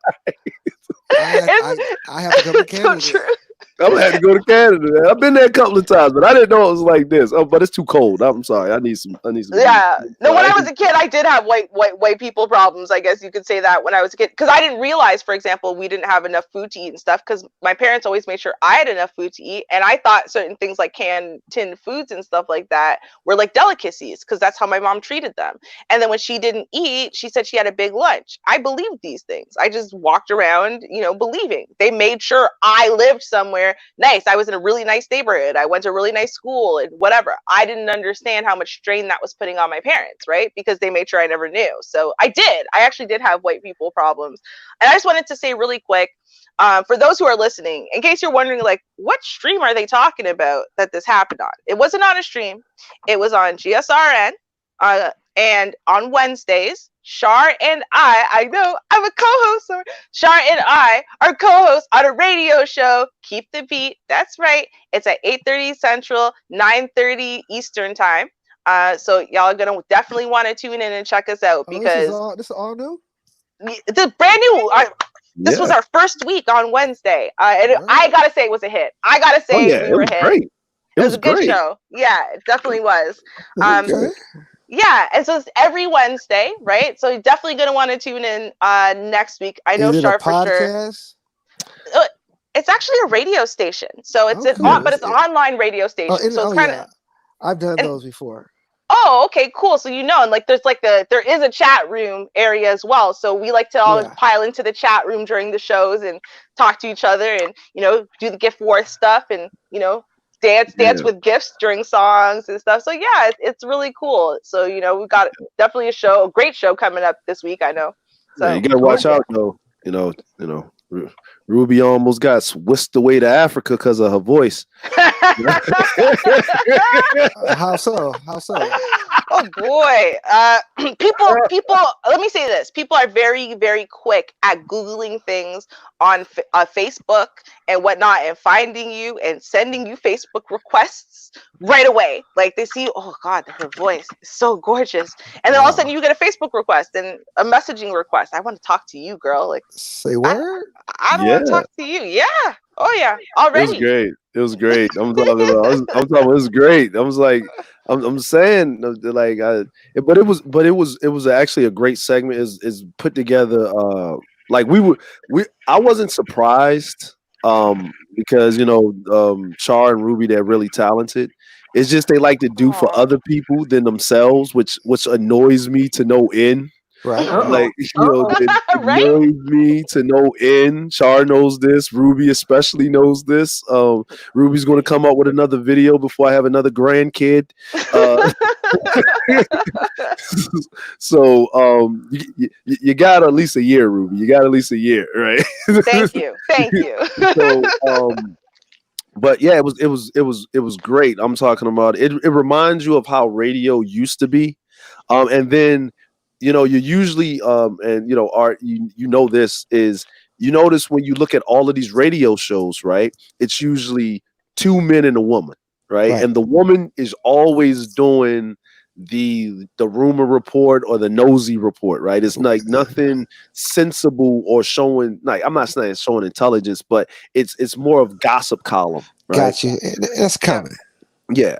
I'm sorry. I have to come to It's so Canada. true. I'm gonna have to go to Canada. I've been there a couple of times, but I didn't know it was like this. Oh, but it's too cold. I'm sorry. I need some. Yeah. No, when I was a kid, I did have white people problems. I guess you could say that when I was a kid, because I didn't realize, for example, we didn't have enough food to eat and stuff. Because my parents always made sure I had enough food to eat, and I thought certain things like canned tinned foods and stuff like that were like delicacies, because that's how my mom treated them. And then when she didn't eat, she said she had a big lunch. I believed these things. I just walked around, believing. They made sure I lived somewhere nice. I was in a really nice neighborhood. I went to a really nice school and whatever. I didn't understand how much strain that was putting on my parents, right? Because they made sure I never knew. So I actually did have white people problems. And I just wanted to say really quick, for those who are listening, in case you're wondering, like, what stream are they talking about that this happened on? It wasn't on a stream. It was on GSRN. And on Wednesdays, Char and I know I'm a co-host. Char and I are co-hosts on a radio show, Keep the Beat. That's right. It's at 8:30 Central, 9:30 Eastern time. So y'all are gonna definitely want to tune in and check us out because this is all new. The brand new. This was our first week on Wednesday, and I gotta say it was a hit. I gotta say we were a hit. Great. It was a good show. Yeah, it definitely was. Okay. Yeah, and so it's every Wednesday, right? So you're definitely gonna want to tune in next week. I know Char for sure. It's actually a radio station, so it's but it's an online radio station. So it's kind of. I've done those before. Oh, okay, cool. So and like there's like there is a chat room area as well. So we like to all pile into the chat room during the shows and talk to each other and do the gift war stuff and dance with gifts during songs and stuff. So yeah, it's really cool. So we've got definitely a great show coming up this week. I know. So you gotta watch out though. Ruby almost got whisked away to Africa because of her voice. How so? Oh boy. People, let me say this. People are very, very quick at Googling things on Facebook and whatnot and finding you and sending you Facebook requests right away. Like they see, oh God, her voice is so gorgeous. And then all of a sudden you get a Facebook request and a messaging request. I want to talk to you, girl. Like, say what? I don't want to talk to you. Yeah. Oh yeah. Already. It was great. I'm talking about it was great. I was like, I'm saying like but it was actually a great segment. Is put together like I wasn't surprised because Char and Ruby, they're really talented. It's just they like to do for other people than themselves, which annoys me to no end. Right. Like it annoys me to no end. Char knows this. Ruby especially knows this. Ruby's going to come up with another video before I have another grandkid. So you got at least a year, Ruby. You got at least a year, right? Thank you. So but yeah, it was great. I'm talking about it. It reminds you of how radio used to be, and then. You usually and Art, this is you notice when you look at all of these radio shows, right? It's usually two men and a woman, right? And the woman is always doing the rumor report or the nosy report, right? It's like nothing sensible or showing, like, I'm not saying it's showing intelligence, but it's more of gossip column, right? Got you. That's coming. Yeah.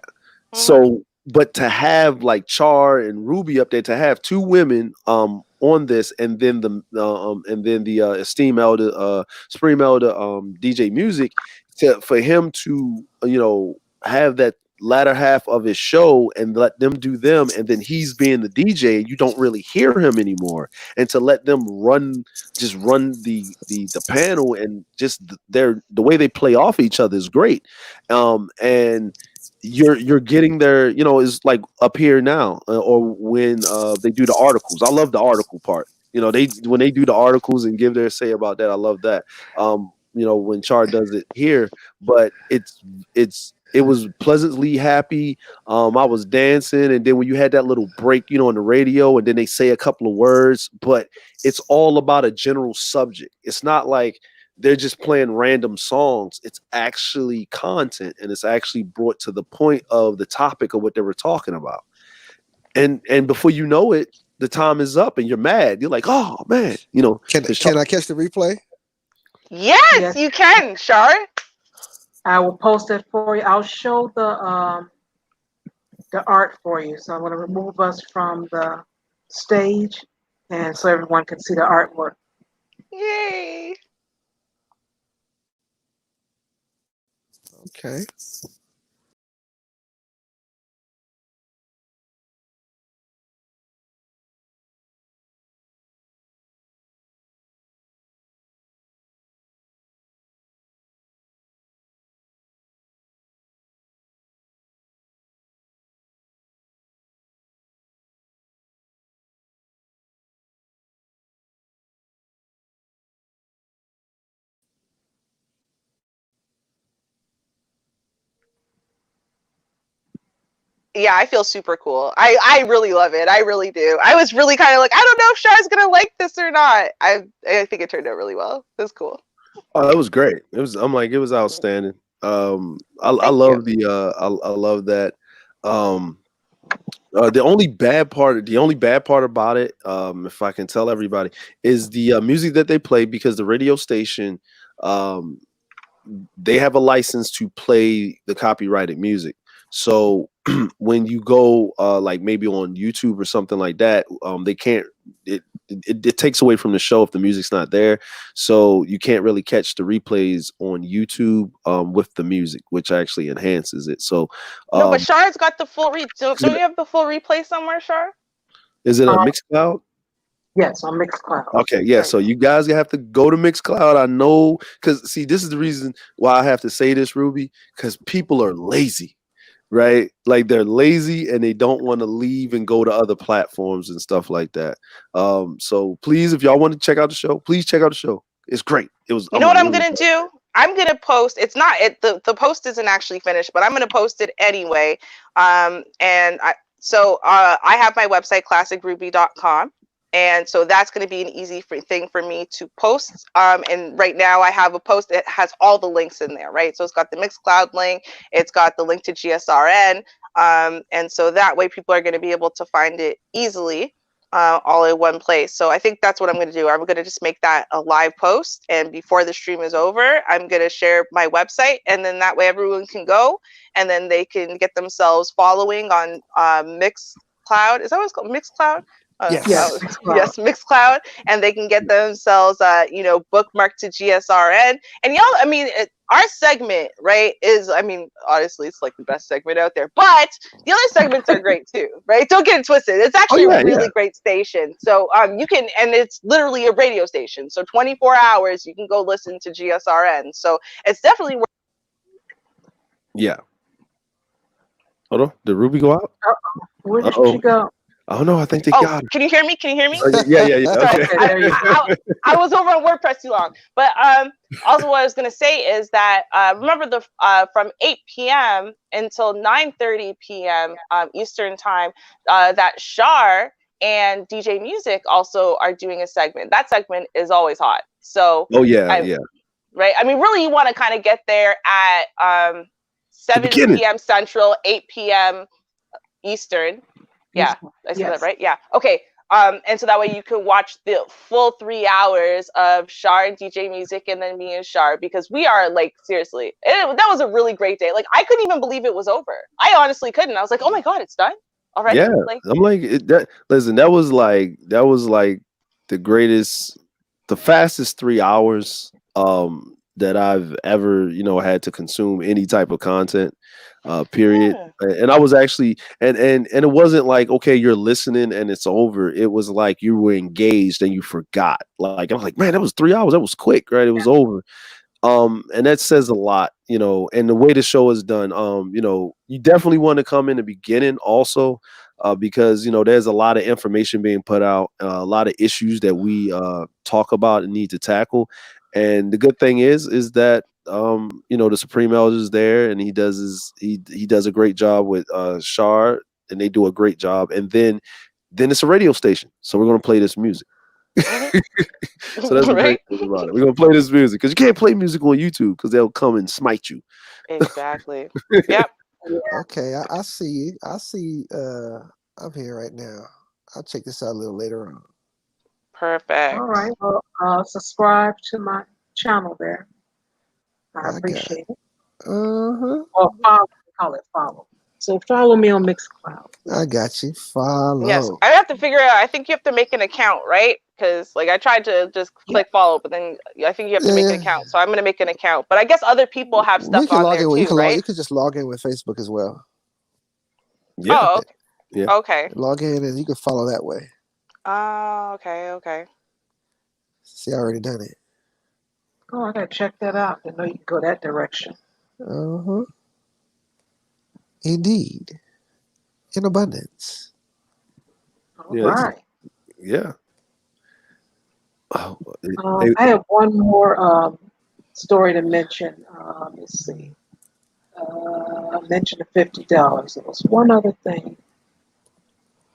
Mhm. So, but to have like Char and Ruby up there, to have two women on this, and then the esteemed elder Supreme Elder DJ Music, for him to have that latter half of his show and let them do them, and then he's being the DJ and you don't really hear him anymore, and to let them run the panel, and just the way they play off each other is great. And you're getting their, is like up here now, or when they do the articles. I love the article part. When they do the articles and give their say about that, I love that. When Char does it here, but it was pleasantly happy. I was dancing, and then when you had that little break, on the radio, and then they say a couple of words, but it's all about a general subject. It's not like they're just playing random songs. It's actually content, and it's actually brought to the point of the topic of what they were talking about. And before you know it, the time is up and you're mad. You're like, oh man, Can I catch the replay? Yes, you can, Char. I will post it for you. I'll show the art for you. So I'm going to remove us from the stage, and so everyone can see the artwork. Yay. Okay. Yeah, I feel super cool. I really love it. I really do. I was really kind of like, I don't know if Char's gonna like this or not. I think it turned out really well. It was cool. Oh, it was great. It was outstanding. I Thank love you. I love that. The only bad part about it, if I can tell everybody, is the music that they play, because the radio station, they have a license to play the copyrighted music. So when you go like maybe on YouTube or something like that, they can't. It takes away from the show if the music's not there, so you can't really catch the replays on YouTube with the music, which actually enhances it. So No, but Char's got the full don't you have the full replay somewhere, Char? is it on Mixcloud? Yes, on Mixcloud. Okay, yeah. Right. So you guys have to go to Mixcloud. I know, because see, this is the reason why I have to say this, Ruby, because people are lazy, right? Like they're lazy and they don't want to leave and go to other platforms and stuff like that. So please, if y'all want to check out the show, please check out the show. It's great. It was. You know what I'm gonna do? I'm gonna post. It's not it. The post isn't actually finished, but I'm gonna post it anyway. And I have my website classicruby.com. And so that's going to be an easy thing for me to post. And right now I have a post that has all the links in there, right? So it's got the Mixcloud link, it's got the link to GSRN. And so that way people are going to be able to find it easily, all in one place. So I think that's what I'm going to do. I'm going to just make that a live post. And before the stream is over, I'm going to share my website. And then that way everyone can go and then they can get themselves following on Mixcloud. Is that what it's called? Mixcloud? Yes. Yes, Mixcloud, and they can get themselves, bookmarked to GSRN. And y'all, I mean, our segment, right, is, I mean, honestly, it's like the best segment out there. But the other segments are great too, right? Don't get it twisted. It's actually a really great station. So you can, and it's literally a radio station. So 24 hours, you can go listen to GSRN. So it's definitely worth. Yeah. Hold on. Did Ruby go out? Where did she go? Oh no, I think they got it. Can you hear me? Can you hear me? Yeah. Sorry, Okay. I was over on WordPress too long. But also what I was going to say is that remember from 8 p.m. until 9:30 p.m. Eastern time, that Char and DJ Music also are doing a segment. That segment is always hot. So yeah. Right. I mean, really, you want to kind of get there at 7 p.m. Central, 8 p.m. Eastern. Yeah, I said that Yes. right. Yeah. Okay. And so that way you could watch the full 3 hours of Char and DJ music, and then me and Char, because we are like, seriously, that was a really great day. Like, I couldn't even believe it was over. I honestly couldn't. I was like, oh my God, it's done already. Yeah, Like, I'm like listen, that was like the greatest, the fastest 3 hours that I've ever had to consume any type of content. Period. yeah. And I was actually and it wasn't like, okay, you're listening and it's over. It was like you were engaged and you forgot. Like, I was like, man, that was 3 hours. That was quick, right? It was over. And that says a lot, and the way the show is done. You definitely want to come in the beginning also, because there's a lot of information being put out, a lot of issues that we talk about and need to tackle. And the good thing is that the Supreme Elder is there, and he does a great job with Shar, and they do a great job. And then it's a radio station, so we're gonna play this music. So that's the great Right? thing about it. We're gonna play this music because you can't play music on YouTube because they'll come and smite you. Exactly. Yep. Okay, I see you. I see. I'm here right now. I'll check this out a little later on. Perfect. All right. Well, subscribe to my channel there. I I got. appreciate it. Uh-huh. Or follow. Call it follow. So follow me on Mixcloud. I got you. Follow. Yes, I have to figure out. I think you have to make an account, right? Because like I tried to just click follow, but then I think you have to make an account. So I'm gonna make an account. But I guess other people have We stuff can on log there in. too, right? You could just log in with Facebook as well. Yeah. Oh, okay. Yeah. Okay. Log in and you can follow that way. Okay, okay. See, I already done it. Oh, I gotta check that out. I know you can go that direction. Uh-huh. Indeed. In abundance. All Yeah. right. Yeah. Oh, I have one more story to mention. Let's see. I mentioned the $50. There was one other thing.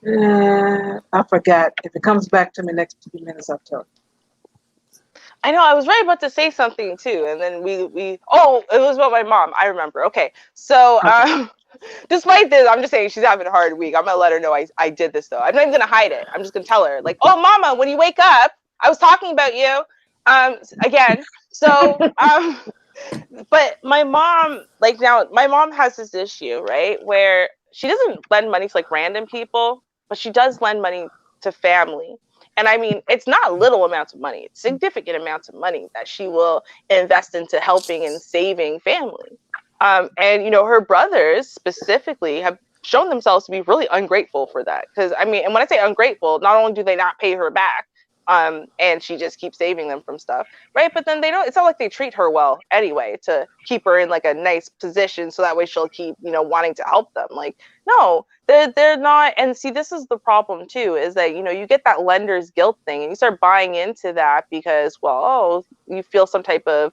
I forgot. If it comes back to me next few minutes, I'll tell you. I know I was right about to say something too, and then we oh, it was about my mom. I remember. Okay, so despite this, I'm just saying she's having a hard week. I'm gonna let her know I did this though. I'm not even gonna hide it. I'm just gonna tell her like, oh, mama, when you wake up, I was talking about you. Again. So but my mom, like now, my mom has this issue, right, where she doesn't lend money to like random people, but she does lend money to family. And I mean, it's not little amounts of money, it's significant amounts of money that she will invest into helping and saving family. And her brothers specifically have shown themselves to be really ungrateful for that. Because I mean, and when I say ungrateful, not only do they not pay her back, and she just keeps saving them from stuff, right? But then they don't. It's not like they treat her well anyway to keep her in like a nice position, so that way she'll keep wanting to help them. Like no, they're not. And see, this is the problem too, is that you get that lender's guilt thing, and you start buying into that because you feel some type of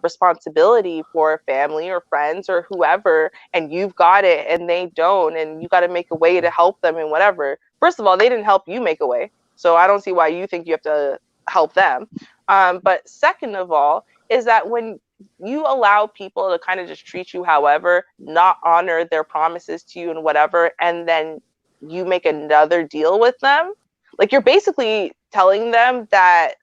responsibility for family or friends or whoever, and you've got it and they don't, and you got to make a way to help them and whatever. First of all, they didn't help you make a way. So I don't see why you think you have to help them. But second of all, is that when you allow people to kind of just treat you however, not honor their promises to you and whatever, and then you make another deal with them, like you're basically telling them that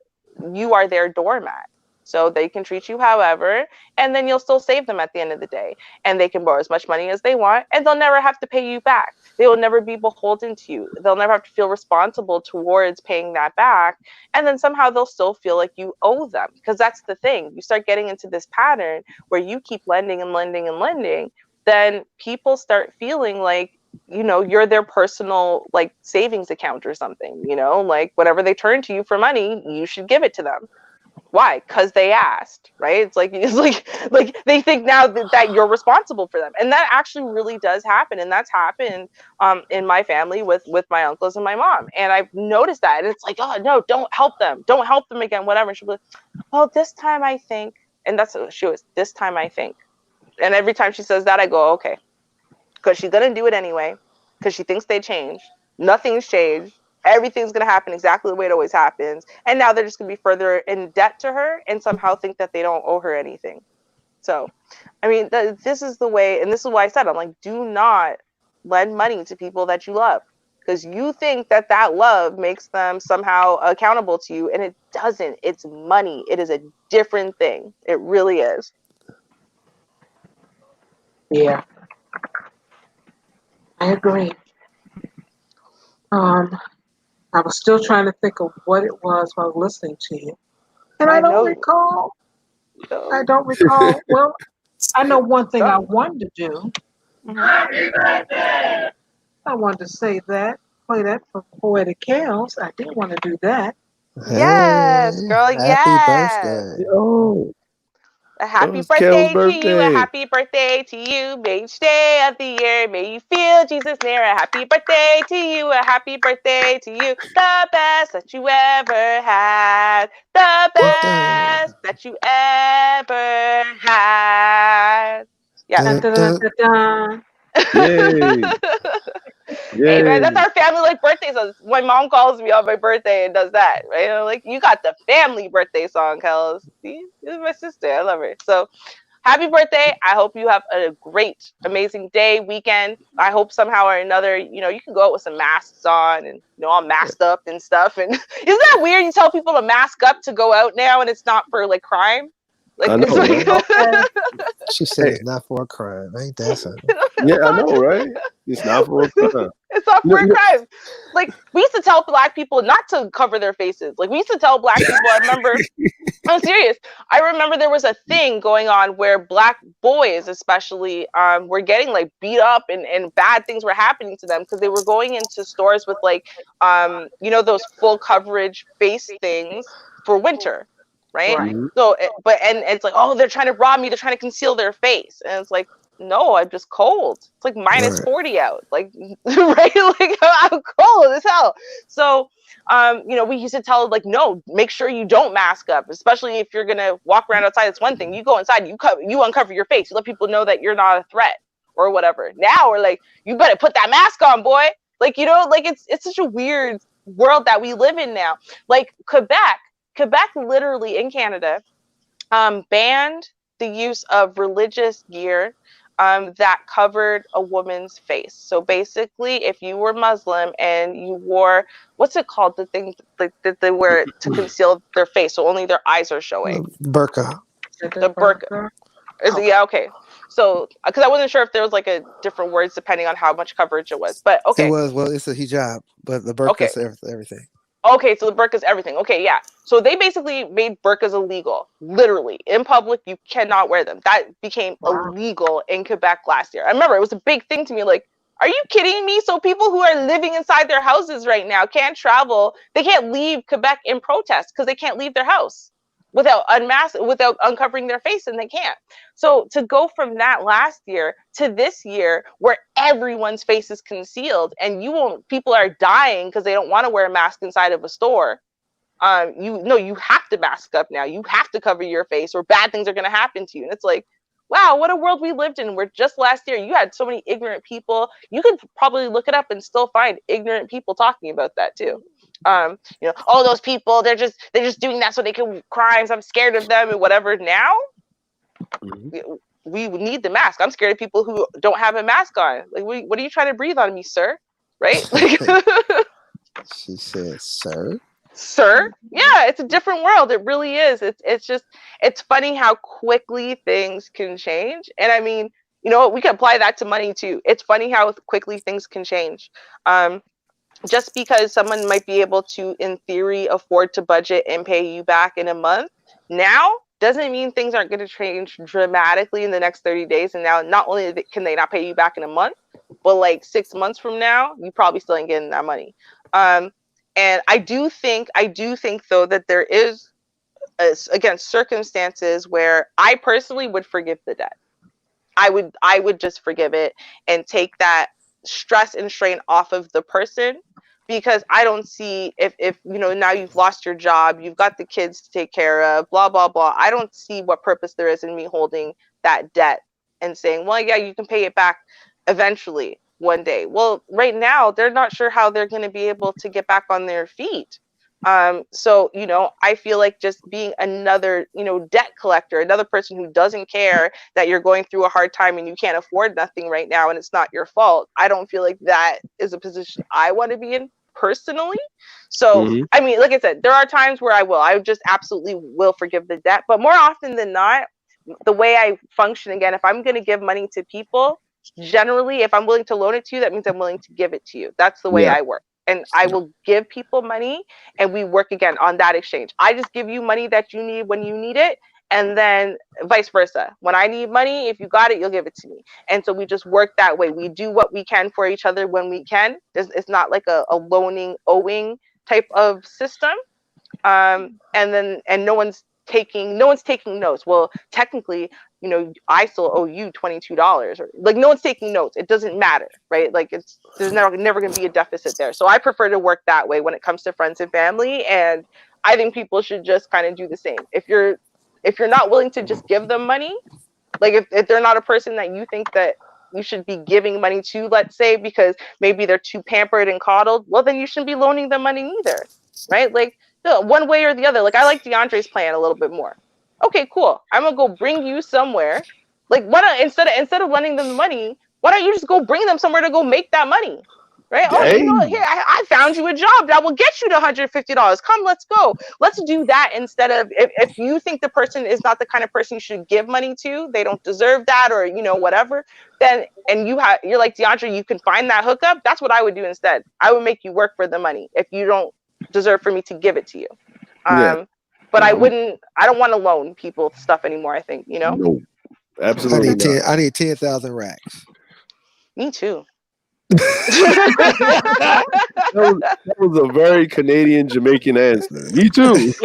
you are their doormat. So they can treat you however, and then you'll still save them at the end of the day. And they can borrow as much money as they want, and they'll never have to pay you back. They will never be beholden to you. They'll never have to feel responsible towards paying that back. And then somehow they'll still feel like you owe them. Because that's the thing. You start getting into this pattern where you keep lending and lending and lending, then people start feeling like, you're their personal like savings account or something, like whenever they turn to you for money, you should give it to them. Why? Because they asked, right? It's like they think now that you're responsible for them, and that actually really does happen, and that's happened in my family with my uncles and my mom, and I've noticed that, and it's like, oh no, don't help them again, whatever. And she'll be like, well, this time I think, and that's what she was. This time I think, and every time she says that, I go, okay, because she's gonna do it anyway, because she thinks they changed. Nothing's changed. Everything's going to happen exactly the way it always happens. And now they're just going to be further in debt to her and somehow think that they don't owe her anything. So, I mean, this is the way, and this is why I said, I'm like, do not lend money to people that you love. because you think that that love makes them somehow accountable to you, and it doesn't. It's money. It is a different thing. It really is. Yeah, I agree. Um, I was still trying to think of what it was while listening to you, and I I don't know. recall. I So, don't recall. Well, I know one thing I so. wanted to do. Mhm. I wanted to say that, play that for Poetic Chaos. I did want to do that. Yes, Hey, girl. happy Yes. birthday. Yo, A that happy was Kale's birthday to you. A birthday. happy birthday to you. May each day of the year, may you feel Jesus near. A happy birthday to you. A happy birthday to you. The best that you ever had. The Dun, best that you ever had. Yeah. Dun, dun, dun, dun, dun, dun, dun. Yay. Hey man, that's Yay. our family like birthday song. My mom calls me on my birthday and does that, right? I'm like, you got the family birthday song, Kels. See, this is my sister. I love her. So happy birthday. I hope you have a great, amazing day, weekend. I hope somehow or another, you can go out with some masks on and, all masked up and stuff. And isn't that weird? You tell people to mask up to go out now and it's not for like crime. Like, I it's know, like, right? Okay. She said Hey, it's not for a crime. Ain't that something? yeah, it's I not, know, right? It's not for a crime. it's not You for know, a you know, crime. Like, we used to tell black people not to cover their faces. Like, we used to tell black people, I remember, I'm serious. I remember there was a thing going on where black boys, especially, were getting like beat up and bad things were happening to them because they were going into stores with like, those full coverage face things for winter, right? Right. Mhm. So, and it's like, oh, they're trying to rob me. They're trying to conceal their face, and it's like, no, I'm just cold. It's like minus Right. 40 out, like, right? Like, I'm cold as hell. So we used to tell like, no, make sure you don't mask up, especially if you're gonna walk around outside. It's one thing. You go inside, you uncover your face, you let people know that you're not a threat or whatever. Now we're like, you better put that mask on, boy. Like, like it's such a weird world that we live in now. Like Quebec literally in Canada banned the use of religious gear that covered a woman's face. So basically, if you were Muslim and you wore, what's it called, the thing that they wear to conceal their face, so only their eyes are showing, Burqa. Did the the burqa. burger? Is it, Okay. yeah, okay. So, because I wasn't sure if there was like a different words depending on how much coverage it was, but It okay, was, well, it's a hijab, but the okay. burqa's everything. Okay, so the burqa's everything. Okay, yeah. So they basically made burqas illegal. Literally. In public, you cannot wear them. That became Wow. illegal in Quebec last year. I remember it was a big thing to me. Like, are you kidding me? So people who are living inside their houses right now can't travel. They can't leave Quebec in protest because they can't leave their house without uncovering their face, and they can't. So to go from that last year to this year where everyone's face is concealed and people are dying because they don't want to wear a mask inside of a store. You have to mask up now. You have to cover your face or bad things are going to happen to you. And it's like, wow, what a world we lived in where just last year you had so many ignorant people. You could probably look it up and still find ignorant people talking about that too. All those people, they're just doing that so they can crimes. I'm scared of them and whatever. Now Mhm. we need the mask. I'm scared of people who don't have a mask on. Like, what are you trying to breathe on me, sir? Right? Like, She said, sir. sir, yeah, it's a different world. It really is. It's funny how quickly things can change. And I mean, we can apply that to money too. It's funny how quickly things can change. Just because someone might be able to, in theory, afford to budget and pay you back in a month now doesn't mean things aren't going to change dramatically in the next 30 days. And now not only can they not pay you back in a month, but like 6 months from now, you probably still ain't getting that money. Um, and I do think though that there is, again, circumstances where I personally would forgive the debt. I would just forgive it and take that stress and strain off of the person, because I don't see, if now you've lost your job, you've got the kids to take care of, blah blah blah. I don't see what purpose there is in me holding that debt and saying, well, yeah, you can pay it back eventually one day. Well, right now they're not sure how they're going to be able to get back on their feet. So, you know, I feel like just being another, you know, debt collector, another person who doesn't care that you're going through a hard time and you can't afford nothing right now and it's not your fault. I don't feel like that is a position I want to be in personally. So, Mhm. I mean, like I said, there are times where I just absolutely will forgive the debt, but more often than not, the way I function again, if I'm going to give money to people, generally, if I'm willing to loan it to you, that means I'm willing to give it to you. That's the way Yeah. I work. And I will give people money and we work again on that exchange. I just give you money that you need when you need it. And then vice versa. When I need money, if you got it, you'll give it to me. And so we just work that way. We do what we can for each other when we can. It's not like a loaning, owing type of system. And no one's taking notes. Well, technically, you know, I still owe you $22, or like no one's taking notes. It doesn't matter, right? Like there's never going to be a deficit there. So I prefer to work that way when it comes to friends and family, and I think people should just kind of do the same. If you're not willing to just give them money, like if they're not a person that you think that you should be giving money to, let's say, because maybe they're too pampered and coddled, well, then you shouldn't be loaning them money either, right? Like one way or the other. Like I like DeAndre's plan a little bit more. Okay, cool. I'm gonna go bring you somewhere. Like why don't instead of lending them the money, why don't you just go bring them somewhere to go make that money? Right? Oh, you know Hey. what? Here, I found you a job that will get you to $150. Come, let's go. Let's do that instead of if you think the person is not the kind of person you should give money to, they don't deserve that, or you know whatever. Then and you're like DeAndre, you can find that hookup. That's what I would do instead. I would make you work for the money if you don't deserve for me to give it to you. Yeah. But I No, don't want to loan people stuff anymore. I think you know. no, I absolutely need not. 10. I need 10,000 racks. Me too. That was a very Canadian Jamaican answer. Me too. Me too.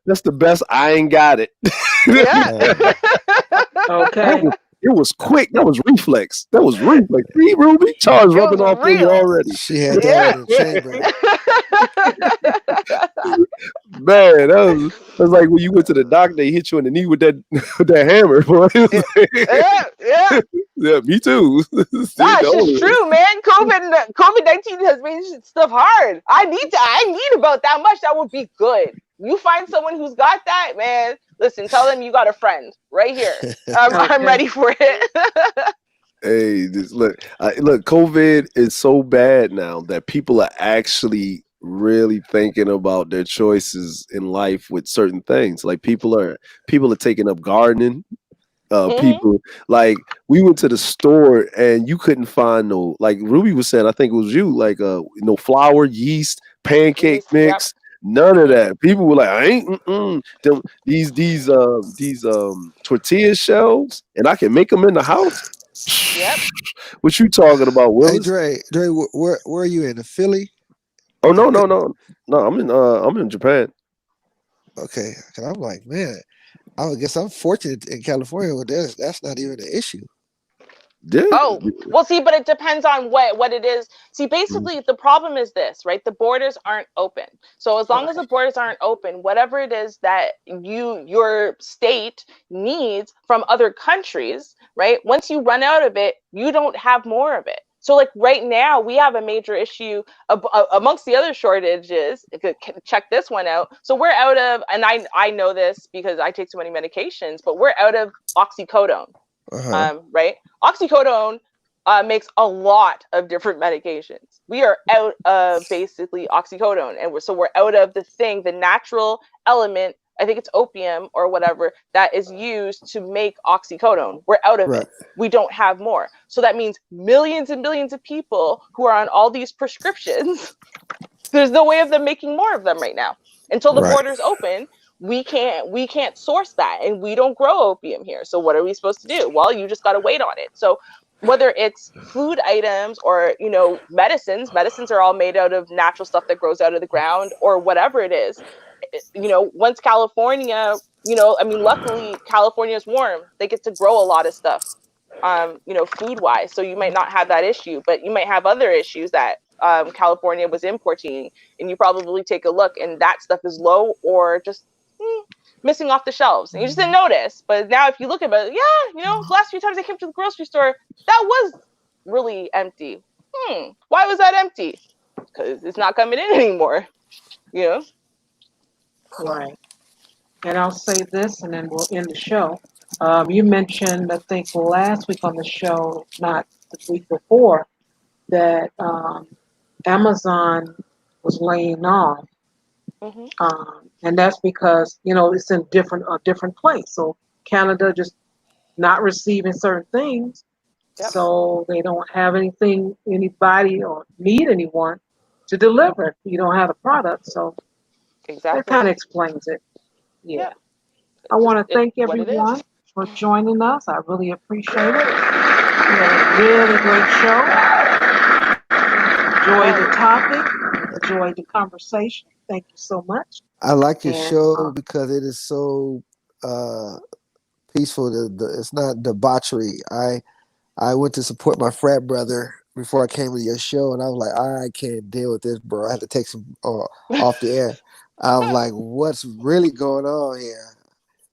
That's the best. I ain't got it. Yeah. Okay. It was quick. That was reflex. See, Ruby, Charles It rubbing was off on you real. already. She had that one in the chamber. Man, that was like when you went to the doctor, they hit you in the knee with that with that hammer. Boy. Yeah. Yeah, me too. See, Nah, it's just true, man. COVID-19 has made stuff hard. I need about that much. That would be good. You find someone who's got that, man. Listen, tell them you got a friend right here. I'm ready for it. Hey, look, COVID is so bad now that people are actually really thinking about their choices in life with certain things. Like people are taking up gardening. People like we went to the store and you couldn't find no, like Ruby was saying, I think it was you, like no flour, yeast, pancake Yeast, mix, none of that. People were like, I ain't these tortilla shells, and I can make them in the house. Yep. What you talking about, Hey Willis? Dre, where are you in? Philly? Oh no. I'm in Japan. Okay, because I'm like, man, I guess I'm fortunate in California with this. That's not even an issue. Yeah. Oh, well, see, but it depends on what it is. See, basically, the problem is this, right? The borders aren't open. So as long as the borders aren't open, whatever it is that your state needs from other countries, right? Once you run out of it, you don't have more of it. So like right now, we have a major issue amongst the other shortages. Check this one out. So we're out of, and I know this because I take so many medications, but we're out of oxycodone. Right? Oxycodone makes a lot of different medications. We are out of basically oxycodone, and we're out of the natural element. I think it's opium or whatever that is used to make oxycodone. We're out of it. We don't have more. So that means millions and millions of people who are on all these prescriptions, there's no way of them making more of them right now. Until the borders open, we can't source that, and we don't grow opium here. So what are we supposed to do? Well, you just got to wait on it. So whether it's food items or medicines are all made out of natural stuff that grows out of the ground or whatever it is. Once California, luckily California is warm, they get to grow a lot of stuff food wise, so you might not have that issue, but you might have other issues that California was importing, and you probably take a look and that stuff is low or just missing off the shelves, and you just didn't notice. But now if you look at it, the last few times I came to the grocery store, that was really empty. Why was that empty? Because it's not coming in anymore. You know? Right. And I'll say this, and then we'll end the show. You mentioned, I think, last week on the show, not the week before, that Amazon was laying off, Hmm. and that's because it's in a different place. So Canada just not receiving certain things, Yep. so they don't have anybody, or need anyone to deliver. You don't have the product, so that Exactly. kind of explains it. Yeah. Yep. I It's just want to it's thank what it is. everyone for joining us. I really appreciate it. We had a really great show. Enjoyed the Right. topic. Enjoyed the conversation. Thank you so much. I like your And show because it is so uh, peaceful. It's not debauchery. I went to support my frat brother before I came to your show, and I was like, I can't deal with this, bro. I had to take some off the air. I was like, what's really going on here?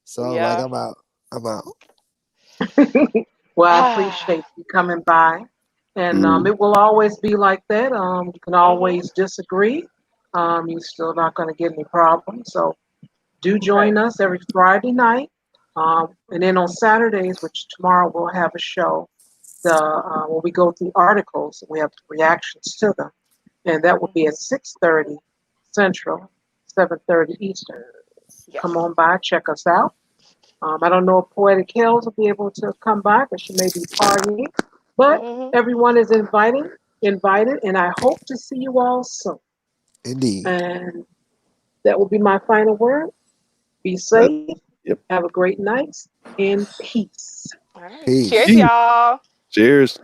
So I was like, Yeah. I'm out. I'm out. well, I appreciate you coming by. And Mm. it will always be like that. You can Mhm. always disagree. You're still not going to get any problems. So do Right. join us every Friday night. And then on Saturdays, which tomorrow we'll have a show, when we go through articles, we have reactions to them, and that will be Mhm. at 6:30 Central, 7:30 Eastern. Come Yes. on by, check us out. I don't know if Poetic Hills will be able to come by because she may be partying, but Mhm. everyone is invited, and I hope to see you all soon. Indeed. And that will be my final word. Be That, safe. yep. Have a great night, and peace. All right. Cheers, Peace. Peace. y'all. Cheers.